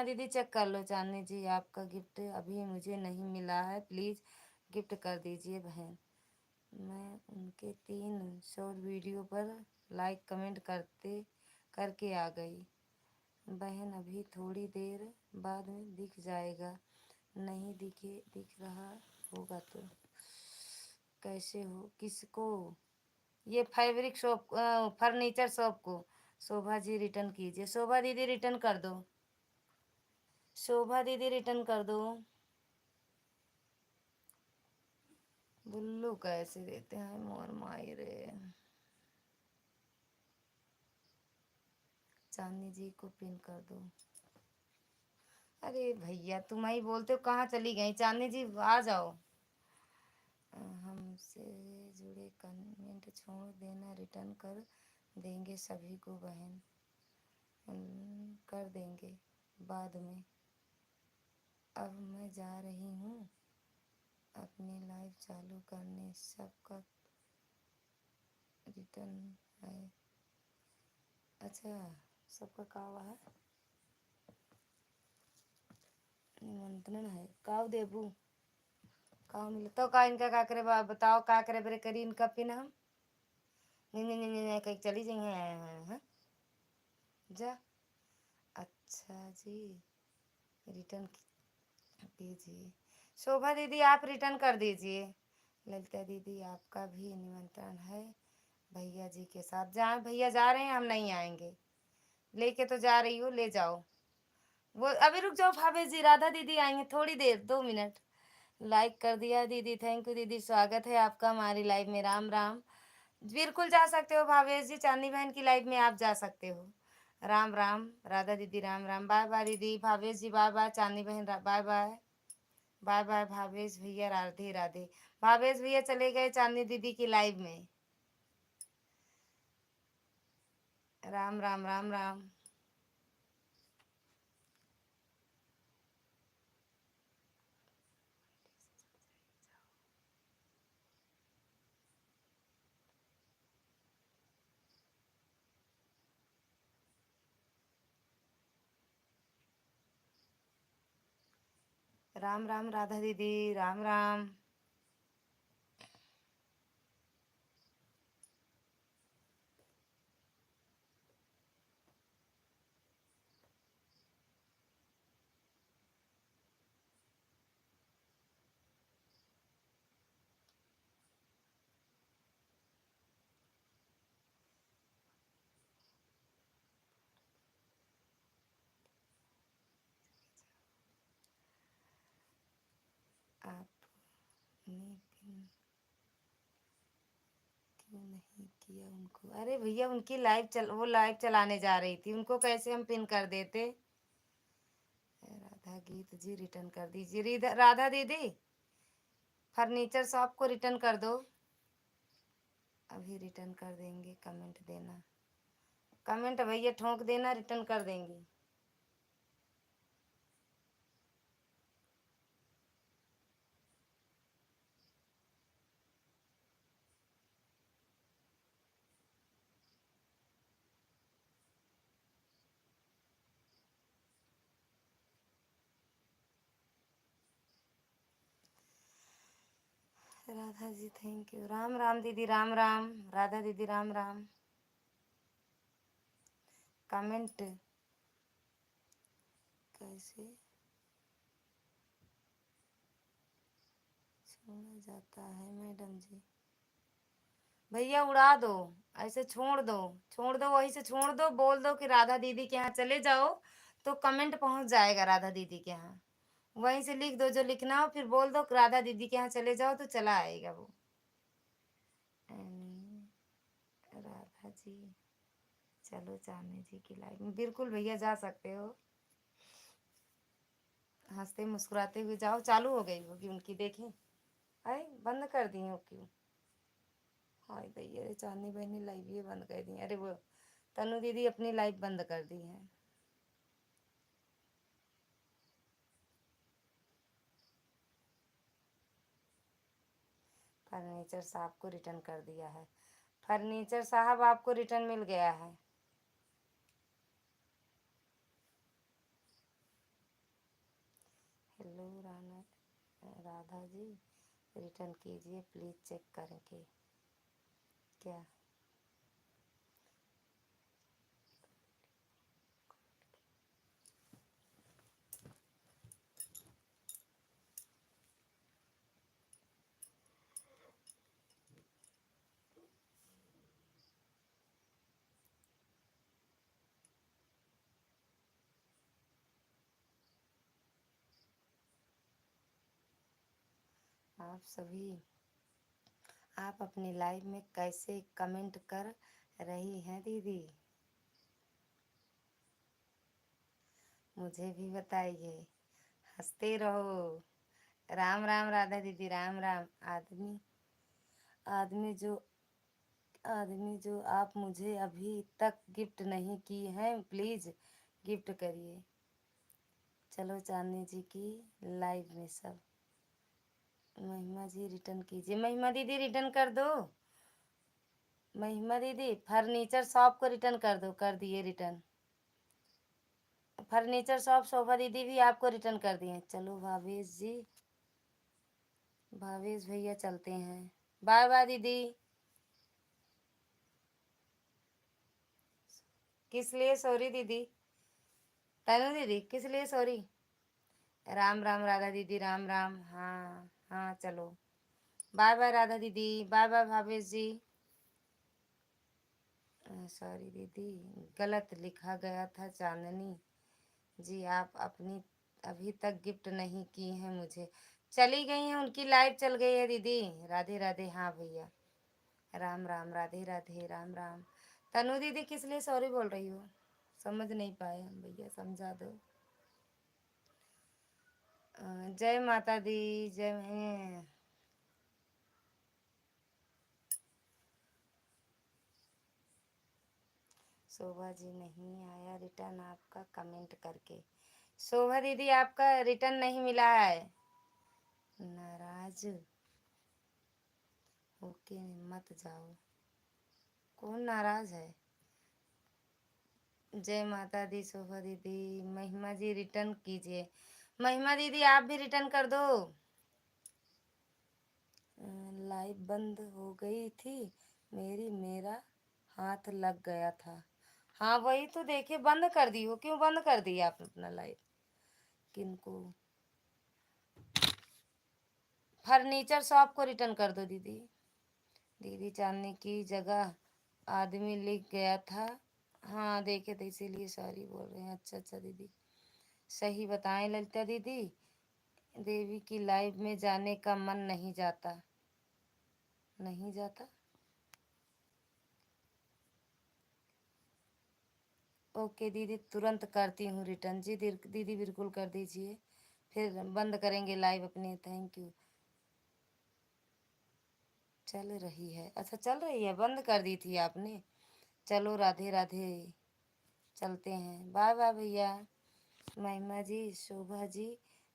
दीदी चेक कर लो। चांदनी जी आपका गिफ्ट अभी मुझे नहीं मिला है, प्लीज़ गिफ्ट कर दीजिए बहन। मैं उनके 3 शॉर्ट वीडियो पर लाइक कमेंट करके आ गई। बहन अभी थोड़ी देर बाद में दिख जाएगा, नहीं दिख रहा होगा तो कैसे हो? किसको? ये फैब्रिक शॉप, फर्नीचर शॉप को। शोभा जी रिटर्न कीजिए। शोभा दीदी रिटर्न कर दो। शोभा दीदी रिटर्न कर दो। बुल्लू कैसे देते हैं मोर माई रे। चांदनी जी को पिन कर दो। अरे भैया तुम ही बोलते हो, कहाँ चली गई चांदनी जी? आ जाओ। हमसे जुड़े कमेंट छोड़ देना, रिटर्न कर देंगे सभी को बहन, कर देंगे बाद में। अब मैं जा रही हूँ अपनी लाइव चालू करने, सबका रिटर्न है। अच्छा, सबका का हुआ है? निमंत्रण है काव देबू, काव मिले तो का इनका का करे बताओ, का करे बरे करी इनका पिन हम? नहीं नहीं नहीं नहीं, कहीं चली जाइए। हाँ जा। अच्छा जी, रिटर्न कीजिए। शोभा दीदी आप रिटर्न कर दीजिए। ललिता दीदी आपका भी निमंत्रण है भैया जी के साथ। जहाँ भैया जा रहे हैं हम नहीं आएंगे, लेके तो जा रही हूँ, ले जाओ। वो अभी रुक जाओ भाभी जी, राधा दीदी आएंगे थोड़ी देर, 2 मिनट। लाइक कर दिया दीदी, थैंक यू दीदी, स्वागत है आपका हमारी लाइव में। राम राम। बिल्कुल जा सकते हो भावेश जी, चांदनी बहन की लाइव में आप जा सकते हो। राम राम राधा दीदी, राम राम। बाय बाय दीदी, भावेश जी बाय बाय, चांदनी बहन bye bye. Bye bye Bhavesh भैया, राधे राधे। भावेश भैया चले गए चांदनी दीदी की लाइव में। राम राम राम राम। राम राम राधा दीदी, राम राम। आपने पिन क्यों नहीं किया उनको? अरे भैया उनकी वो लाइव चलाने जा रही थी, उनको कैसे हम पिन कर देते? राधा गीत जी रिटर्न कर दीजिए। राधा दीदी फर्नीचर शॉप को रिटर्न कर दो। अभी रिटर्न कर देंगे, कमेंट देना, कमेंट भैया ठोक देना, रिटर्न कर देंगे। Radha ji thank you. राम राम दीदी, राम राम राधा दीदी, राम राम। कमेंट कैसे छोड़ा जाता है मैडम जी? भैया उड़ा दो, ऐसे छोड़ दो वहीं से छोड़ दो, बोल दो कि राधा दीदी के यहाँ चले जाओ, तो कमेंट पहुंच जाएगा राधा दीदी के यहाँ। वहीं से लिख दो जो लिखना हो, फिर बोल दो कि राधा दीदी के यहाँ चले जाओ, तो चला आएगा वो। राधा जी चलो चांदनी जी की लाइफ में, बिल्कुल भैया जा सकते हो। हंसते मुस्कुराते हुए जाओ। चालू हो गई होगी उनकी, देखें। अरे बंद कर दी हो क्यों? हाय भैया, अरे चांदनी बहन ने लाइव ये बंद कर दी। अरे वो तनु दीदी अपनी लाइव बंद कर दी है। फर्नीचर साहब को रिटर्न कर दिया है। फर्नीचर साहब आपको रिटर्न मिल गया है। हेलो राधा जी, रिटर्न कीजिए प्लीज, चेक करके। क्या आप सभी, आप अपनी लाइव में कैसे कमेंट कर रही हैं दीदी, मुझे भी बताइए। हंसते रहो। राम राम राधा दीदी, राम राम। आदमी आदमी जो आप मुझे अभी तक गिफ्ट नहीं की हैं, प्लीज गिफ्ट करिए। चलो चांदनी जी की लाइव में सब। महिमा जी रिटर्न कीजिए। महिमा दीदी रिटर्न कर दो। महिमा दीदी फर्नीचर शॉप को रिटर्न कर दो। कर दिए रिटर्न। फर्नीचर शॉप शोभा दीदी भी आपको रिटर्न कर दिए। चलो भावेश जी, भावेश भैया चलते हैं। बाय बाय दीदी। किस लिए सॉरी दीदी? तनु दीदी किस लिए सॉरी? राम राम राधा दीदी, राम राम। हाँ हाँ चलो। बाय बाय राधा दीदी, बाय बाय भावेश जी। सॉरी दीदी, गलत लिखा गया था। चांदनी जी आप अपनी अभी तक गिफ्ट नहीं की हैं मुझे। चली गई हैं, उनकी लाइव चल गई है दीदी। राधे राधे। हाँ भैया, राम राम, राधे राधे, राम राम। तनु दीदी किस लिए सॉरी बोल रही हो? समझ नहीं पाए हम भैया, समझा दो। जय माता दी, जय। शोभा जी नहीं आया रिटर्न आपका कमेंट करके। शोभा दीदी आपका रिटर्न नहीं मिला है। नाराज होके मत जाओ। कौन नाराज है? जय माता दी शोभा दीदी। महिमा जी रिटर्न कीजिए। महिमा दीदी आप भी रिटर्न कर दो। लाइव बंद हो गई थी मेरी, मेरा हाथ लग गया था। हाँ वही तो, देखिए बंद कर दी हो। क्यों बंद कर दी आप अपना लाइव? किनको? फर्नीचर शॉप को रिटर्न कर दो दीदी। दीदी चांदनी की जगह आदमी लिख गया था। हाँ देखे थे इसीलिए सॉरी बोल रहे हैं। अच्छा अच्छा दीदी, सही बताएं ललिता दीदी। देवी की लाइव में जाने का मन नहीं जाता। नहीं जाता? ओके दीदी, तुरंत करती हूँ रिटर्न। जी दीदी बिल्कुल कर दीजिए, फिर बंद करेंगे लाइव अपने। Thank you. चल रही है? अच्छा चल रही है, बंद कर दी थी आपने। चलो राधे राधे, चलते हैं। बाय बाय भैया। महिमा जी शोभा जी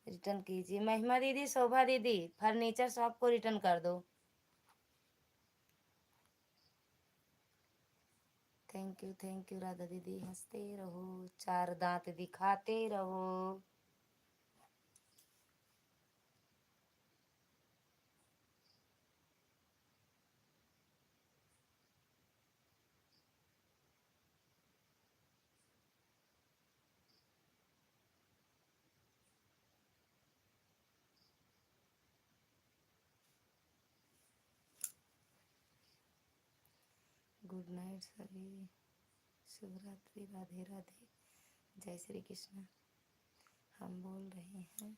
रिटर्न कीजिए। महिमा दीदी शोभा दीदी फर्नीचर शॉप को रिटर्न कर दो। थैंक यू राधा दीदी। हंसते रहो, चार दांत दिखाते रहो। गुड नाइट सभी, शुभ रात्रि, राधे राधे, जय श्री कृष्ण। हम बोल रहे हैं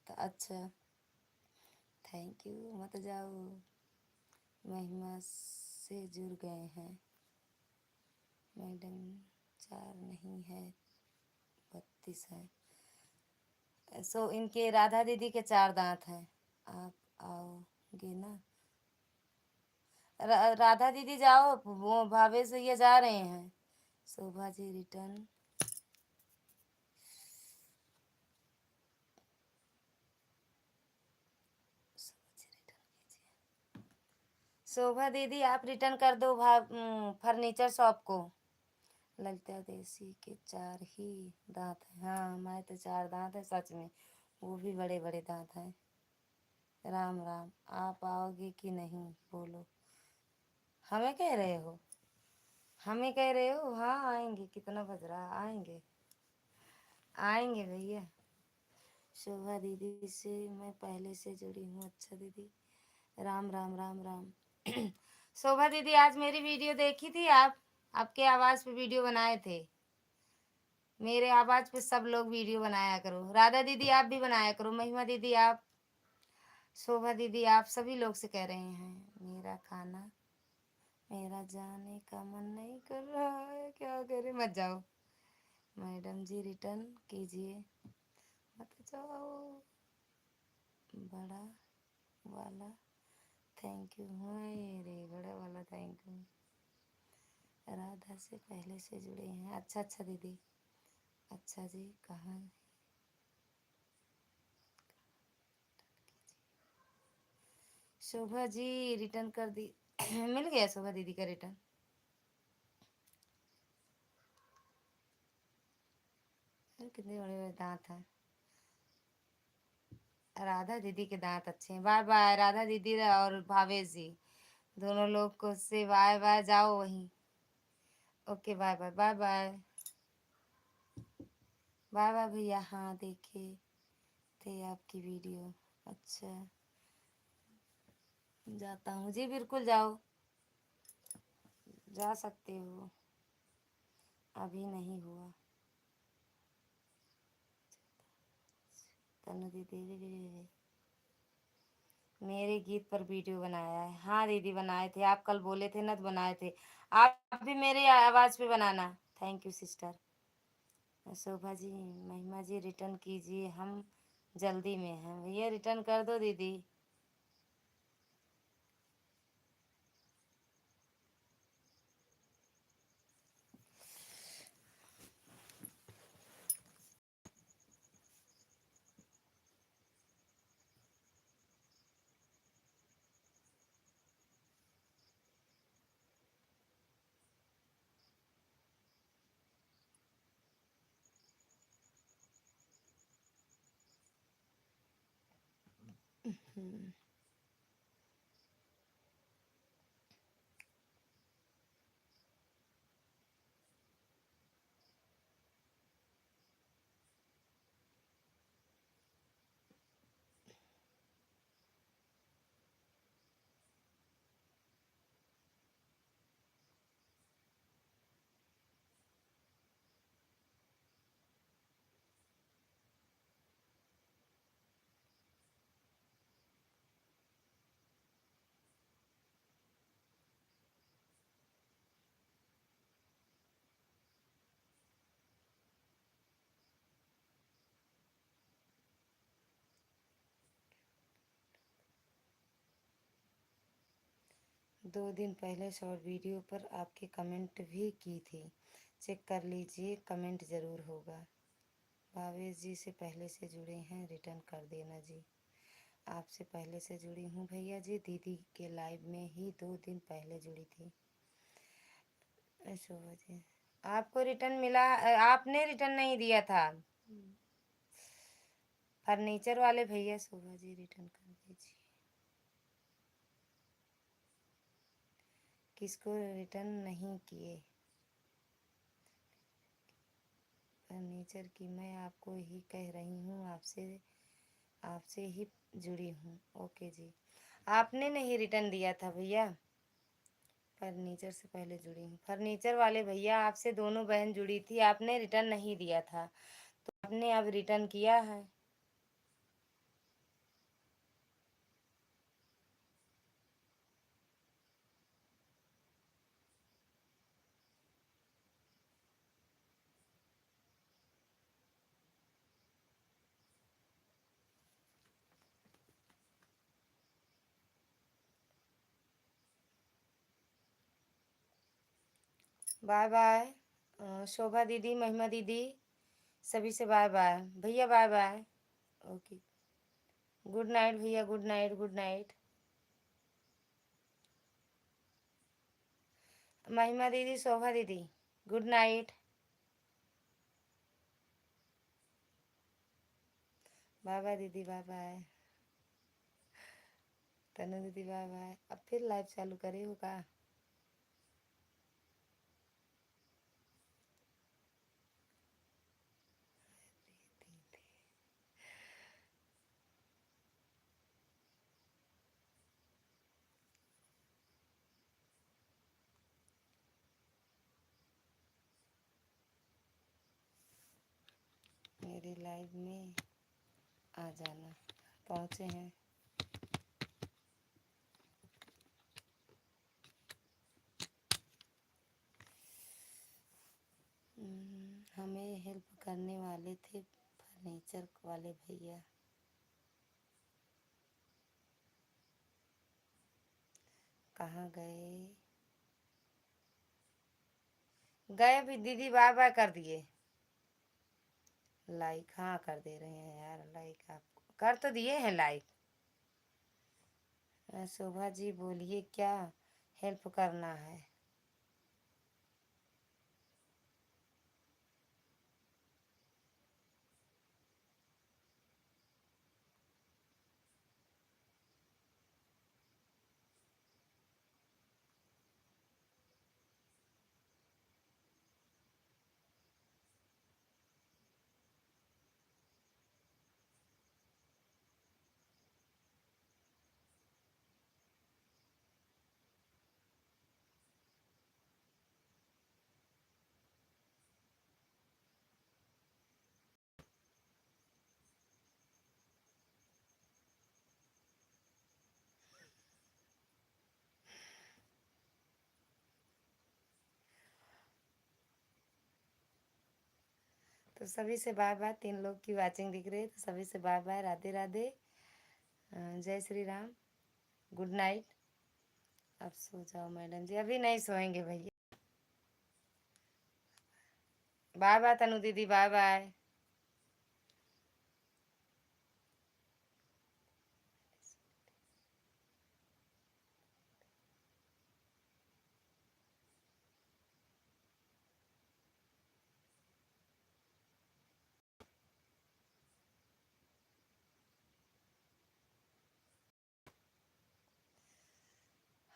तो अच्छा, थैंक यू। मत जाओ। महिमा से जुड़ गए हैं मैडम। चार नहीं है, 32 है। सो इनके राधा दीदी के चार दांत हैं। आप आओगे ना? राधा दीदी जाओ, वो भावेश भैया जा रहे हैं। शोभा जी रिटर्न। शोभा दीदी आप रिटर्न कर दो फर्नीचर शॉप को। ललिता देसी के चार ही दांत हैं। हाँ हमारे तो चार दांत है सच में, वो भी बड़े बड़े दांत हैं। राम राम। आप आओगे कि नहीं बोलो? हमें कह रहे हो? हमें कह रहे हो? हाँ आएंगे। कितना बज रहा है? आएंगे आएंगे भैया। शोभा दीदी से मैं पहले से जुड़ी हूँ। अच्छा दीदी, राम राम, राम राम। शोभा दीदी आज मेरी वीडियो देखी थी आप? आपके आवाज़ पे वीडियो बनाए थे। मेरे आवाज पे सब लोग वीडियो बनाया करो। राधा दीदी आप भी बनाया करो, महिमा दीदी आप, शोभा दीदी आप, सभी लोग से कह रहे हैं मेरा खाना मेरा जाने का मन नहीं कर रहा है, क्या करे। मत जाओ मैडम जी, रिटर्न कीजिए, मत जाओ। बड़ा वाला थैंक यू, रे बड़ा वाला थैंक यू। राधा से पहले से जुड़े हैं, अच्छा अच्छा दीदी, अच्छा जी। कहाँ शोभा जी रिटर्न कर दी मिल गया शोभा दीदी का रिटर्न। कितने बड़े बड़े दांत हैं। राधा दीदी के दांत अच्छे हैं। बाय बाय राधा दीदी और भावेश जी, दोनों लोग को से बाय बाय, जाओ वहीं। Okay bye bye bye bye bye bye भैया। हाँ देखे थे आपकी वीडियो। अच्छा जाता हूँ जी, बिल्कुल जाओ, जा सकते हो, अभी नहीं हुआ। तनु दीदी मेरे गीत पर वीडियो बनाया है। हाँ दीदी बनाए थे, आप कल बोले थे ना तो बनाए थे। आप भी मेरे आवाज पे बनाना। Thank you sister. Shobha ji, Mahima ji return कीजिए, हम जल्दी में हैं। भैया रिटर्न कर दो दीदी। हम्म। 2 दिन पहले शॉर्ट वीडियो पर आपके कमेंट भी की थी, चेक कर लीजिए, कमेंट ज़रूर होगा। भावेश जी से पहले से जुड़े हैं, रिटर्न कर देना जी। आपसे पहले से जुड़ी हूँ भैया जी, दीदी के लाइव में ही 2 दिन पहले जुड़ी थी। शोभा जी आपको रिटर्न मिला, आपने रिटर्न नहीं दिया था। फर्नीचर वाले भैया, शोभा जी रिटर्न कर दीजिए। किसको रिटर्न नहीं किए? फर्नीचर की, मैं आपको ही कह रही हूँ, आपसे आपसे ही जुड़ी हूँ। ओके जी, आपने नहीं रिटर्न दिया था भैया। फर्नीचर से पहले जुड़ी हूँ, फर्नीचर वाले भैया आपसे दोनों बहन जुड़ी थी, आपने रिटर्न नहीं दिया था, तो आपने अब रिटर्न किया है। बाय बाय शोभा दीदी, महिमा दीदी, सभी से बाय बाय भैया, bye bye. Okay good night भैया, good night good night. Mahima दीदी, शोभा दीदी, गुड नाइट। बाय बाय दीदी, बाय बाय। तनु दीदी बाय बाय। अब फिर लाइव चालू करे होगा। मेरे लाइव में आ जाना। पहुँचे हैं। हमें हेल्प करने वाले थे फर्नीचर वाले भैया। कहाँ गए? गए भी दीदी, बाय बाय कर दिए। लाइक हाँ कर दे रहे हैं यार, लाइक आपको कर तो दिए हैं लाइक। शोभा जी बोलिए क्या हेल्प करना है? तो सभी से बाय बाय। 3 लोग की वाचिंग दिख रही है, तो सभी से बाय बाय। राधे राधे। जय श्री राम। Good night. अब सो जाओ मैडम जी। अभी नहीं सोएंगे भैया। बाय बाय तनु दीदी, बाय बाय।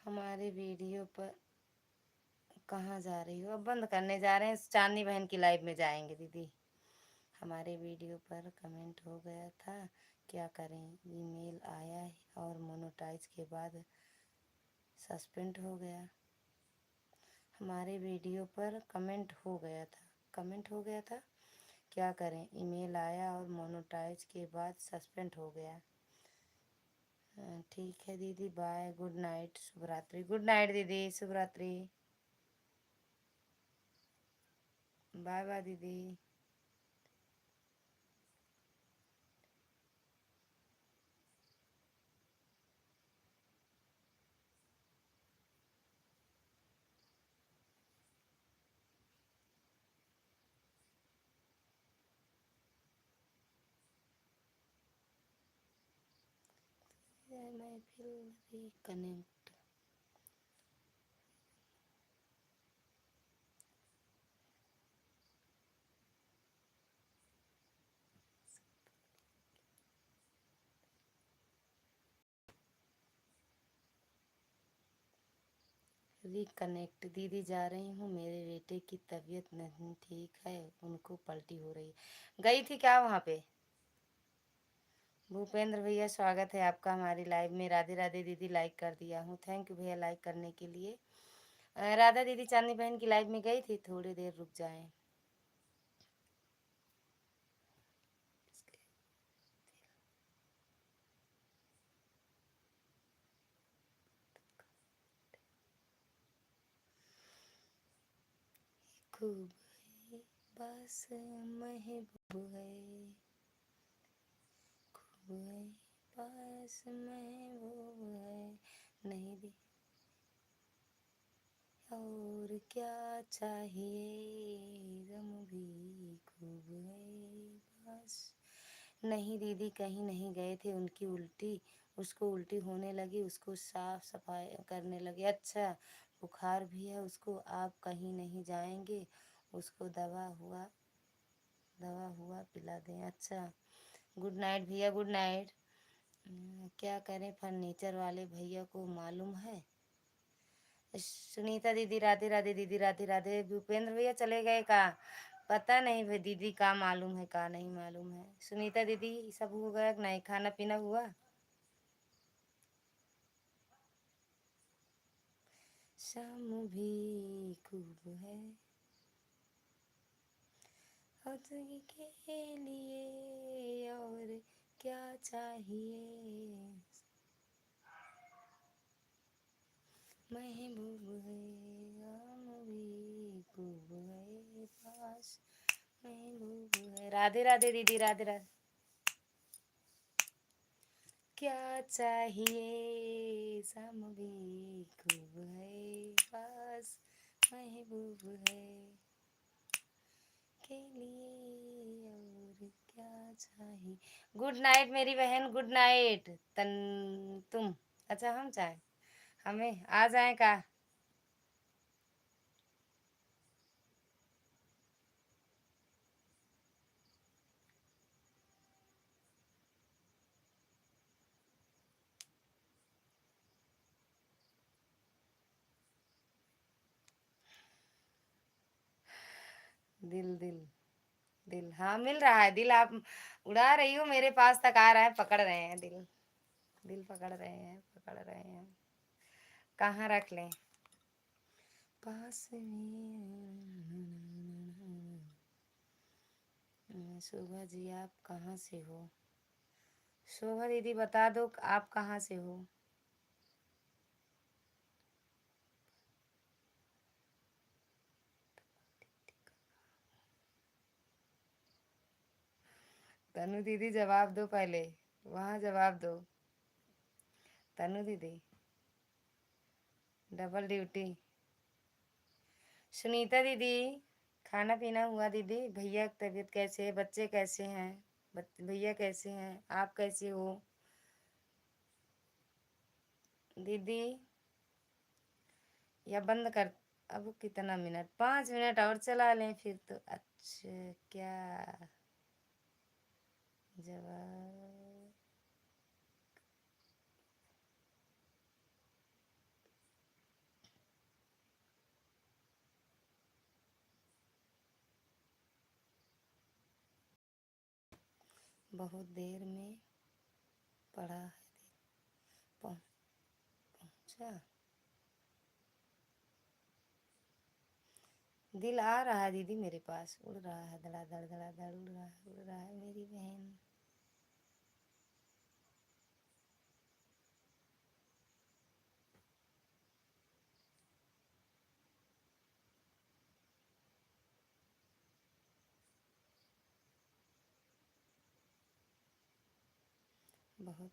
हमारे वीडियो पर कहाँ जा रही हो? अब बंद करने जा रहे हैं, चांदनी बहन की लाइव में जाएंगे दीदी। हमारे वीडियो पर कमेंट हो गया था, क्या करें? ईमेल आया और मोनेटाइज के बाद सस्पेंड हो गया। हमारे वीडियो पर कमेंट हो गया था, क्या करें? ईमेल आया और मोनेटाइज के बाद सस्पेंड हो गया। ठीक है दीदी, बाय, गुड नाइट, शुभ रात्रि। गुड नाइट दीदी, शुभ रात्रि। बाय बाय दीदी। मैं फिर रिकनेक्ट। रिकनेक्ट दीदी, जा रही हूँ, मेरे बेटे की तबीयत नहीं ठीक है, उनको पलटी हो रही है। गई थी क्या वहाँ पे? भूपेंद्र भैया स्वागत है आपका हमारी लाइव में। राधे राधे दीदी, लाइक कर दिया हूँ। थैंक यू भैया लाइक करने के लिए। राधा दीदी चांदनी बहन की लाइव में गई थी, थोड़ी देर रुक जाएं। खूब है बस महबूब है, खूब है बस महबूब है, नहीं दे और क्या चाहिए, गम भी खूब है बस। नहीं दीदी, कहीं नहीं गए थे। उनकी उल्टी, उसको उल्टी होने लगी, उसको साफ सफाई करने लगे। अच्छा, बुखार भी है उसको। आप कहीं नहीं जाएंगे? उसको दवा हुआ पिला दें। अच्छा, गुड नाइट भैया, गुड नाइट। क्या करें? फर्नीचर वाले भैया को मालूम है। सुनीता दीदी राधे राधे दीदी, राधे राधे। भूपेंद्र भैया चले गए का? पता नहीं भाई दीदी, का मालूम है का नहीं मालूम है। सुनीता दीदी सब हो गया कि नहीं? खाना पीना हुआ? शाम भी खूब है मौजूदगी के लिए और क्या चाहिए, महबूब है हम भी खूब है पास, महबूब है। राधे राधे दीदी, राधे राधे। क्या चाहिए, सम भी खूब है पास, महबूब है के लिए और क्या चाहिए। गुड नाइट मेरी बहन, गुड नाइट। तुम अच्छा हम चाहे हमें आ जाए का। दिल दिल दिल, हाँ मिल रहा है दिल। आप उड़ा रही हो, मेरे पास तक आ रहा है, पकड़ रहे हैं दिल। दिल पकड़ रहे हैं, पकड़ रहे हैं। कहाँ रख लें, पास में। शोभा जी आप कहाँ से हो, शोभा दीदी बता दो आप कहाँ से हो। तनु दीदी जवाब दो पहले, वहाँ जवाब दो। तनु दीदी डबल ड्यूटी। सुनीता दीदी खाना पीना हुआ दीदी, भैया की तबीयत कैसे है, बच्चे कैसे हैं, भैया कैसे हैं, आप कैसे हो दीदी। या बंद कर, अब कितना मिनट, 5 मिनट और चला लें फिर तो। अच्छा क्या जवाब, बहुत देर में पड़ा है, पहुंचा। दिल आ रहा है दीदी मेरे पास, उड़ रहा है धड़ाधड़ धड़ाधड़, उड़ रहा है, उड़ रहा है मेरी बहन। बहुत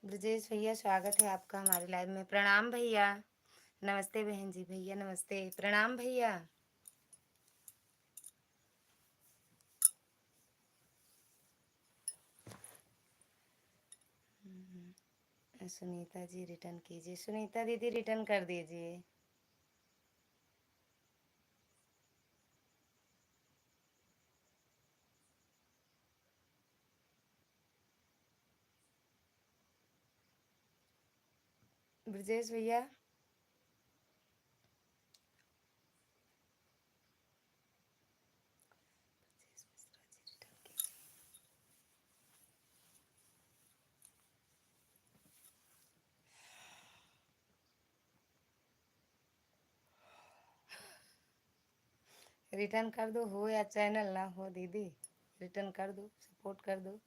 ब्रजेश भैया स्वागत है आपका हमारे लाइव में। प्रणाम भैया, नमस्ते बहन जी, भैया नमस्ते, प्रणाम भैया। सुनीता जी रिटर्न कीजिए, सुनीता दीदी रिटर्न कर दीजिए। ब्रजेश भैया रिटर्न कर दो, हो या चैनल ना हो दीदी, रिटर्न कर दो, सपोर्ट कर दो।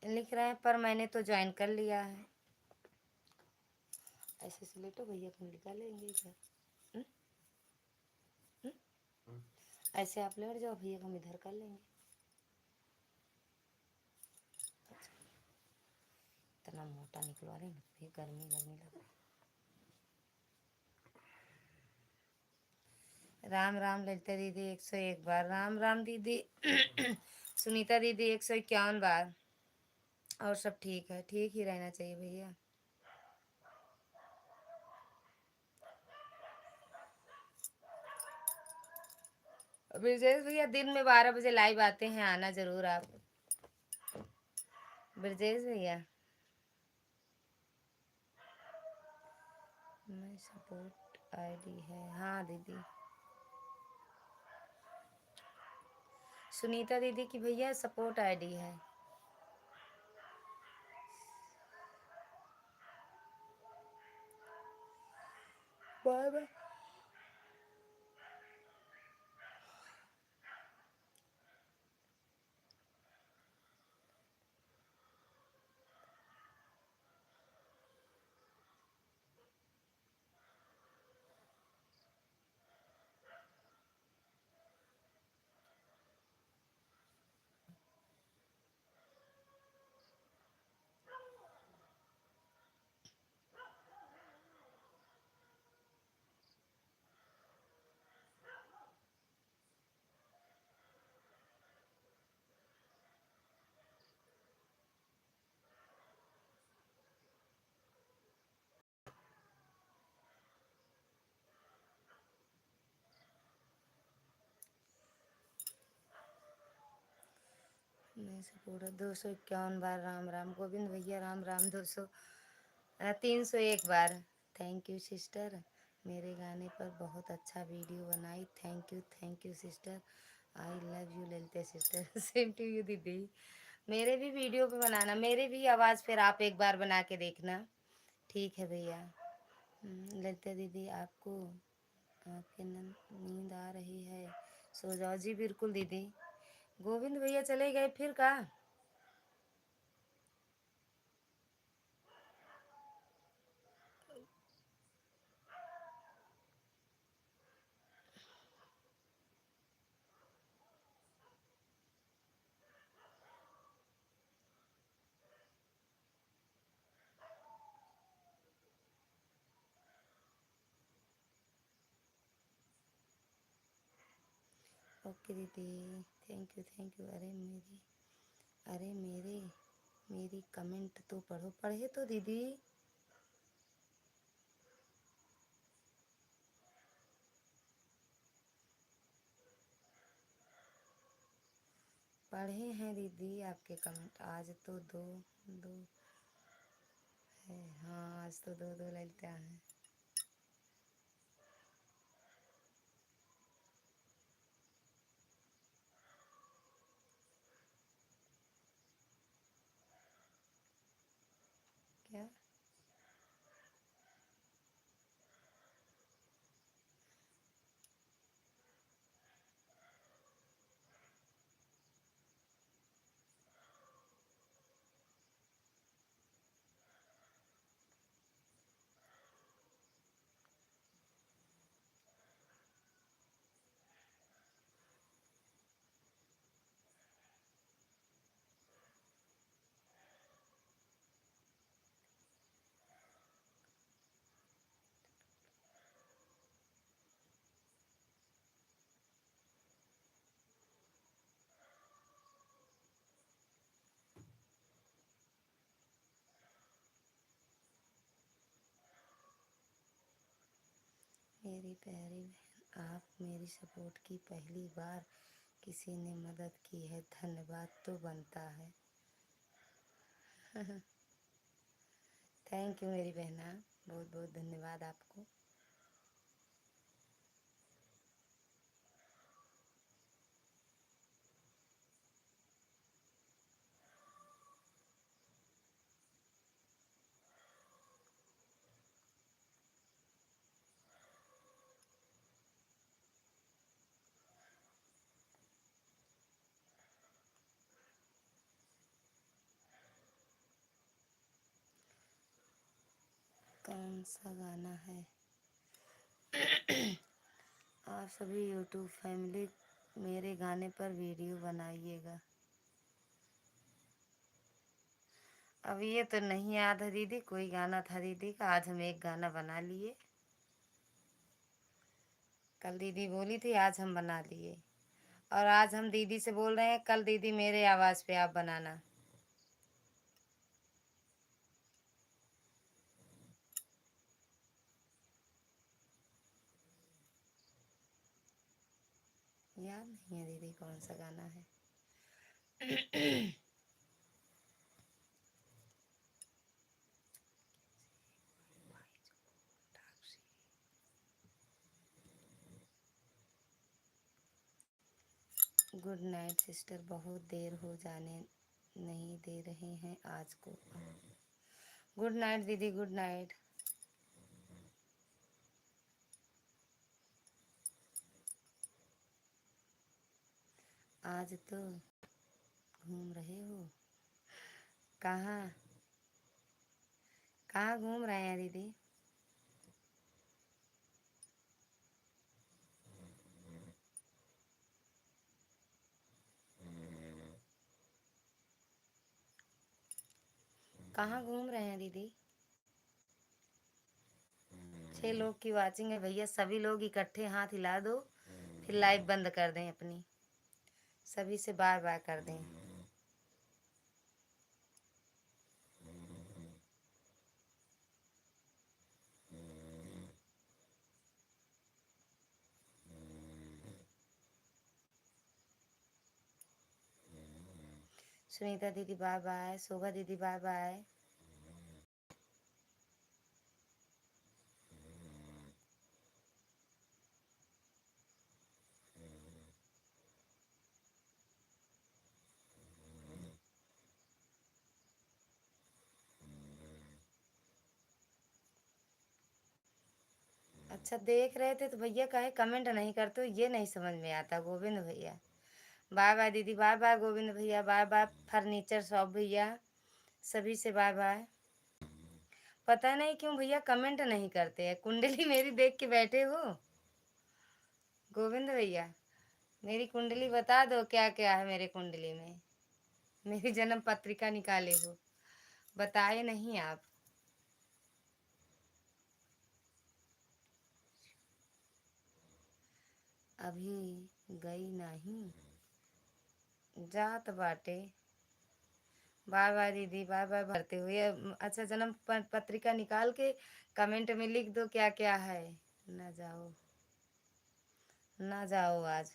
लिख रहे हैं पर मैंने तो ज्वाइन कर लिया है। ऐसे से लेटो भैया को निकाल लेंगे इधर। हम्म? हम्म? ऐसे आप लेट जाओ, भैया को हम इधर कर लेंगे। इतना मोटा निकलवा रहे हैं, भैया गर्मी गर्मी लग रही। राम राम ललिता दीदी 101 बार, राम राम दीदी। सुनीता दीदी 151 बार। और सब ठीक है, ठीक ही रहना चाहिए भैया। ब्रजेश भैया दिन में 12 बजे लाइव आते हैं, आना जरूर आप। ब्रजेश भैया, मैं सपोर्ट आईडी है, हाँ दीदी। सुनीता दीदी की भैया सपोर्ट आईडी है। Bye bye. मैं सपोर्ट 251 बार राम राम। गोविंद भैया राम राम। 301 बार। थैंक यू सिस्टर, मेरे गाने पर बहुत अच्छा वीडियो बनाई। Thank you sister. I love you Lalita sister. Same to you दीदी। मेरे भी वीडियो पे बनाना, मेरे भी आवाज़ फिर आप एक बार बना के देखना। ठीक है भैया। ललिता दीदी, आपको आपके नींद आ रही है, सो जाओ। जी बिल्कुल दीदी। गोविंद भैया चले गए फिर का? ओके दीदी, थैंक यू। अरे मेरी कमेंट तो पढ़ो। पढ़े तो दीदी, पढ़े हैं दीदी आपके कमेंट। आज तो दो दो है, हाँ आज तो दो दो ललिता हैं। क्या? मेरी प्यारी बहन, आप मेरी सपोर्ट की पहली बार किसी ने मदद की है, धन्यवाद तो बनता है। थैंक यू मेरी बहना, बहुत बहुत धन्यवाद आपको। कौन सा गाना है? आप सभी यूट्यूब फैमिली मेरे गाने पर वीडियो बनाइएगा। अब ये तो नहीं याद है दीदी, कोई गाना था दीदी का। आज हम एक गाना बना लिए, कल दीदी बोली थी, आज हम बना लिए। और आज हम दीदी से बोल रहे हैं, कल दीदी मेरे आवाज़ पे आप बनाना। याद नहीं है दीदी कौन सा गाना है। गुड नाइट सिस्टर, बहुत देर हो जाने नहीं दे रहे हैं आज को। गुड नाइट दीदी, गुड नाइट। आज तो घूम रहे हो कहाँ? कहाँ घूम रहे हैं दीदी? कहाँ घूम रहे हैं दीदी? 6 लोग की वाचिंग है भैया, सभी लोग इकट्ठे हाथ हिला दो, फिर लाइव बंद कर दें अपनी, सभी से बाय बाय कर दें। सुनीता दीदी बाय बाय, शोभा दीदी बाय बाय। अच्छा देख रहे थे तो भैया काहे कमेंट नहीं करते हो, ये नहीं समझ में आता। गोविंद भैया बाय बाय दीदी, बाय बाय गोविंद भैया, बाय बाय फर्नीचर शॉप भैया, सभी से बाय बाय। पता नहीं क्यों भैया कमेंट नहीं करते हैं। कुंडली मेरी देख के बैठे हो गोविंद भैया? मेरी कुंडली बता दो क्या क्या है मेरे कुंडली में। मेरी जन्म पत्रिका निकाले हो, बताए नहीं आप। अभी गई नहीं, जात बाटे। बाय बाय दीदी, बाय बाय भरते हुए। अच्छा जन्म पत्रिका निकाल के कमेंट में लिख दो क्या क्या है। ना जाओ, ना जाओ आज,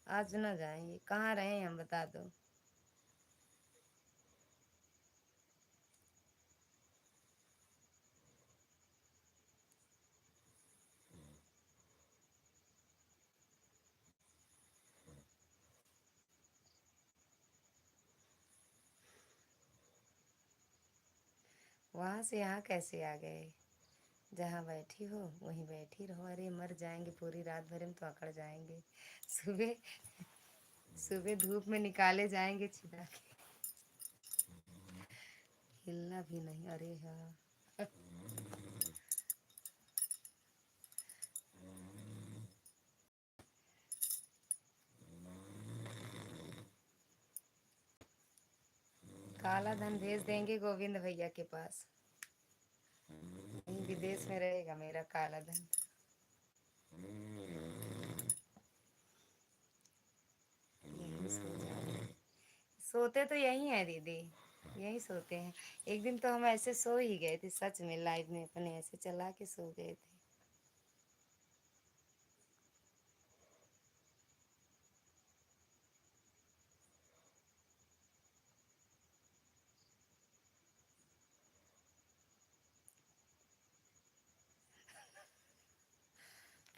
आज ना जाएंगे। कहाँ रहे हम बता दो। वहां से यहाँ कैसे आ गए? जहाँ बैठी हो वहीं बैठी रहो। अरे मर जाएंगे, पूरी रात भर में तो अकड़ जाएंगे। सुबह सुबह धूप में निकाले जाएंगे छिपा के। हिलना भी नहीं, अरे हाँ। काला धन भेज देंगे गोविंद भैया के पास। कहीं विदेश में रहेगा मेरा काला धन। यहीं सो जाओ। सोते तो यहीं है दीदी, यहीं सोते हैं। एक दिन तो हम ऐसे सो ही गए थे सच में, लाइव में अपने ऐसे चला के सो गए थे।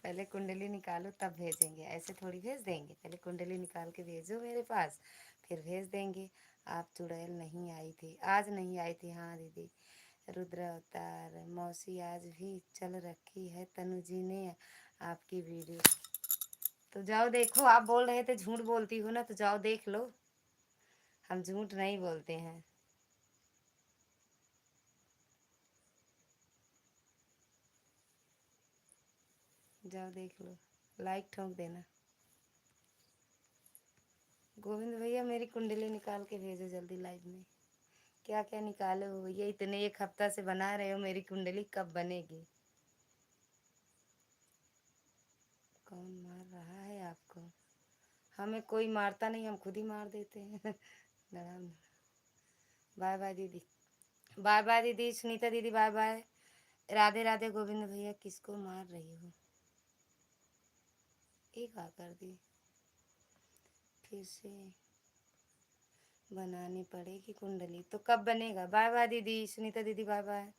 पहले कुंडली निकालो तब भेजेंगे, ऐसे थोड़ी भेज देंगे। पहले कुंडली निकाल के भेजो मेरे पास, फिर भेज देंगे। आप चुड़ैल नहीं आई थी, आज नहीं आई थी। हाँ दीदी, रुद्र अवतार मौसी आज भी चल रखी है तनु जी ने आपकी वीडियो। तो जाओ देखो, आप बोल रहे थे झूठ बोलती हो ना, तो जाओ देख लो। हम झूठ नहीं बोलते हैं। जाओ देख लो, लाइक ठोक देना। गोविंद भैया मेरी कुंडली निकाल के भेजो जल्दी लाइव में। क्या क्या निकाले हो भैया, इतने एक हफ्ता से बना रहे हो मेरी कुंडली, कब बनेगी? कौन मार रहा है आपको? हमें कोई मारता नहीं, हम खुद ही मार देते हैं। धड़ाम। बाय बाय दीदी, बाय बाय दीदी, सुनीता दीदी बाय बाय। राधे राधे गोविंद भैया। किसको मार रही हो? एक आ कर दी। फिर से बनानी पड़ेगी कुंडली। तो कब बनेगा? बाय बाय दीदी, सुनीता दीदी बाय बाय।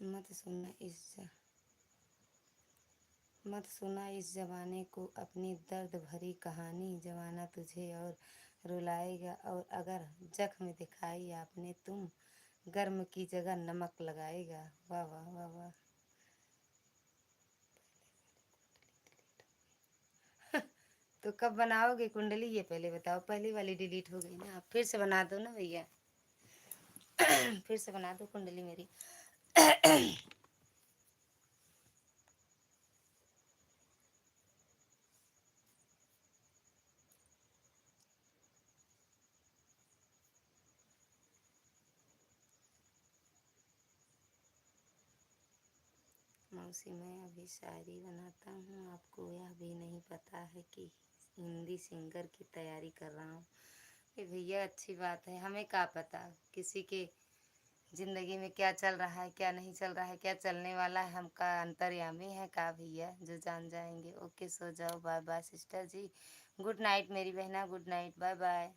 मत सुनना मत सुना इस जमाने को अपनी दर्द भरी कहानी। जमाना तुझे और रुलाएगा, और अगर जख्म दिखाई आपने तुम, गर्म की जगह नमक लगाएगा। वाह वाह वाह वाह। तो कब बनाओगे कुंडली ये पहले बताओ। पहली वाली डिलीट हो गई ना, आप फिर से बना दो ना भैया। फिर से बना दो कुंडली मेरी। मौसी मैं अभी शायरी बनाता हूँ, आपको यह भी नहीं पता है कि हिंदी सिंगर की तैयारी कर रहा हूँ। ये भैया अच्छी बात है, हमें क्या पता किसी के ज़िंदगी में क्या चल रहा है, क्या नहीं चल रहा है, क्या चलने वाला है। हमका अंतर्यामी है का भैया, जो जान जाएंगे। ओके सो जाओ, बाय बाय सिस्टर जी, गुड नाइट मेरी बहना, गुड नाइट, बाय बाय।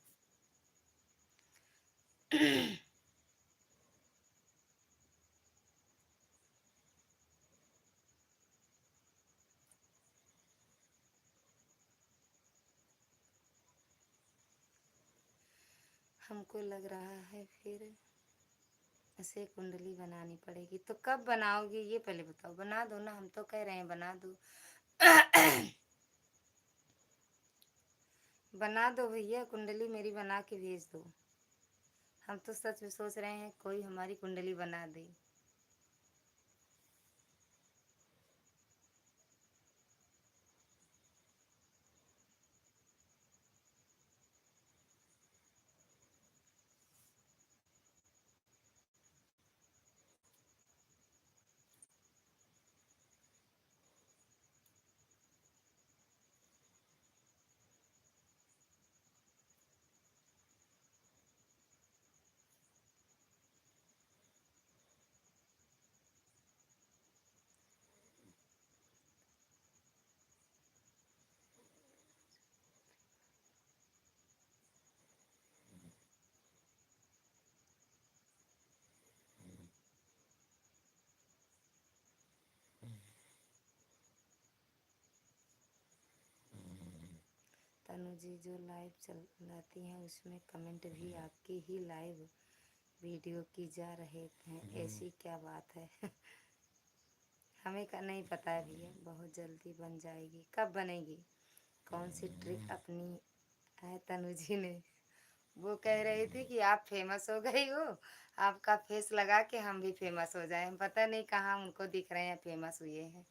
हमको लग रहा है फिर ऐसे कुंडली बनानी पड़ेगी। तो कब बनाओगे ये पहले बताओ। बना दो ना, हम तो कह रहे हैं बना दो। बना दो भैया, कुंडली मेरी बना के भेज दो। हम तो सच में सोच रहे हैं कोई हमारी कुंडली बना दे। तनु जी जो लाइव चलाती हैं उसमें कमेंट भी आपकी ही लाइव वीडियो की जा रहे हैं, ऐसी क्या बात है? हमें का नहीं पता है भैया, बहुत जल्दी बन जाएगी। कब बनेगी? कौन सी ट्रिक अपनी है तनु जी ने? वो कह रहे थे कि आप फेमस हो गई हो, आपका फेस लगा के हम भी फेमस हो जाए। हम पता नहीं कहाँ उनको दिख रहे हैं फेमस हुए हैं।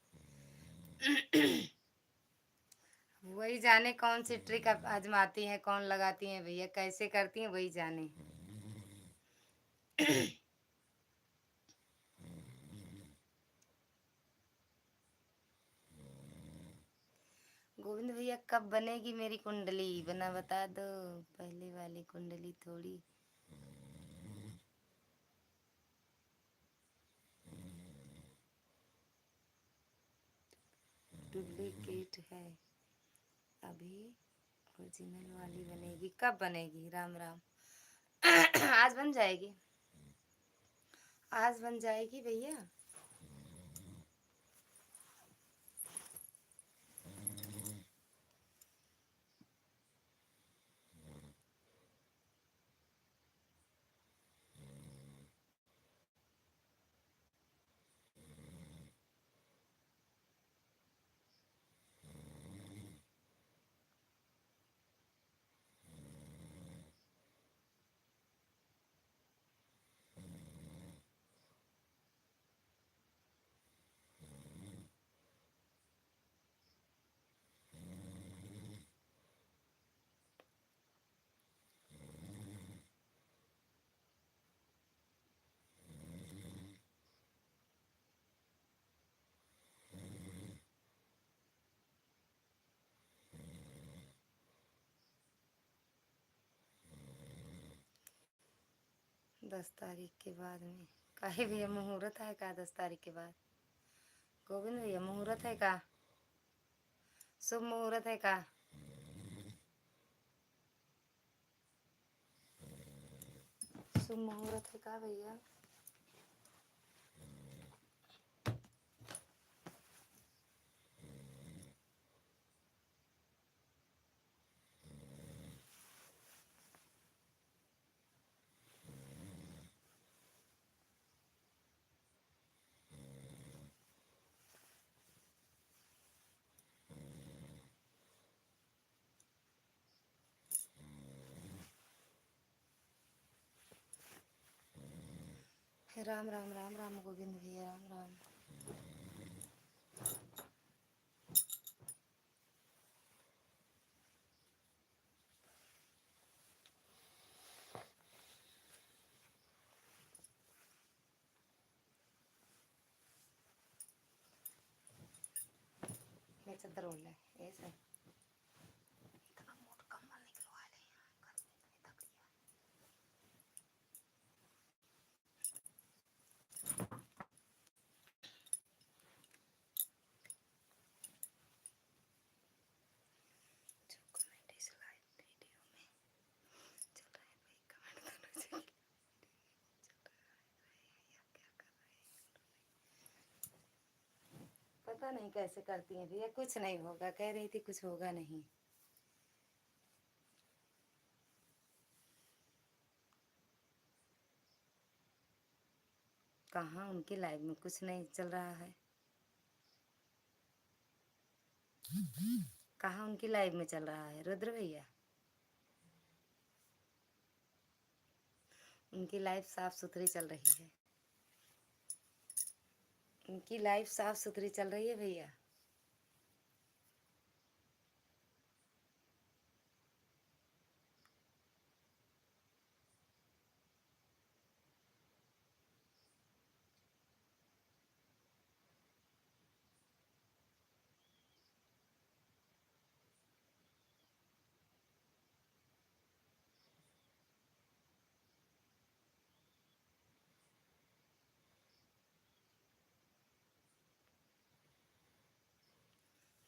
वही जाने कौन सी ट्रिक आप आजमाती हैं, कौन लगाती हैं भैया, कैसे करती हैं वही जाने। गोविंद भैया कब बनेगी मेरी कुंडली? बता दो पहले वाली कुंडली थोड़ी। डुप्लीकेट है, अभी ओरिजिनल वाली बनेगी। कब बनेगी? राम राम। आज बन जाएगी, आज बन जाएगी भैया। 10 तारीख के बाद में काहे भैया मुहूर्त है का? 10 तारीख के बाद गोविंद भैया मुहूर्त है का? शुभ मुहूर्त है का? शुभ मुहूर्त है का भैया? राम राम राम राम गोविंद भैया राम राम। मैं चद्दर ओढ़ ले ऐसे इतना मोट कम्बल निकलवा ले यहाँ गर्मी में थक गया। जो कमेंट इस लाइव वीडियो में चल रहा है भाई कमेंट करना चाहिए। क्या कर रहे हैं पता नहीं कैसे करती हैं भैया। कुछ नहीं होगा कह रही थी कुछ होगा नहीं। कहाँ उनकी लाइव में कुछ नहीं चल रहा है। कहाँ उनकी लाइव में चल रहा है रुद्र भैया। उनकी लाइव साफ सुथरी चल रही है। उनकी लाइफ साफ सुथरी चल रही है भैया।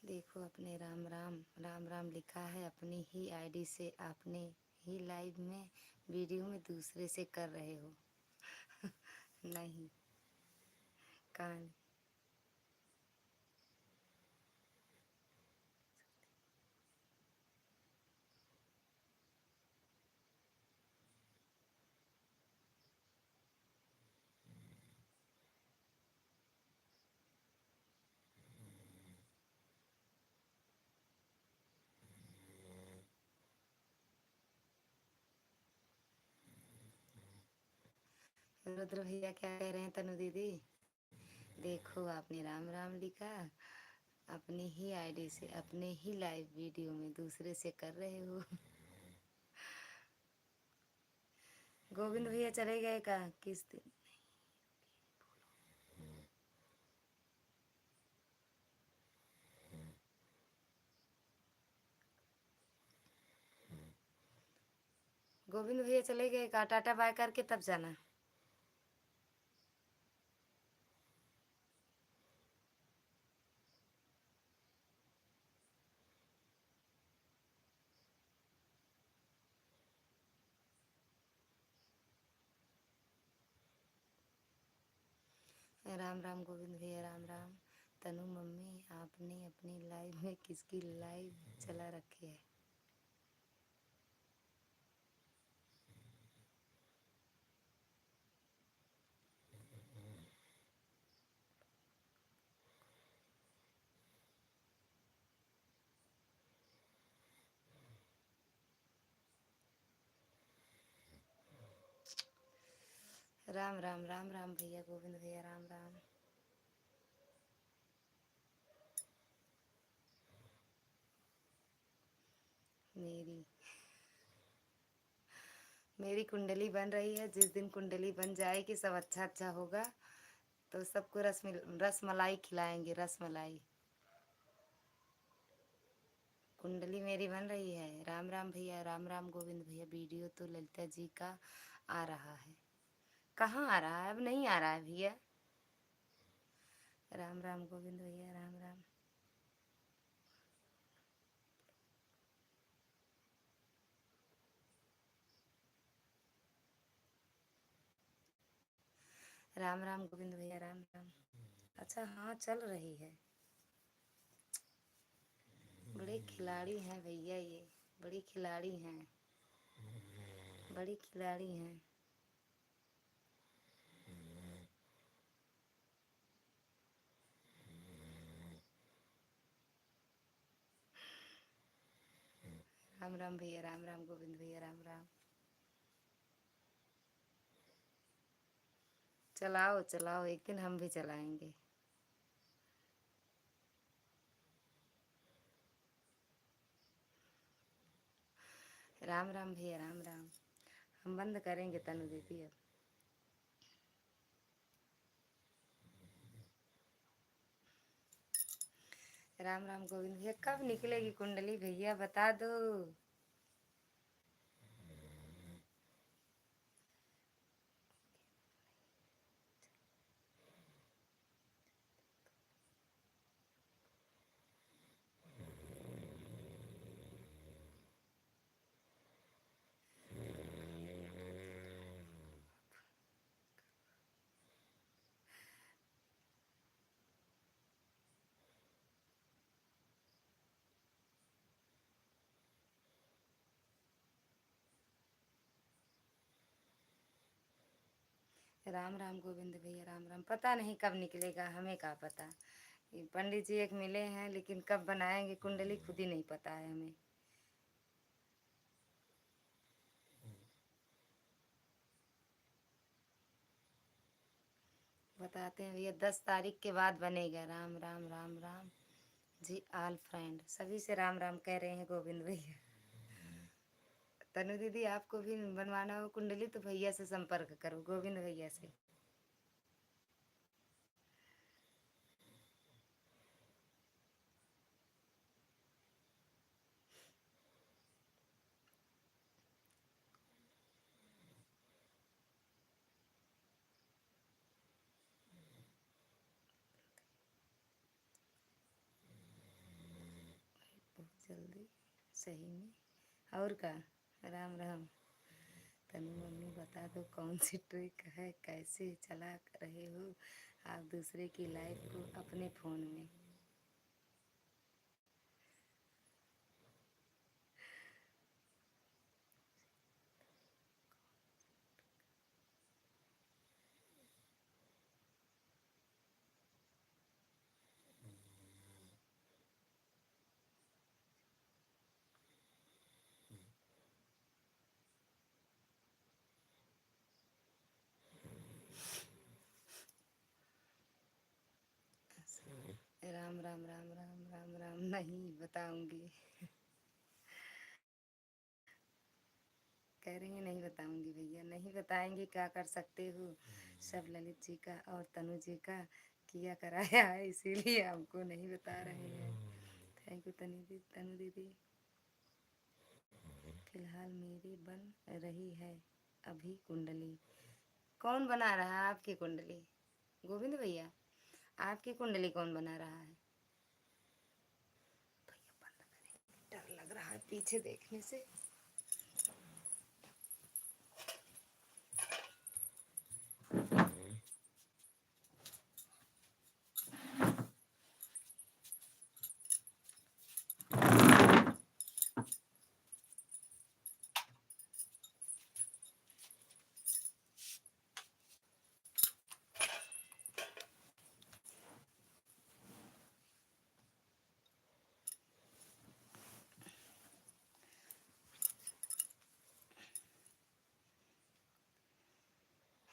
देखो अपने राम राम राम राम लिखा है अपनी ही आईडी से। आपने ही लाइव में वीडियो में दूसरे से कर रहे हो। नहीं कान रुद्र भैया क्या कह रहे हैं तनु दीदी। देखो आपने राम राम लिखा अपनी ही आईडी से अपने ही लाइव वीडियो में दूसरे से कर रहे हो। गोविंद भैया चले गए का किस दिन। गोविंद भैया चले गए का टाटा बाय करके तब जाना। राम राम गोविंद भैया राम राम। तनु मम्मी आपने अपनी लाइव में किसकी लाइव चला रखी है। राम राम राम राम भैया गोविंद भैया राम राम। मेरी मेरी कुंडली बन रही है। जिस दिन कुंडली बन जाएगी सब अच्छा अच्छा होगा तो सबको रस मलाई खिलाएंगे रस मलाई। कुंडली मेरी बन रही है। राम राम भैया राम राम गोविंद भैया। वीडियो तो ललिता जी का आ रहा है। कहाँ आ रहा है? अब नहीं आ रहा है भैया। राम राम गोविंद भैया, राम राम। राम राम गोविंद भैया, राम राम। अच्छा हाँ, चल रही है। बड़े खिलाड़ी हैं भैया ये, बड़ी खिलाड़ी हैं, बड़ी खिलाड़ी हैं। राम राम भैया, राम राम गोविंद भैया, राम राम। चलाओ चलाओ, एक दिन हम भी चलाएंगे। राम राम भैया, राम राम। हम बंद करेंगे तनु दीदी अब। राम राम गोविंद भैया, कब निकलेगी कुंडली भैया, बता दो। राम राम गोविंद भैया, राम राम। पता नहीं कब निकलेगा, हमें क्या पता। ये पंडित जी एक मिले हैं, लेकिन कब बनाएंगे कुंडली खुद ही नहीं पता है हमें। बताते हैं भैया, 10 तारीख के बाद बनेगा। राम राम, राम राम जी। ऑल फ्रेंड सभी से राम राम कह रहे हैं गोविंद भैया। तनु दीदी, आपको भी बनवाना हो कुंडली तो भैया से संपर्क करो, गोविंद भैया से। बहुत जल्दी, सही में। और का, राम राम। तनु मम्मी, बता दो कौन सी ट्रिक है, कैसे चला रहे हो आप दूसरे की लाइफ को अपने फ़ोन में। राम राम, राम राम, राम राम। नहीं बताऊंगी, कह रही हैं नहीं बताऊंगी भैया, नहीं बताएंगे, क्या कर सकते हो। सब ललित जी का और तनु जी का किया कराया है, इसीलिए हमको नहीं बता रहे हैं। थैंक यू तनु दीदी। फिलहाल मेरी बन रही है अभी कुंडली। कौन बना रहा है आपकी कुंडली? गोविंद भैया, आपकी कुंडली कौन बना रहा है? भैया बंद करें, डर लग रहा है पीछे देखने से।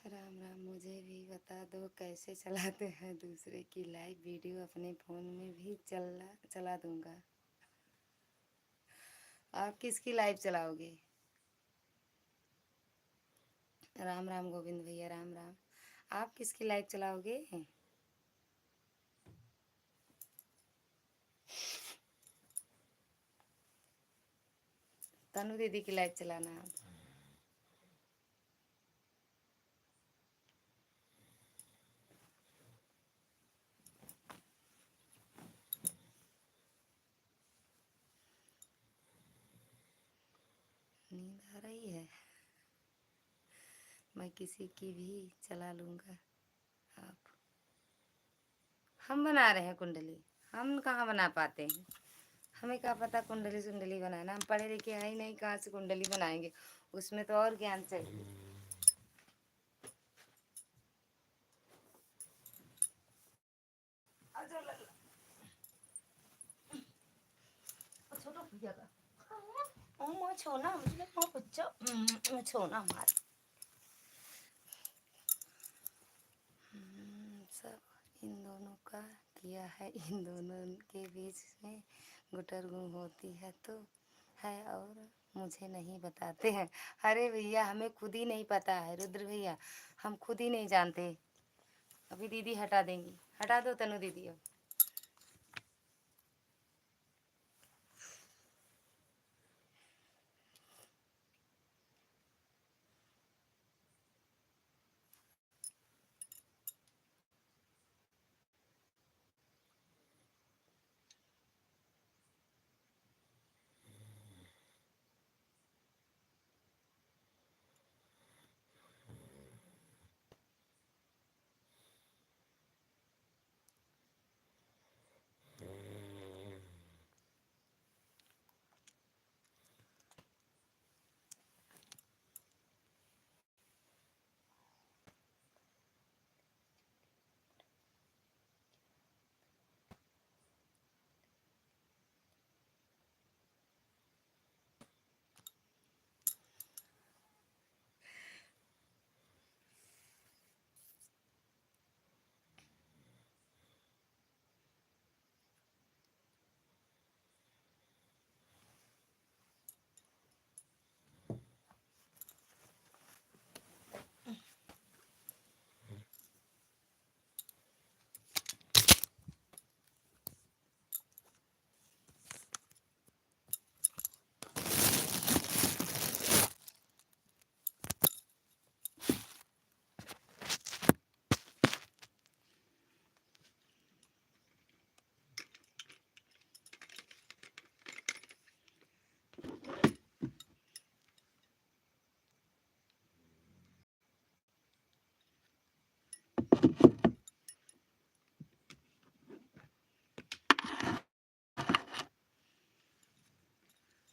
राम राम, मुझे भी बता दो कैसे चलाते हैं दूसरे की लाइव वीडियो, अपने फ़ोन में भी चला दूंगा। आप किसकी लाइव चलाओगे? राम राम गोविंद भैया, राम राम। आप किसकी लाइव चलाओगे? तनु दीदी की लाइव चलाना आप। मैं किसी की भी चला लूँगा। आप हम बना रहे हैं कुंडली, हम कहाँ बना पाते हैं। हमें क्या पता कुंडली सुंडली बनाना, हम पढ़े लिखे हैं ही नहीं, कहाँ से कुंडली बनाएंगे। उसमें तो और ज्ञान चाहिए। छोटा भैया का माँ छोना मुझे माँ बच्चा छोना मार सब इन दोनों का किया है। इन दोनों के बीच में गुटरगुं होती है तो है और मुझे नहीं बताते हैं। अरे भैया हमें खुद ही नहीं पता है रुद्र भैया, हम खुद ही नहीं जानते। अभी दीदी हटा देंगी, हटा दो तनु दीदी। अब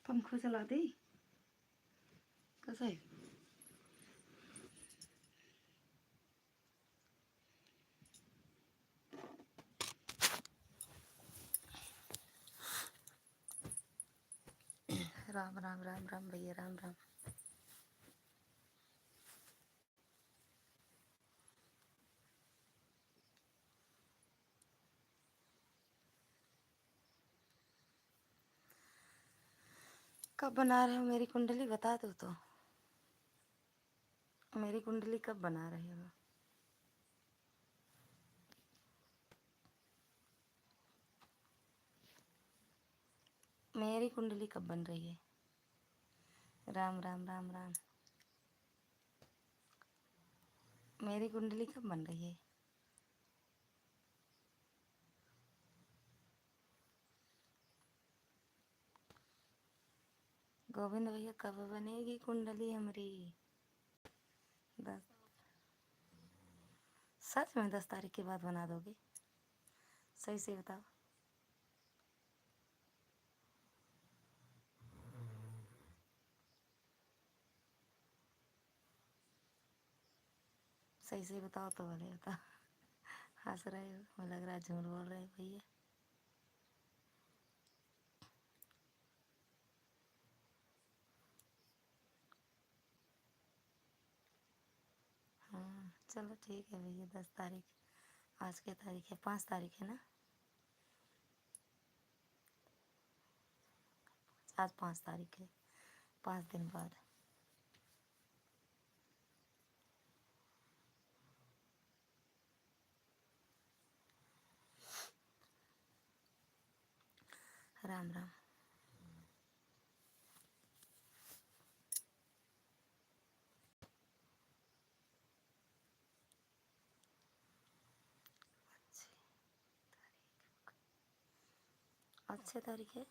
पंखो चला दे कसं आहे। राम राम राम राम भैया राम राम। कब बना रहे हो मेरी कुंडली बता दो तो। मेरी कुंडली कब बना रहे हो। मेरी कुंडली कब बन रही है। राम राम राम राम। मेरी कुंडली कब बन रही है। गोविंद भैया कब बनेगी कुंडली हमारी। 10 सच में 10 तारीख के बाद बना दोगे। सही से बताओ। सही से बताओ तो भले बताओ। हंस रहे हो, मुझे लग रहा है झूठ बोल रहे हो भैया। हाँ चलो ठीक है भैया। 10 तारीख आज की तारीख है, 5 तारीख है ना। आज 5 तारीख है, 5 दिन बाद। राम राम। अच्छी तारीख है।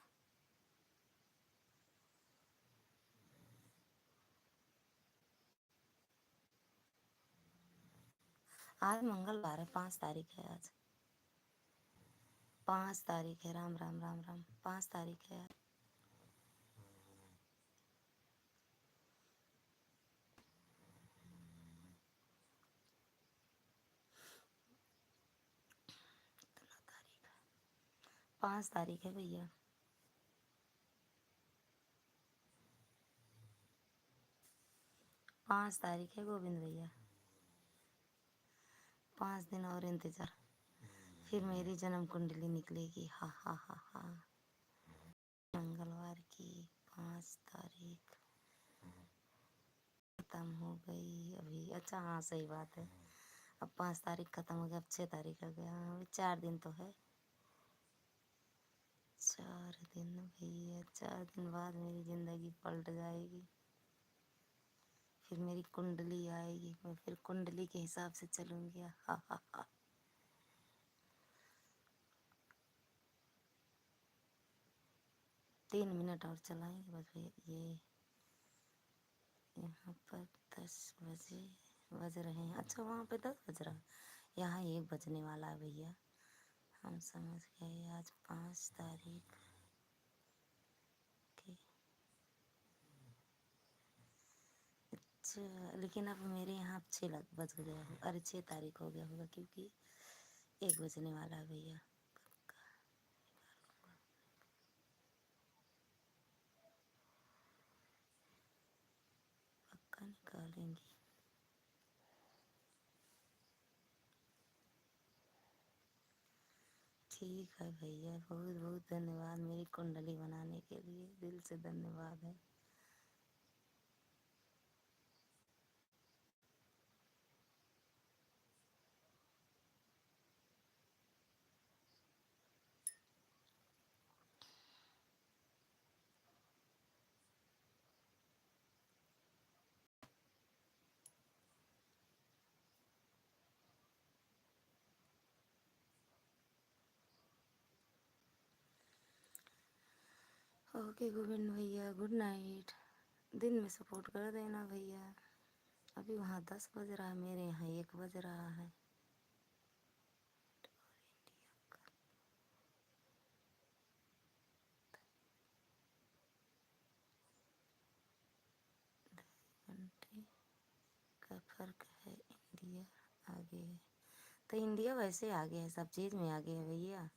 आज मंगलवार है, 5 तारीख है आज। 5 तारीख है। राम राम राम राम। 5 तारीख है आज। कितना तारीख है? 5 तारीख है भैया। 5 तारीख है गोविंद भैया। 5 दिन और इंतजार, फिर मेरी जन्म कुंडली निकलेगी। हा हा हा हा। मंगलवार की 5 तारीख खत्म हो गई अभी। अच्छा हाँ सही बात है। अब 5 तारीख खत्म हो गया, अब 6 तारीख आ गया। अभी 4 दिन तो है। 4 दिन भैया, 4 दिन बाद मेरी जिंदगी पलट जाएगी। फिर मेरी कुंडली आएगी, मैं फिर कुंडली के हिसाब से चलूंगी। हा हा हा। 3 मिनट और चलाएंगे बस भैया। ये यहाँ पर 10 बजे बज रहे हैं। अच्छा वहाँ पे 10 बज रहा है, यहाँ 1 बजने वाला है भैया। हम समझ गए आज 5 तारीख की। अच्छा लेकिन अब मेरे यहाँ अब 6 बज गया हो। अरे 6 तारीख हो गया होगा, क्योंकि 1 बजने वाला है भैया। पक्का निकालेंगी। ठीक है भैया, बहुत बहुत धन्यवाद मेरी कुंडली बनाने के लिए, दिल से धन्यवाद है। ओके गोविंद भैया, गुड नाइट। दिन में सपोर्ट कर देना भैया। अभी वहाँ 10 बज रहा है, मेरे यहाँ 1 बज रहा है। घंटे का फर्क है। इंडिया आगे है, तो इंडिया वैसे आगे है, सब चीज़ में आगे है भैया।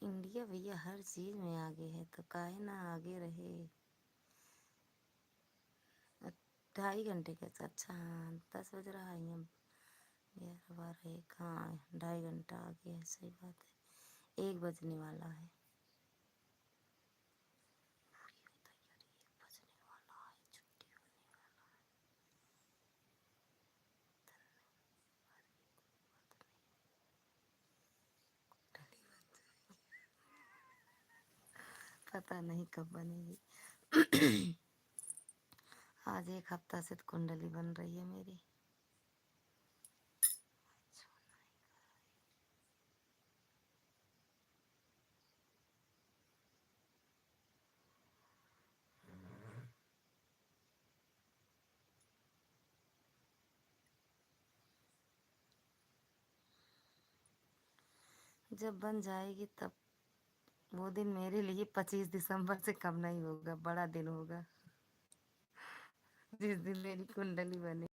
इंडिया भैया हर चीज़ में आगे है, तो काहे ना आगे रहे। 2.5 घंटे का। अच्छा हाँ 10 बज रहा है, यहाँ 11 12 1। हाँ 2.5 घंटा आगे है, सही बात है। 1 बजने वाला है। बजने वाला है, छुट्टी होने वाला है। पता नहीं कब बनेगी। आज 1 हफ्ता से तो कुंडली बन रही है मेरी। जब बन जाएगी तब वो दिन मेरे लिए 25 दिसंबर से कम नहीं होगा, बड़ा दिन होगा जिस दिन मेरी कुंडली बने।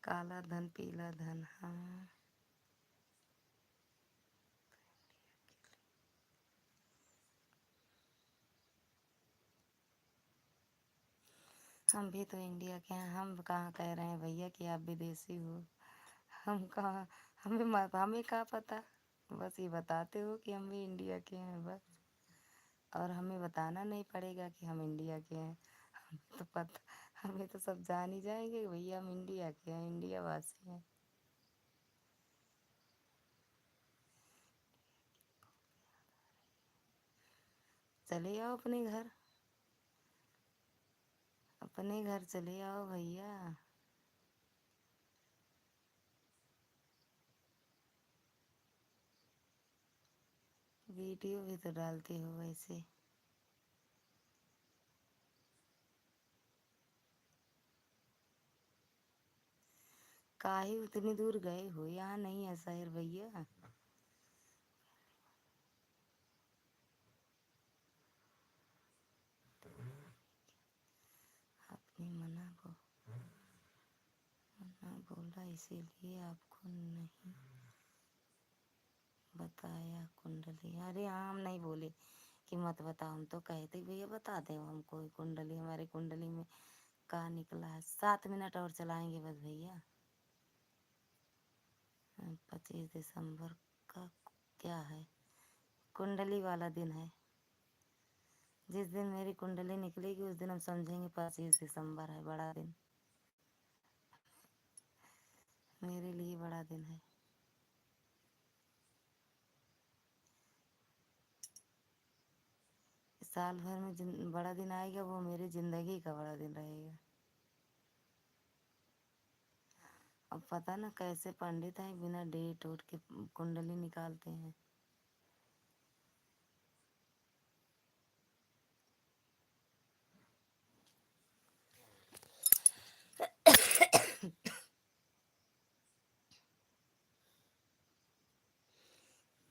काला धन पीला धन, हाँ। हम भी तो इंडिया के हैं, हम कहाँ कह रहे हैं भैया कि आप विदेशी हो। हम कहाँ, हमें कहाँ पता। बस ये बताते हो कि हम भी इंडिया के हैं बस। और हमें बताना नहीं पड़ेगा कि हम इंडिया के हैं। हमें तो पता, हमें तो सब जान ही जाएंगे कि भैया हम इंडिया के हैं, इंडिया वासी हैं। चले आओ अपने घर, अपने घर चले आओ भैया। वीडियो भी तो डालती हो वैसे। काहे उतनी दूर गए हो, यहाँ नहीं है शहर भैया। आपने मना बोला इसीलिए आपको नहीं बताया कुंडली। अरे हाँ, हम नहीं बोले कि मत बताओ, हम तो कहते भैया बता दे हमको कुंडली, हमारी कुंडली में का निकला है। 7 मिनट और चलाएंगे बस भैया। 25 दिसंबर का क्या है? कुंडली वाला दिन है। जिस दिन मेरी कुंडली निकलेगी उस दिन हम समझेंगे 25 दिसंबर है, बड़ा दिन, मेरे लिए बड़ा दिन है। साल भर में बड़ा दिन आएगा, वो मेरी जिंदगी का बड़ा दिन रहेगा। अब पता ना कैसे पंडित हैं बिना डेट उठ के कुंडली निकालते हैं।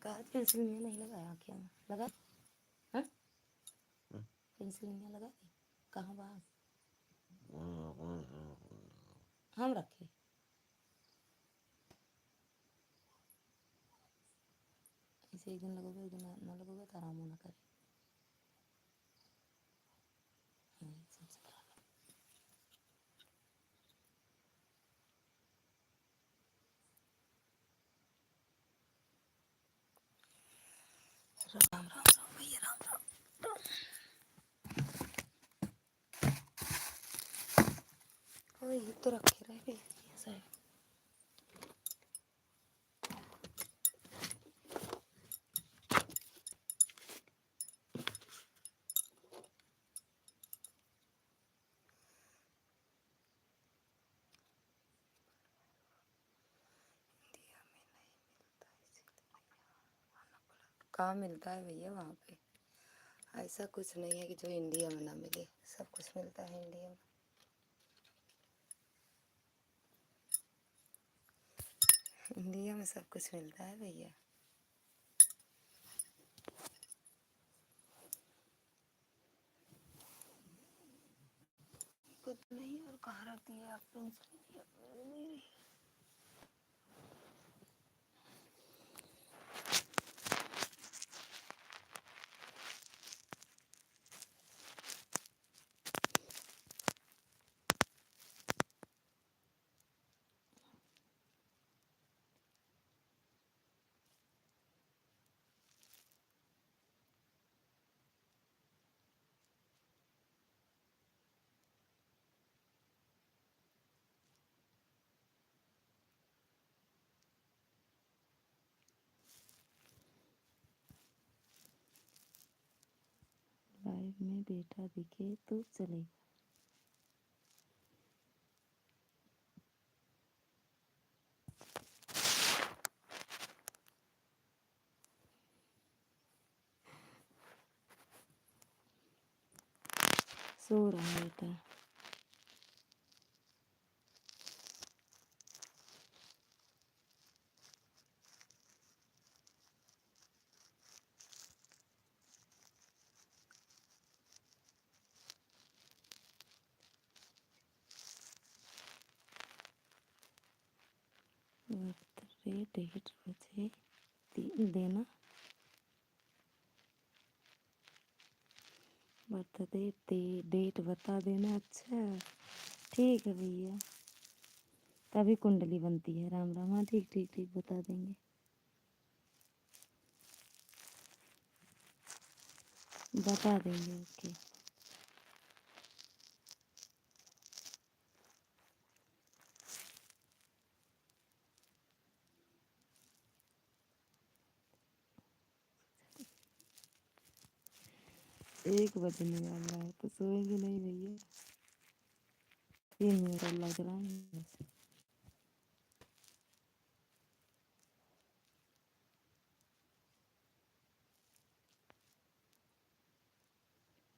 कहा पेंसिल में नहीं लगाया क्या? लगा? हाँ, पेंसिल में लगा दी। कहाँ बाहर हम रखे? ऐसे एक दिन लगोगे एक दिन ना लगोगे तो आराम होना करे। सबसे राम राम राम भैया, राम राम। ये तो रखे रह गए साहब। कहाँ मिलता है भैया वहाँ पे? ऐसा कुछ नहीं है कि जो इंडिया में ना मिले, सब कुछ मिलता है इंडिया में। इंडिया में सब कुछ मिलता है भैया। कुछ नहीं। और कहाँ रखती है आप पेंसिल? लाइव में बेटा दिखे तो चलेगा। सो रहा है बेटा। बर्थडे डेट बजे देना। बर्थडे डेट बता देना। अच्छा ठीक है भैया, तभी कुंडली बनती है। राम राम। हाँ ठीक ठीक ठीक, बता देंगे। बता देंगे, ओके। एक बजने वाला है तो सोएंगे नहीं भैया। 3 मिनट और लग रहा है।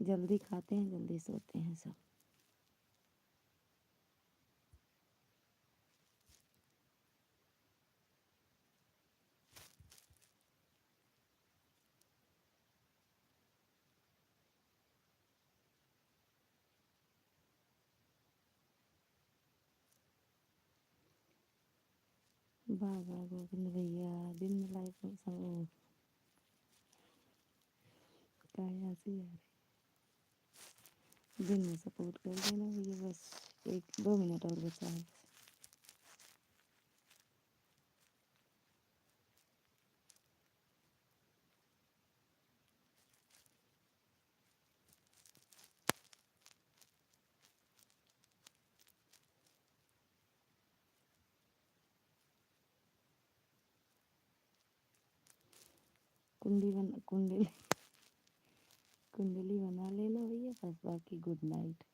जल्दी खाते हैं, जल्दी सोते हैं सब। वाह वाह गोविंद भैया, दिन में लाइफ में सब क्या हंसी आ रही। दिन में सपोर्ट कर देना भैया, बस 1-2 मिनट और बचा है। कुंडली बना लेना भैया, बस बाकी गुड नाइट।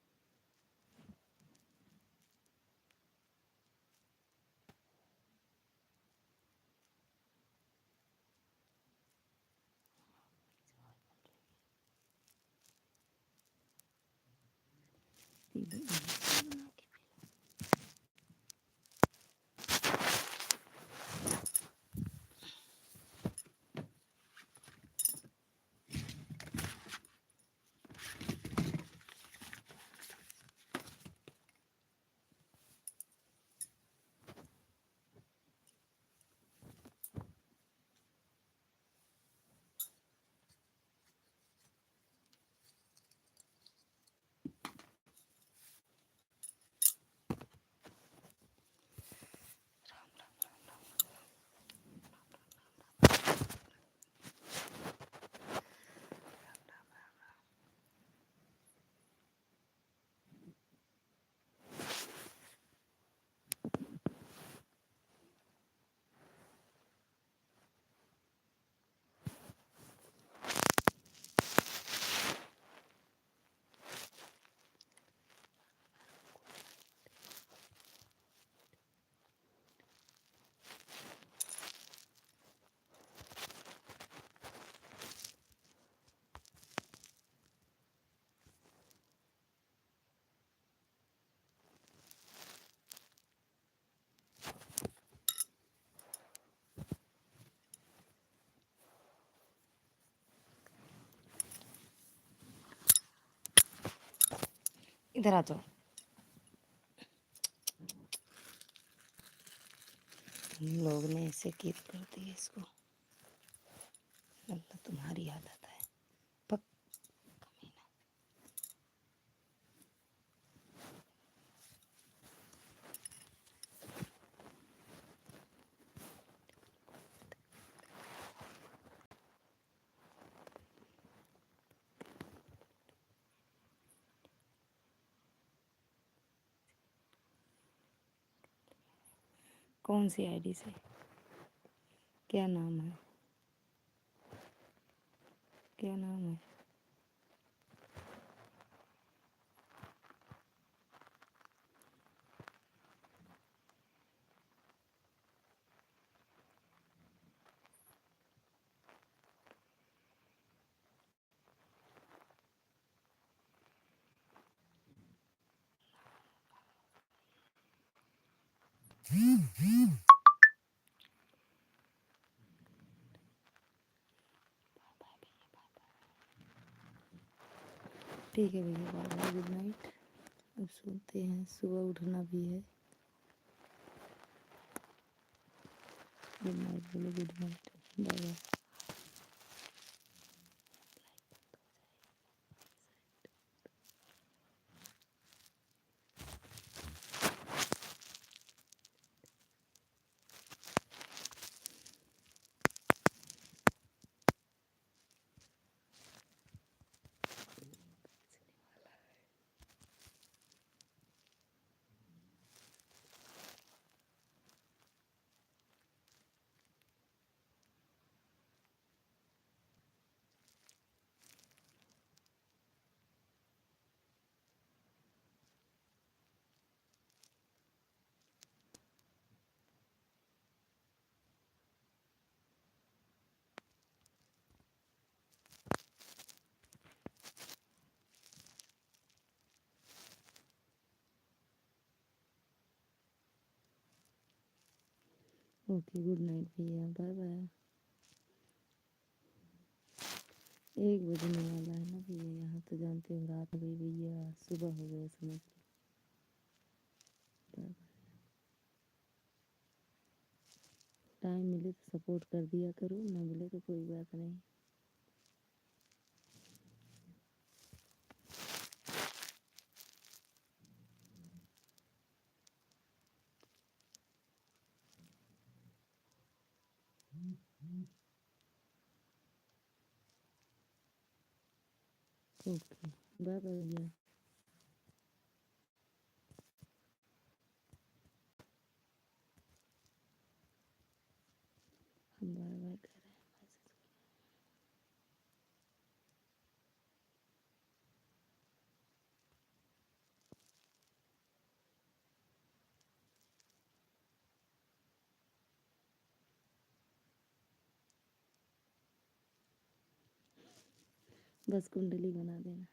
इधर आ जाओ। लोग ने ऐसे कीट कर दिए इसको। मतलब तुम्हारी आदत है। पक कमीना। कौन सी आईडी से? क्या नाम है? क्या नाम है? ठीक है भैया, बाय बाय, गुड नाइट। अब सोते हैं, सुबह उठना भी है। गुड नाइट बोलो, good night, bye bye. Okay, good night भैया, बाय बाय। 1 बजने वाला है ना भैया, यहाँ तो जानते हो रात हो गई भैया, सुबह हो गया समझ लो। टाइम मिले तो सपोर्ट कर दिया करो, ना मिले तो कोई बात नहीं। ओके, बाय बाय भैया। हम बाय बाय कर रहे हैं। बस कुंडली बना देना।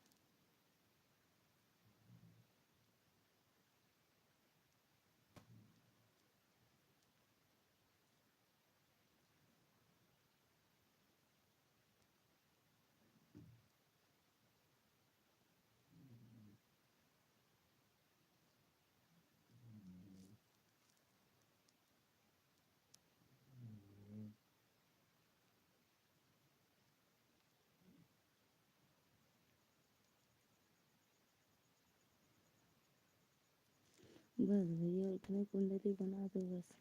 बस भैया इतने कुंडली बना दो बस,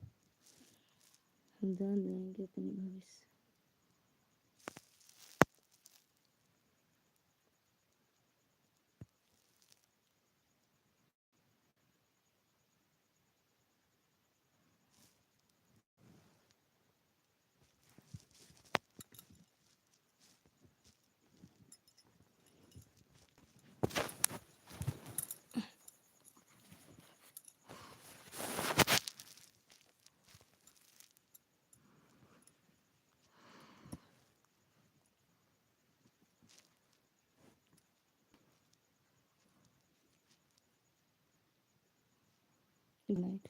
हम जान जाएंगे अपने भविष्य। Good night.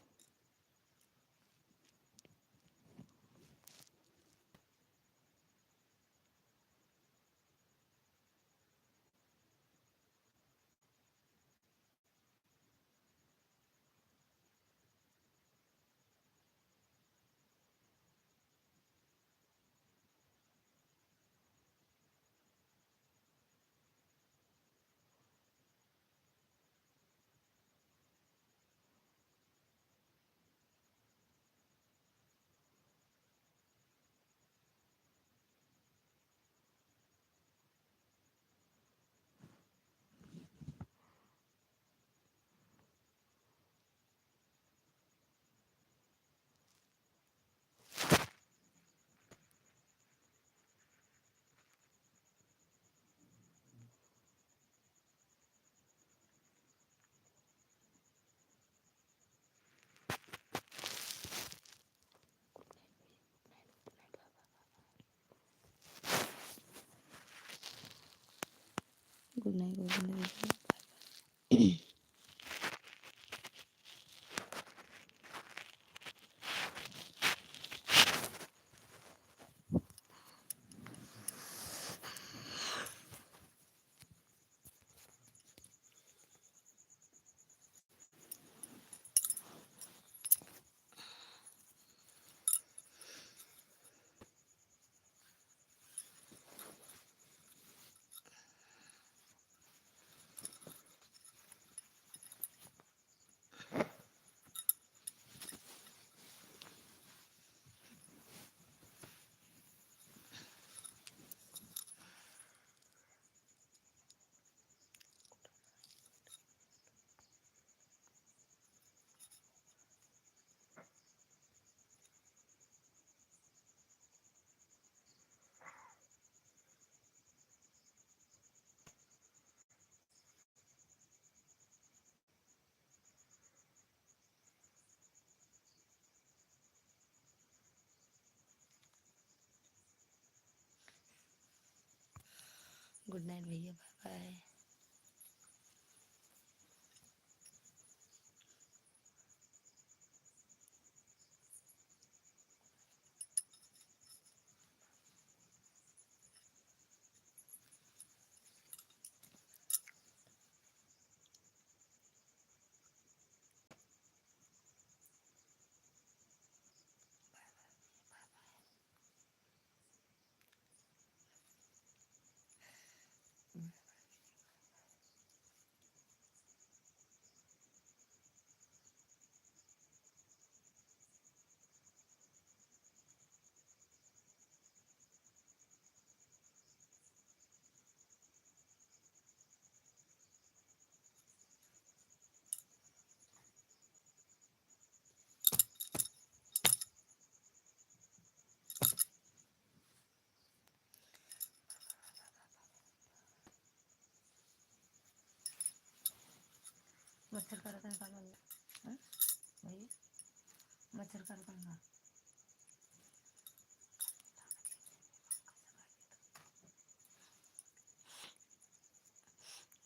Good night, good night. Good night भैया, बाय बाय। मच्छर का रतन का भैया मच्छर का रतन का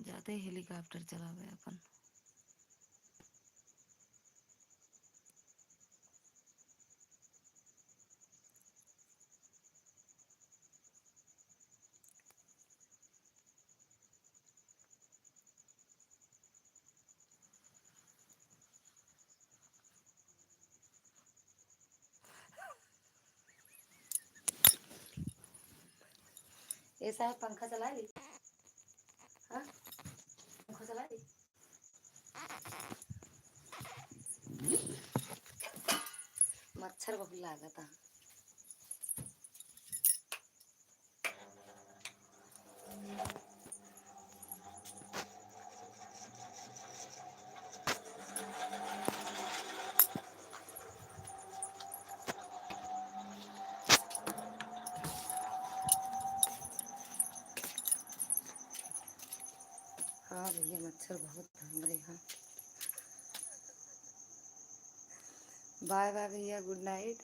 जाते ही हेलीकॉप्टर चला गया अपन। ऐसा है पंखा चला ली। हाँ पंखा चला ली। मच्छर बहुत लागत है। हाँ भैया मच्छर बहुत हमारे यहाँ। बाय बाय भैया, गुड नाइट।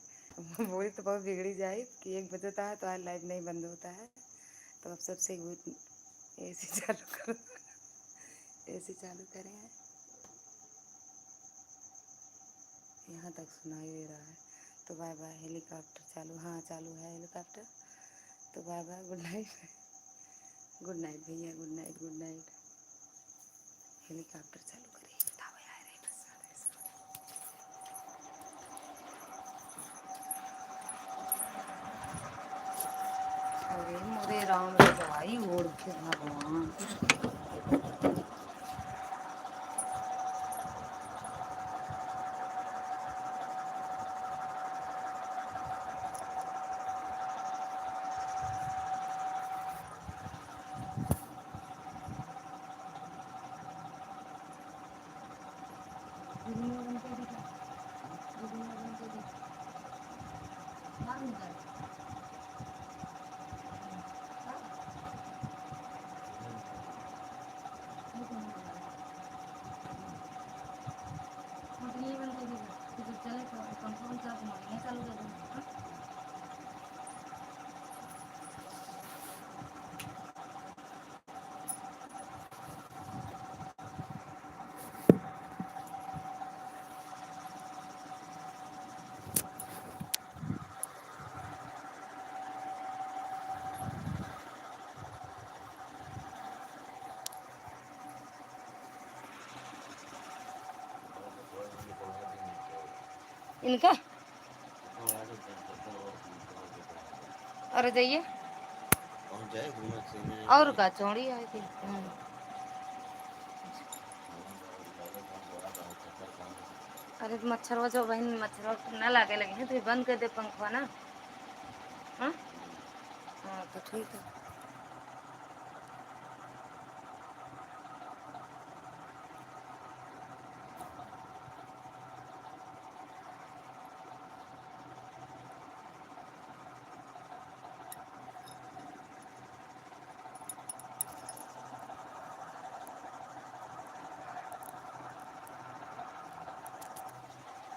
वही तो बहुत बिगड़ी जाए कि 1 बजता है तो आज लाइव नहीं बंद होता है। तो अब सबसे गुड एसी चालू करो। एसी चालू करें हैं। यहाँ तक सुनाई दे रहा है। तो बाय बाय। हेलीकॉप्टर चालू, हाँ चालू है हेलीकॉप्टर। तो bye bye, good night. Good night भैया, good night, good night. Helicopter चालू करिए। अरे मोरे राम रजाई ओढ़ के भगवान। इनका और जाइए और का चौड़ी आई थी। अरे तो मच्छर वजह बहन मच्छर ना लागे लगे हैं तो बंद कर दे पंखा ना। हाँ हाँ तो ठीक है।